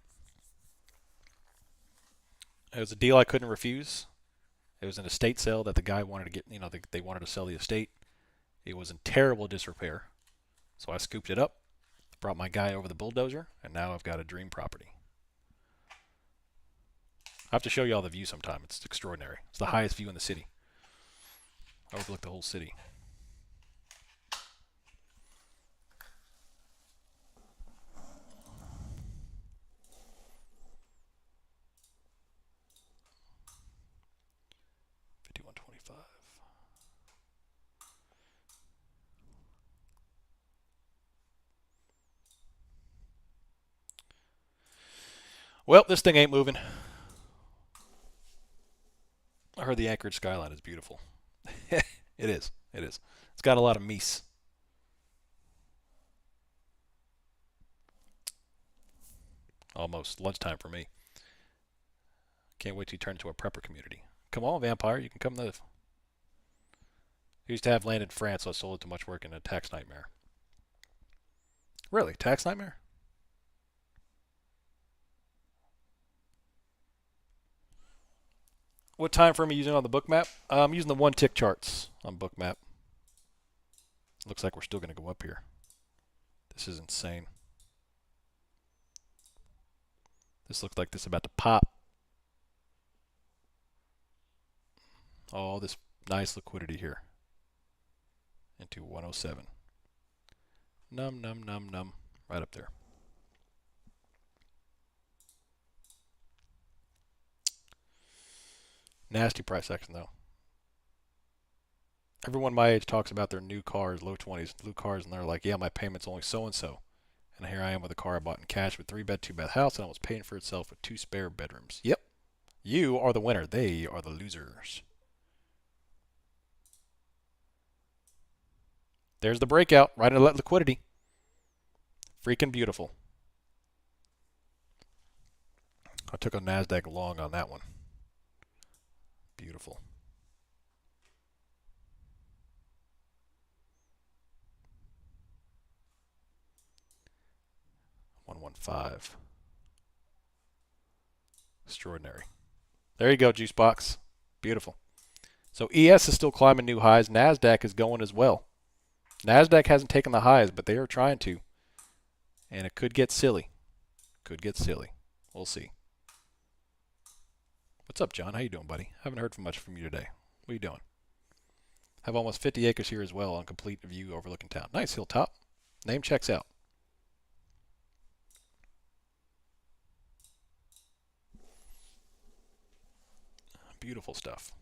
It was a deal I couldn't refuse. It was an estate sale that the guy wanted to get, they wanted to sell the estate. It was in terrible disrepair. So I scooped it up, brought my guy over the bulldozer, and now I've got a dream property. I have to show you all the view sometime. It's extraordinary. It's the highest view in the city. I overlook the whole city. Well, this thing ain't moving. I heard the Anchorage skyline is beautiful. It is. It is. It's got a lot of meese. Almost lunchtime for me. Can't wait to turn into a prepper community. Come on, vampire. You can come live. I used to have land in France, so I sold it to much work in a tax nightmare. Really? Tax nightmare? What time frame are you using on the book map? I'm using the one tick charts on book map. Looks like we're still going to go up here. This is insane. This looks like this is about to pop. All this nice liquidity here into 107. Num, num, num, num. Right up there. Nasty price action, though. Everyone my age talks about their new cars, low 20s, new cars, and they're like, yeah, my payment's only so-and-so. And here I am with a car I bought in cash with 3-bed, 2-bath house, and I was paying for itself with 2 spare bedrooms. Yep. You are the winner. They are the losers. There's the breakout, right into liquidity. Freaking beautiful. I took a NASDAQ long on that one. Beautiful. $115. Extraordinary. There you go, juice box. Beautiful. So ES is still climbing new highs. NASDAQ is going as well. NASDAQ hasn't taken the highs, but they are trying to. And it could get silly. Could get silly. We'll see. What's up, John? How you doing, buddy? Haven't heard much from you today. What are you doing? Have almost 50 acres here as well on complete view overlooking town. Nice hilltop. Name checks out. Beautiful stuff.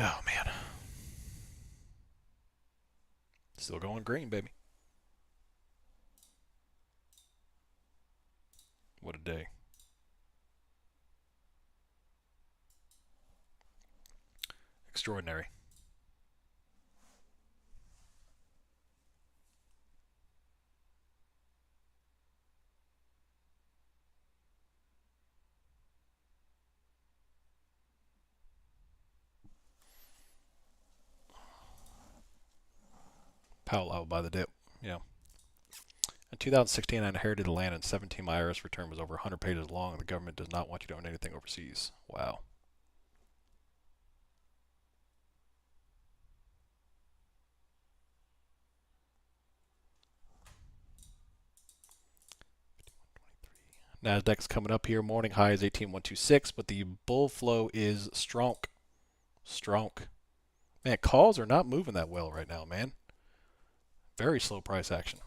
Oh, man. Still going green, baby. What a day. Extraordinary. Powell out by the dip. Yeah. In 2016, I inherited land in 17. My IRS return was over 100 pages long, and the government does not want you to own anything overseas. Wow. Nasdaq's coming up here. Morning high is 18,126, but the bull flow is strong. Strong. Man, calls are not moving that well right now, man. Very slow price action.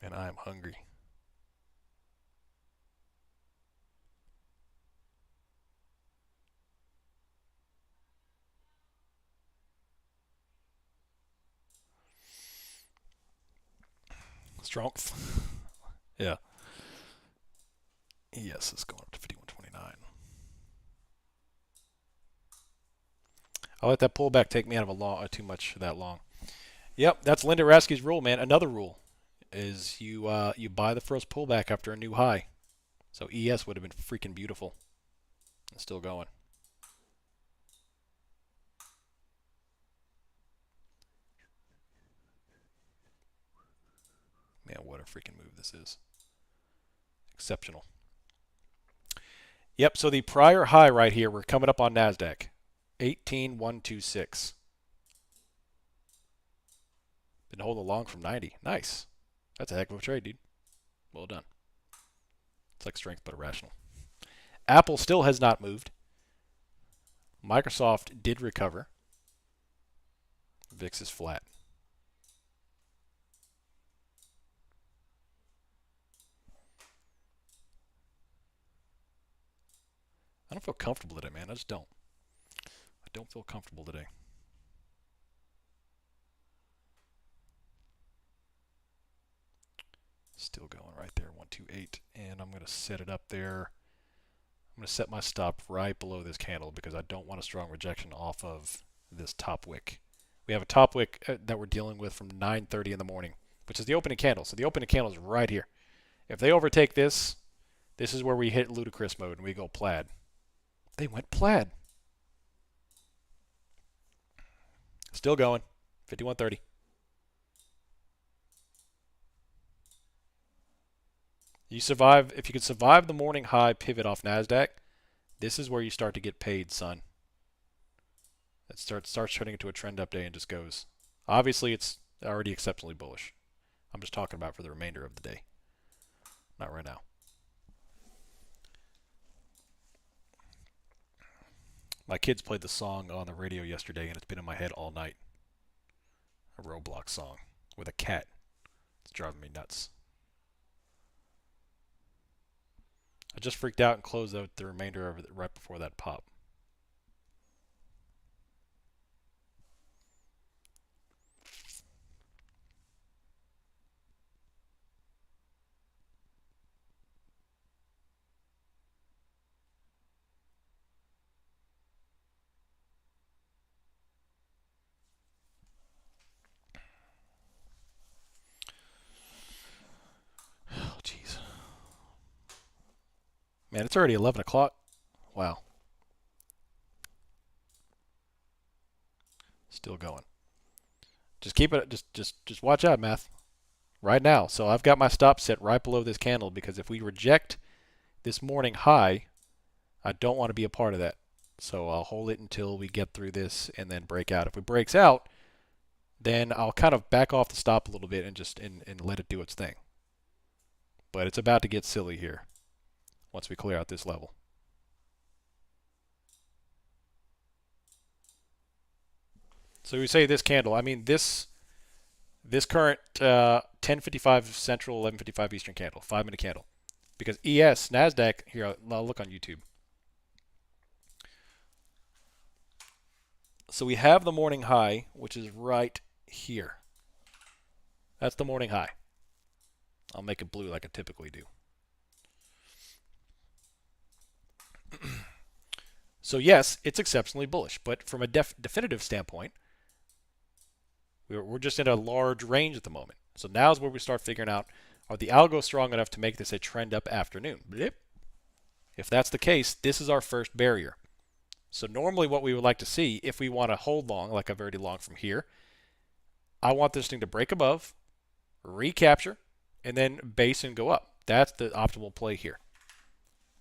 And I am hungry. Strength. Yeah. Yes, it's going up to 51.29. I'll let that pullback take me out of a long, too much that long. Yep, that's Linda Raskey's rule, man. Another rule is you buy the first pullback after a new high. So ES would have been freaking beautiful. It's still going. Man, what a freaking move this is. Exceptional. Yep, so the prior high right here, we're coming up on NASDAQ. 18,126. Been holding long from 90. Nice. That's a heck of a trade, dude. Well done. It's like strength, but irrational. Apple still has not moved. Microsoft did recover. VIX is flat. I don't feel comfortable today, man. I just don't. I don't feel comfortable today. Still going right there, 128. And I'm going to set it up there. I'm going to set my stop right below this candle because I don't want a strong rejection off of this top wick. We have a top wick that we're dealing with from 9:30 in the morning, which is the opening candle. So the opening candle is right here. If they overtake this, this is where we hit ludicrous mode and we go plaid. They went plaid. Still going. 51.30. You survive. If you could survive the morning high pivot off NASDAQ, this is where you start to get paid, son. It starts turning into a trend up day and just goes. Obviously, it's already exceptionally bullish. I'm just talking about for the remainder of the day. Not right now. My kids played the song on the radio yesterday, and it's been in my head all night. A Roblox song with a cat. It's driving me nuts. I just freaked out and closed out the remainder of it right before that pop. Oh, jeez. Man, it's already 11 o'clock. Wow. Still going. Just keep it. Just watch out, math. Right now. So I've got my stop set right below this candle because if we reject this morning high, I don't want to be a part of that. So I'll hold it until we get through this and then break out. If it breaks out, then I'll kind of back off the stop a little bit and just and let it do its thing. But it's about to get silly here once we clear out this level. So we say this candle. I mean this current 10:55 Central, 11:55 Eastern candle, 5-minute candle, because ES Nasdaq here. I'll look on YouTube. So we have the morning high, which is right here. That's the morning high. I'll make it blue like I typically do. So yes, it's exceptionally bullish, but from a definitive standpoint, we're just in a large range at the moment. So now's where we start figuring out, are the algos strong enough to make this a trend up afternoon? Blip. If that's the case, this is our first barrier. So normally what we would like to see, if we want to hold long, like I've already longed from here, I want this thing to break above, recapture, and then base and go up. That's the optimal play here.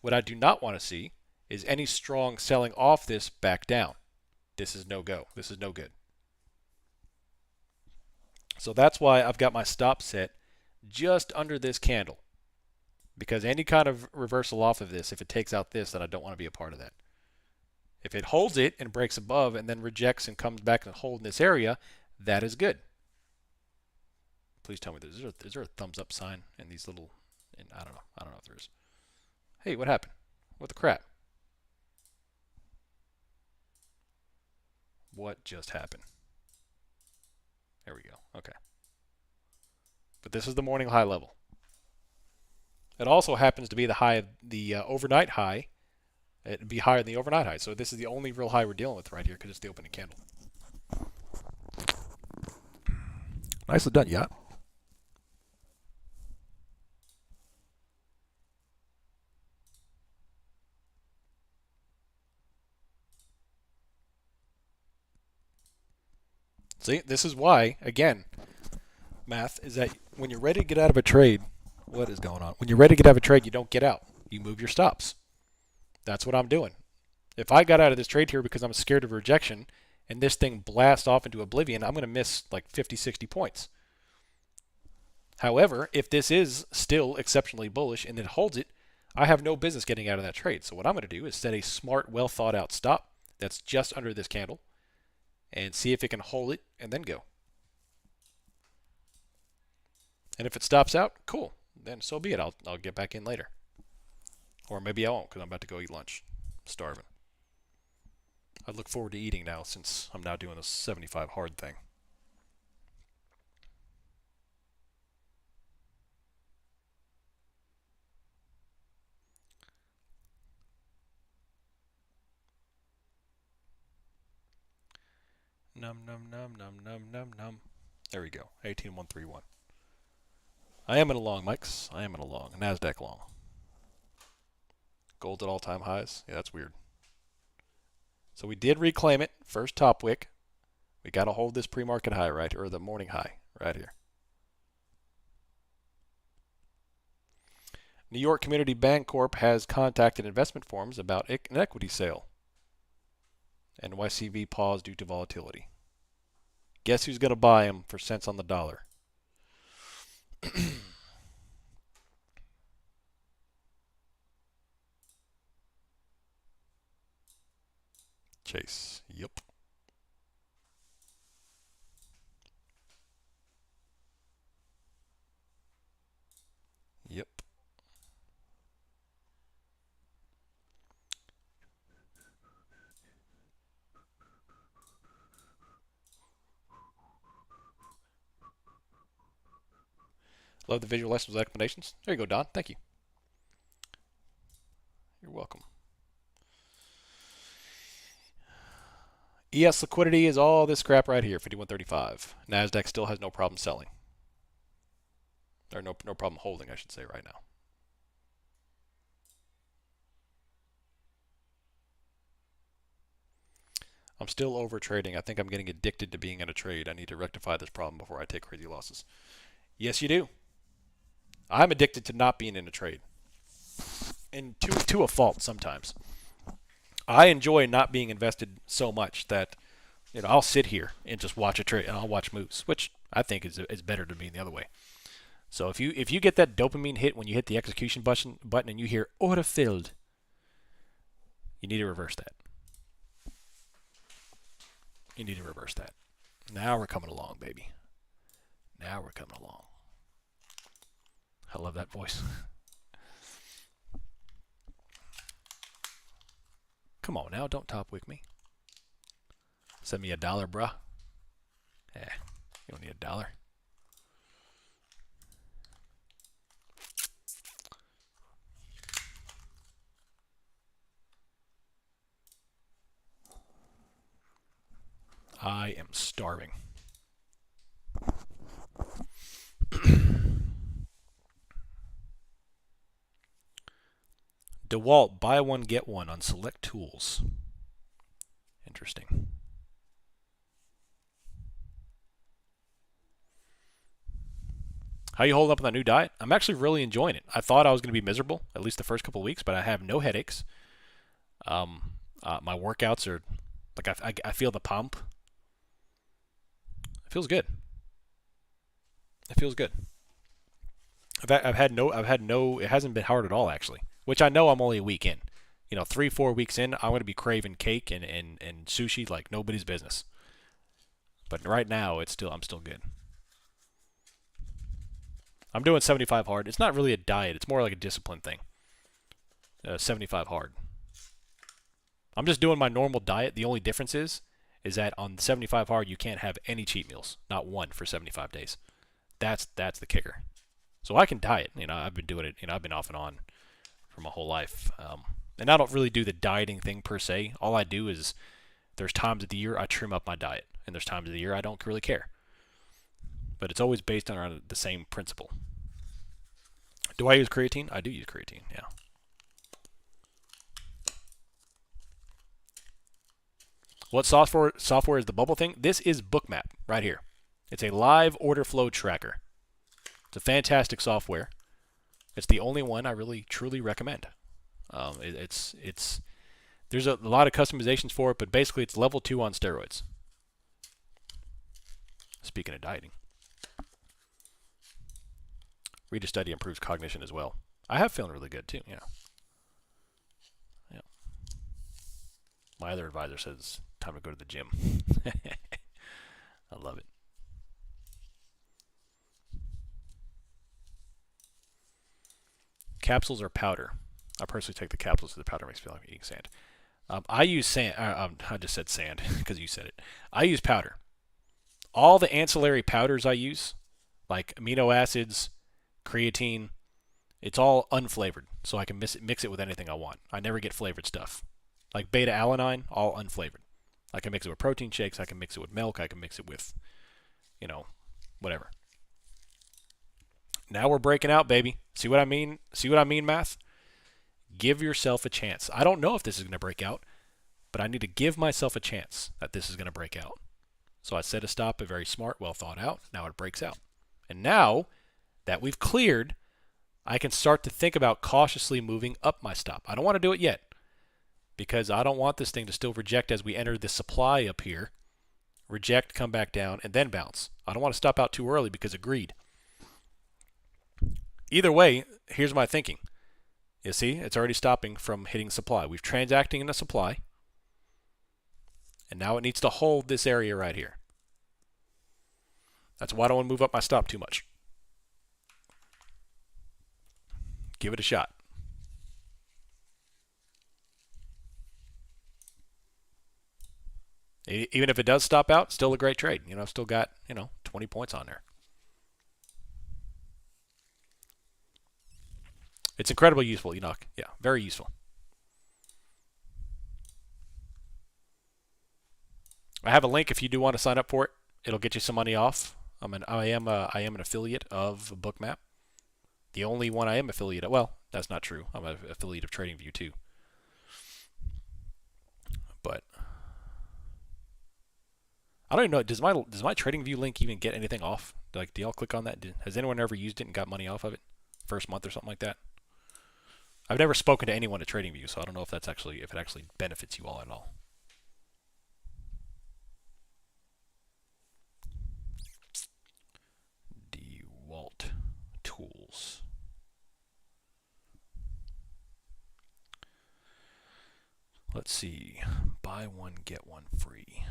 What I do not want to see is any strong selling off this back down. This is no go. This is no good. So that's why I've got my stop set just under this candle. Because any kind of reversal off of this, if it takes out this, then I don't want to be a part of that. If it holds it and breaks above and then rejects and comes back and holds in this area, that is good. Please tell me, is there a thumbs up sign in these little, I don't know. I don't know if there is. Hey, what happened? What the crap? What just happened? There we go. Okay. But this is the morning high level. It also happens to be the high of the overnight high. It'd be higher than the overnight high. So this is the only real high we're dealing with right here because it's the opening candle. Nicely done, yeah. See, this is why, again, math is that when you're ready to get out of a trade, what is going on? When you're ready to get out of a trade, you don't get out. You move your stops. That's what I'm doing. If I got out of this trade here because I'm scared of rejection and this thing blasts off into oblivion, I'm going to miss like 50, 60 points. However, if this is still exceptionally bullish and it holds it, I have no business getting out of that trade. So what I'm going to do is set a smart, well thought out stop that's just under this candle and see if it can hold it and then go. And if it stops out, cool. Then so be it. I'll get back in later. Or maybe I won't because I'm about to go eat lunch. I'm starving. I look forward to eating now since I'm now doing this 75 hard thing. Num num num num num num num. There we go. 18131. I am in a long, Mikes. I am in a long. Nasdaq long. Gold at all-time highs. Yeah, that's weird. So we did reclaim it. First top wick. We got to hold this pre-market high right, or the morning high right here. New York Community Bank Corp has contacted investment firms about an equity sale. NYCV paused due to volatility. Guess who's going to buy them for cents on the dollar? Chase. Yep. Yep. Love the visual lessons with explanations. There you go, Don. Thank you. You're welcome. ES liquidity is all this crap right here, 51.35. Nasdaq still has no problem selling. Or no problem holding, I should say, right now. I'm still over trading. I think I'm getting addicted to being in a trade. I need to rectify this problem before I take crazy losses. Yes, you do. I'm addicted to not being in a trade. And to a fault sometimes. I enjoy not being invested so much that I'll sit here and just watch a trade and I'll watch moves, which I think is better than being the other way. So if you get that dopamine hit when you hit the execution button and you hear order filled, you need to reverse that. You need to reverse that. Now we're coming along, baby. Now we're coming along. I love that voice. Come on now, don't top wick me. Send me $1, bruh. Eh, you don't need $1. I am starving. DeWalt, buy one, get one on select tools. Interesting. How you holding up on that new diet? I'm actually really enjoying it. I thought I was going to be miserable, at least the first couple of weeks, but I have no headaches. My workouts are, like, I feel the pump. It feels good. It feels good. I've had no. It hasn't been hard at all actually. Which I know I'm only a week in. 3-4 weeks in, I'm gonna be craving cake and sushi like nobody's business. But right now, I'm still good. I'm doing 75 hard. It's not really a diet. It's more like a discipline thing. 75 hard. I'm just doing my normal diet. The only difference is that on 75 hard you can't have any cheat meals, not one for 75 days. That's the kicker. So I can diet. I've been doing it. I've been off and on for my whole life. And I don't really do the dieting thing per se. All I do is there's times of the year I trim up my diet, and there's times of the year I don't really care. But it's always based on the same principle. Do I use creatine? I do use creatine, yeah. What software is the bubble thing? This is Bookmap right here. It's a live order flow tracker. It's a fantastic software. It's the only one I really truly recommend. There's a lot of customizations for it, but basically it's level 2 on steroids. Speaking of dieting. Read a study improves cognition as well. I have feeling really good too, yeah. My other advisor says time to go to the gym. I love it. Capsules or powder? I personally take the capsules because the powder makes me feel like eating sand. I use sand. I just said sand because you said it. I use powder. All the ancillary powders I use, like amino acids, creatine, it's all unflavored, so I can mix it with anything I want. I never get flavored stuff. Like beta-alanine, all unflavored. I can mix it with protein shakes, I can mix it with milk, I can mix it with, whatever. Now we're breaking out, baby. See what I mean? See what I mean, math? Give yourself a chance. I don't know if this is going to break out, but I need to give myself a chance that this is going to break out. So I set a stop, a very smart, well thought out. Now it breaks out. And now that we've cleared, I can start to think about cautiously moving up my stop. I don't want to do it yet because I don't want this thing to still reject as we enter the supply up here. Reject, come back down, and then bounce. I don't want to stop out too early because of greed. Either way, here's my thinking. You see, it's already stopping from hitting supply. We've transacting in a supply. And now it needs to hold this area right here. That's why I don't want to move up my stop too much. Give it a shot. Even if it does stop out, still a great trade. I've still got, 20 points on there. It's incredibly useful, Yeah, very useful. I have a link if you do want to sign up for it. It'll get you some money off. I am an affiliate of Bookmap. The only one I am affiliate of. Well, that's not true. I'm an affiliate of TradingView too. But I don't even know. Does my TradingView link even get anything off? Like, do y'all click on that? Has anyone ever used it and got money off of it? First month or something like that? I've never spoken to anyone at TradingView, so I don't know if it actually benefits you all at all. DeWalt tools. Let's see. Buy one, get one free.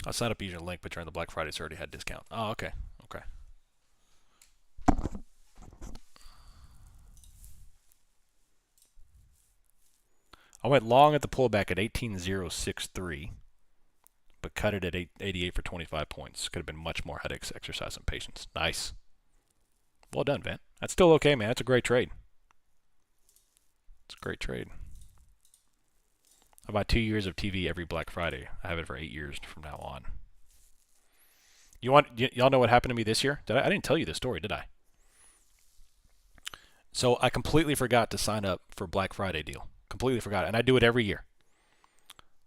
I signed up using a link, but during the Black Friday, it's already had discount. Oh, okay. Okay. I went long at the pullback at 18.063, but cut it at 88 for 25 points. Could have been much more. Had to exercise some patience. Nice. Well done, Van. That's still okay, man. That's a great trade. It's a great trade. I buy 2 years of TV every Black Friday. I have it for 8 years from now on. Y'all know what happened to me this year? I didn't tell you this story, did I? So I completely forgot to sign up for Black Friday deal. Completely forgot, and I do it every year.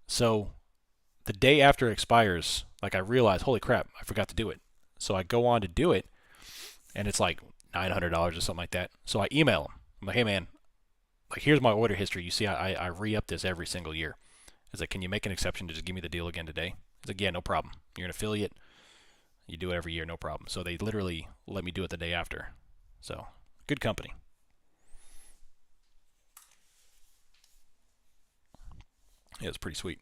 So the day after it expires, like I realize, holy crap, I forgot to do it. So I go on to do it, and it's like $900 or something like that. So I email him. I'm like, hey man, like here's my order history. You see, I re-up this every single year. It's like, can you make an exception to just give me the deal again today? He's like, yeah, no problem. You're an affiliate. You do it every year, no problem. So they literally let me do it the day after. So good company. Yeah, it's pretty sweet.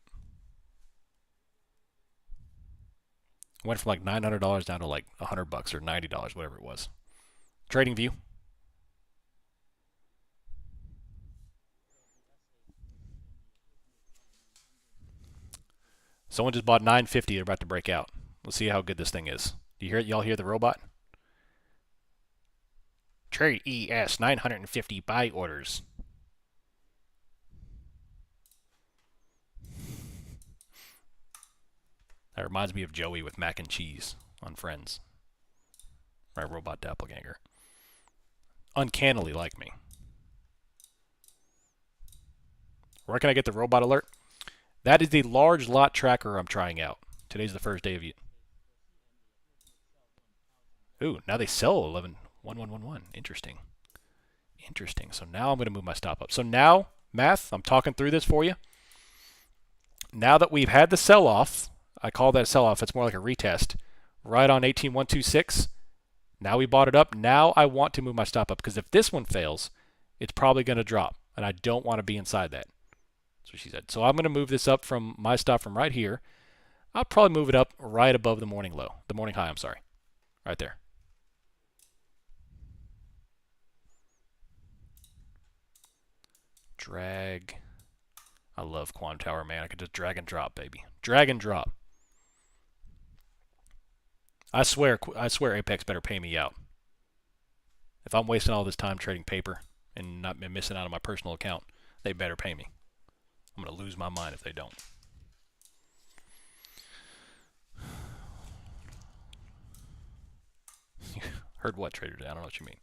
Went from like $900 down to like $100 or $90, whatever it was. Trading View. Someone just bought 950. They're about to break out. Let's see how good this thing is. Do you hear? Y'all hear the robot? Trade ES 950 buy orders. That reminds me of Joey with mac and cheese on Friends. My robot doppelganger. Uncannily like me. Where can I get the robot alert? That is the large lot tracker I'm trying out. Today's the first day of it. Ooh, now they sell 111111. Interesting. Interesting. So now I'm going to move my stop up. So now, math, I'm talking through this for you. Now that we've had the sell-off, I call that sell-off, it's more like a retest, right on 18126. Now we bought it up. Now I want to move my stop up because if this one fails, it's probably going to drop, and I don't want to be inside that. That's what she said. So I'm going to move this up from my stop from right here. I'll probably move it up right above the morning low, the morning high, I'm sorry. Right there. Drag. I love Quantum Tower, man. I could just drag and drop, baby. Drag and drop. I swear Apex better pay me out. If I'm wasting all this time trading paper and not missing out on my personal account, they better pay me. I'm going to lose my mind if they don't. Heard what, Trader Day? I don't know what you mean.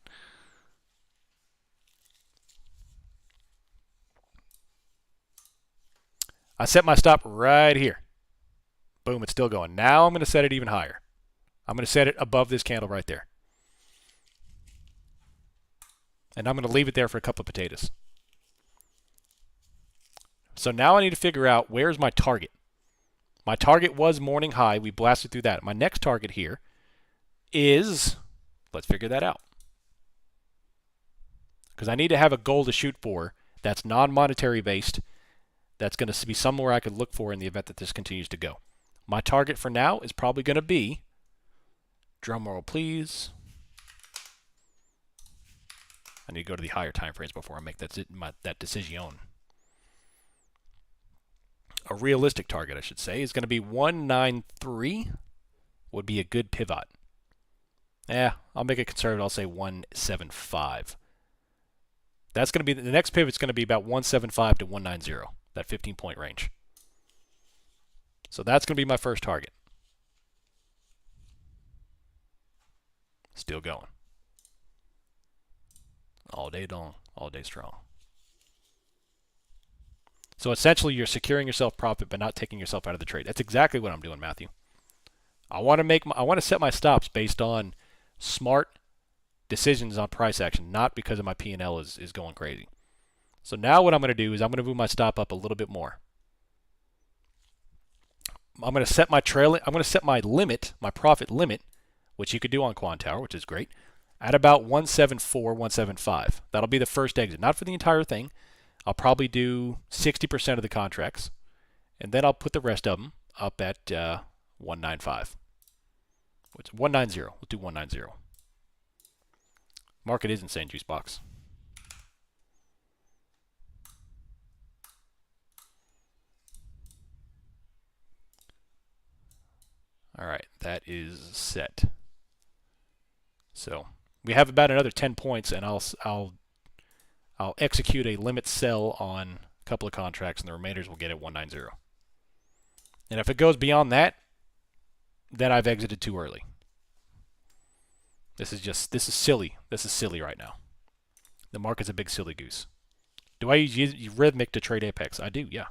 I set my stop right here. Boom, it's still going. Now I'm going to set it even higher. I'm going to set it above this candle right there. And I'm going to leave it there for a couple of potatoes. So now I need to figure out where's my target. My target was morning high. We blasted through that. My next target here is, let's figure that out. Because I need to have a goal to shoot for that's non-monetary based. That's going to be somewhere I could look for in the event that this continues to go. My target for now is probably going to be, drum roll please. I need to go to the higher time frames before I make that decision. A realistic target, I should say, is going to be 193. Would be a good pivot. I'll make it conservative. I'll say 175. That's going to be the next pivot's going to be about 175 to 190. That 15-point range. So that's going to be my first target. Still going. All day long, all day strong. So essentially, you're securing yourself profit, but not taking yourself out of the trade. That's exactly what I'm doing, Matthew. I want to set my stops based on smart decisions on price action, not because of my P&L is going crazy. So now what I'm going to do is I'm going to move my stop up a little bit more. I'm going to set my I'm going to set my limit, my profit limit, which you could do on Quantower, which is great, at about 174, 175. That'll be the first exit. Not for the entire thing. I'll probably do 60% of the contracts, and then I'll put the rest of them up at 195. What's 190? We'll do 190. Market is insane, juice box. All right, that is set. So we have about another 10 points, and I'll execute a limit sell on a couple of contracts, and the remainders will get at 190. And if it goes beyond that, then I've exited too early. This is silly. This is silly right now. The market's a big silly goose. Do I use Rhythmic to trade Apex? I do, yeah.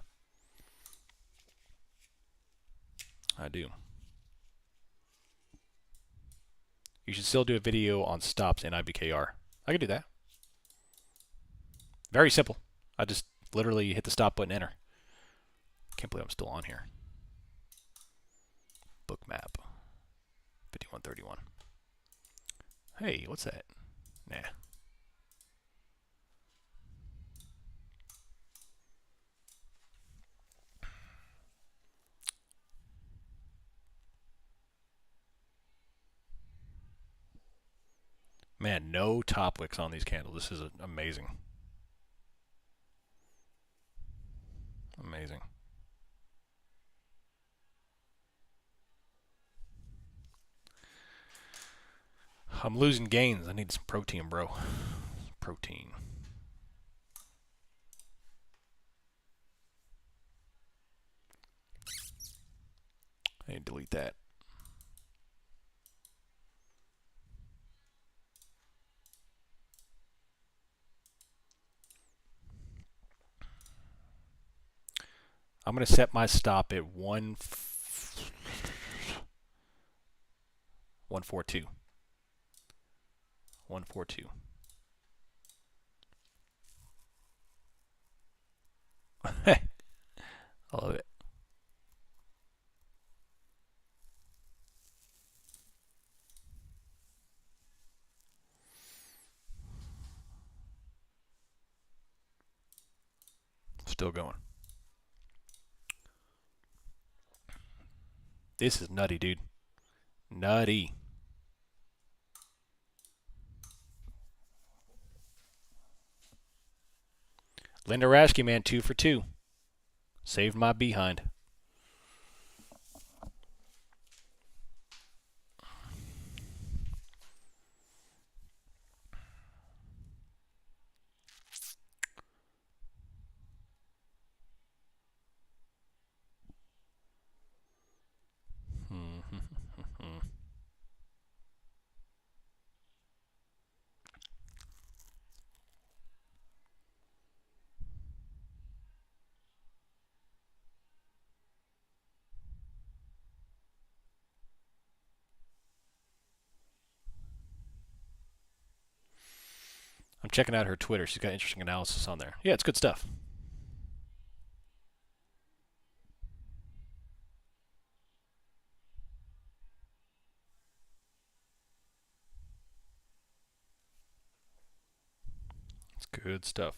I do. You should still do a video on stops in IBKR. I could do that. Very simple. I just literally hit the stop button, enter. Can't believe I'm still on here. Bookmap. 5131. Hey, what's that? Nah. Man, no top wicks on these candles. This is amazing. Amazing. I'm losing gains. I need some protein, bro. Protein. I need to delete that. I'm going to set my stop at 142. 142. I love it. Still going. This is nutty, dude. Nutty. Linda Raschke, man, 2 for 2. Saved my behind. I'm checking out her Twitter. She's got interesting analysis on there. Yeah, it's good stuff. It's good stuff.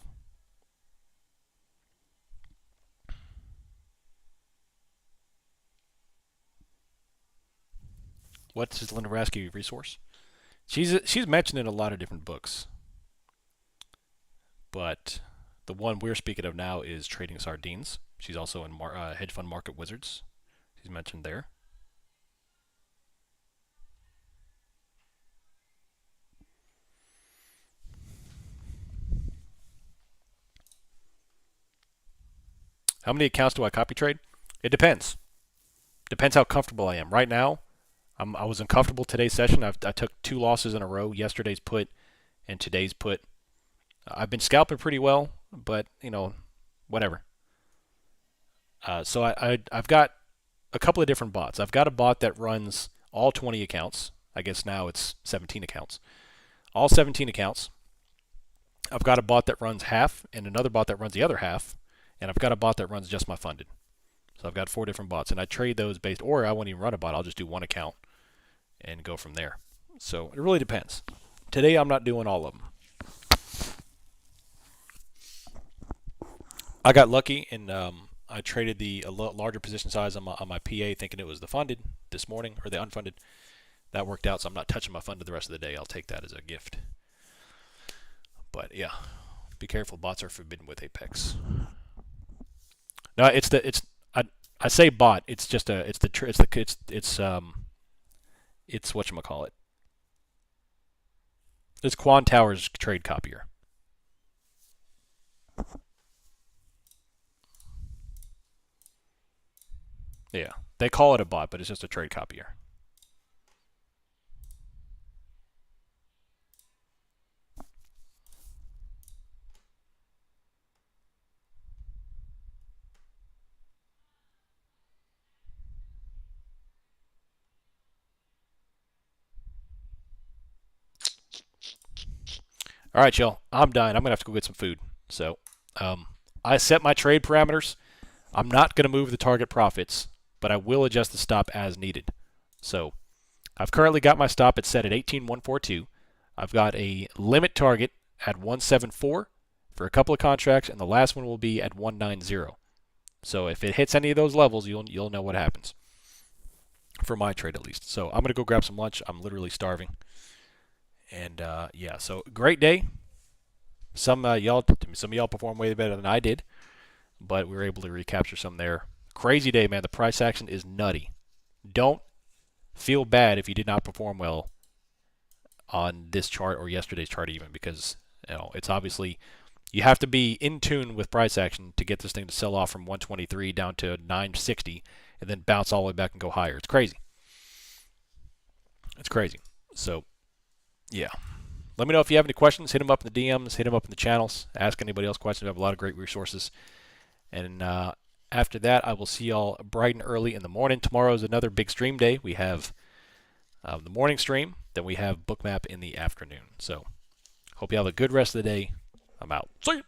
What's his Linda Raschke resource? She's mentioned in a lot of different books. But the one we're speaking of now is Trading Sardines. She's also in Hedge Fund Market Wizards. She's mentioned there. How many accounts do I copy trade? It depends. Depends how comfortable I am. Right now, I was uncomfortable today's session. I took 2 losses in a row, yesterday's put and today's put. I've been scalping pretty well, but, you know, whatever. So I've got a couple of different bots. I've got a bot that runs all 20 accounts. I guess now it's 17 accounts. All 17 accounts. I've got a bot that runs half and another bot that runs the other half. And I've got a bot that runs just my funded. So I've got 4 different bots. And I trade those based, or I won't even run a bot. I'll just do one account and go from there. So it really depends. Today I'm not doing all of them. I got lucky and I traded a larger position size on my PA, thinking it was the funded this morning, or the unfunded. That worked out, so I'm not touching my funded the rest of the day. I'll take that as a gift. But yeah, be careful. Bots are forbidden with Apex. No, I say bot. It's just it's whatchamacallit. It's Quan Towers trade copier. Yeah, they call it a bot, but it's just a trade copier. All right, y'all. I'm dying. I'm gonna have to go get some food. So, I set my trade parameters. I'm not gonna move the target profits, but I will adjust the stop as needed. So, I've currently got my stop set at 18,142. I've got a limit target at 174 for a couple of contracts, and the last one will be at 190. So if it hits any of those levels, you'll know what happens. For my trade, at least. So I'm gonna go grab some lunch. I'm literally starving. And yeah, so great day. Some of y'all performed way better than I did, but we were able to recapture some there. Crazy day, man. The price action is nutty. Don't feel bad if you did not perform well on this chart or yesterday's chart even, because it's obviously you have to be in tune with price action to get this thing to sell off from 123 down to 960 and then bounce all the way back and go higher. It's crazy. It's crazy. So, yeah. Let me know if you have any questions. Hit them up in the DMs. Hit them up in the channels. Ask anybody else questions. We have a lot of great resources. And after that, I will see y'all bright and early in the morning. Tomorrow is another big stream day. We have the morning stream. Then we have Bookmap in the afternoon. So, hope you have a good rest of the day. I'm out. See you.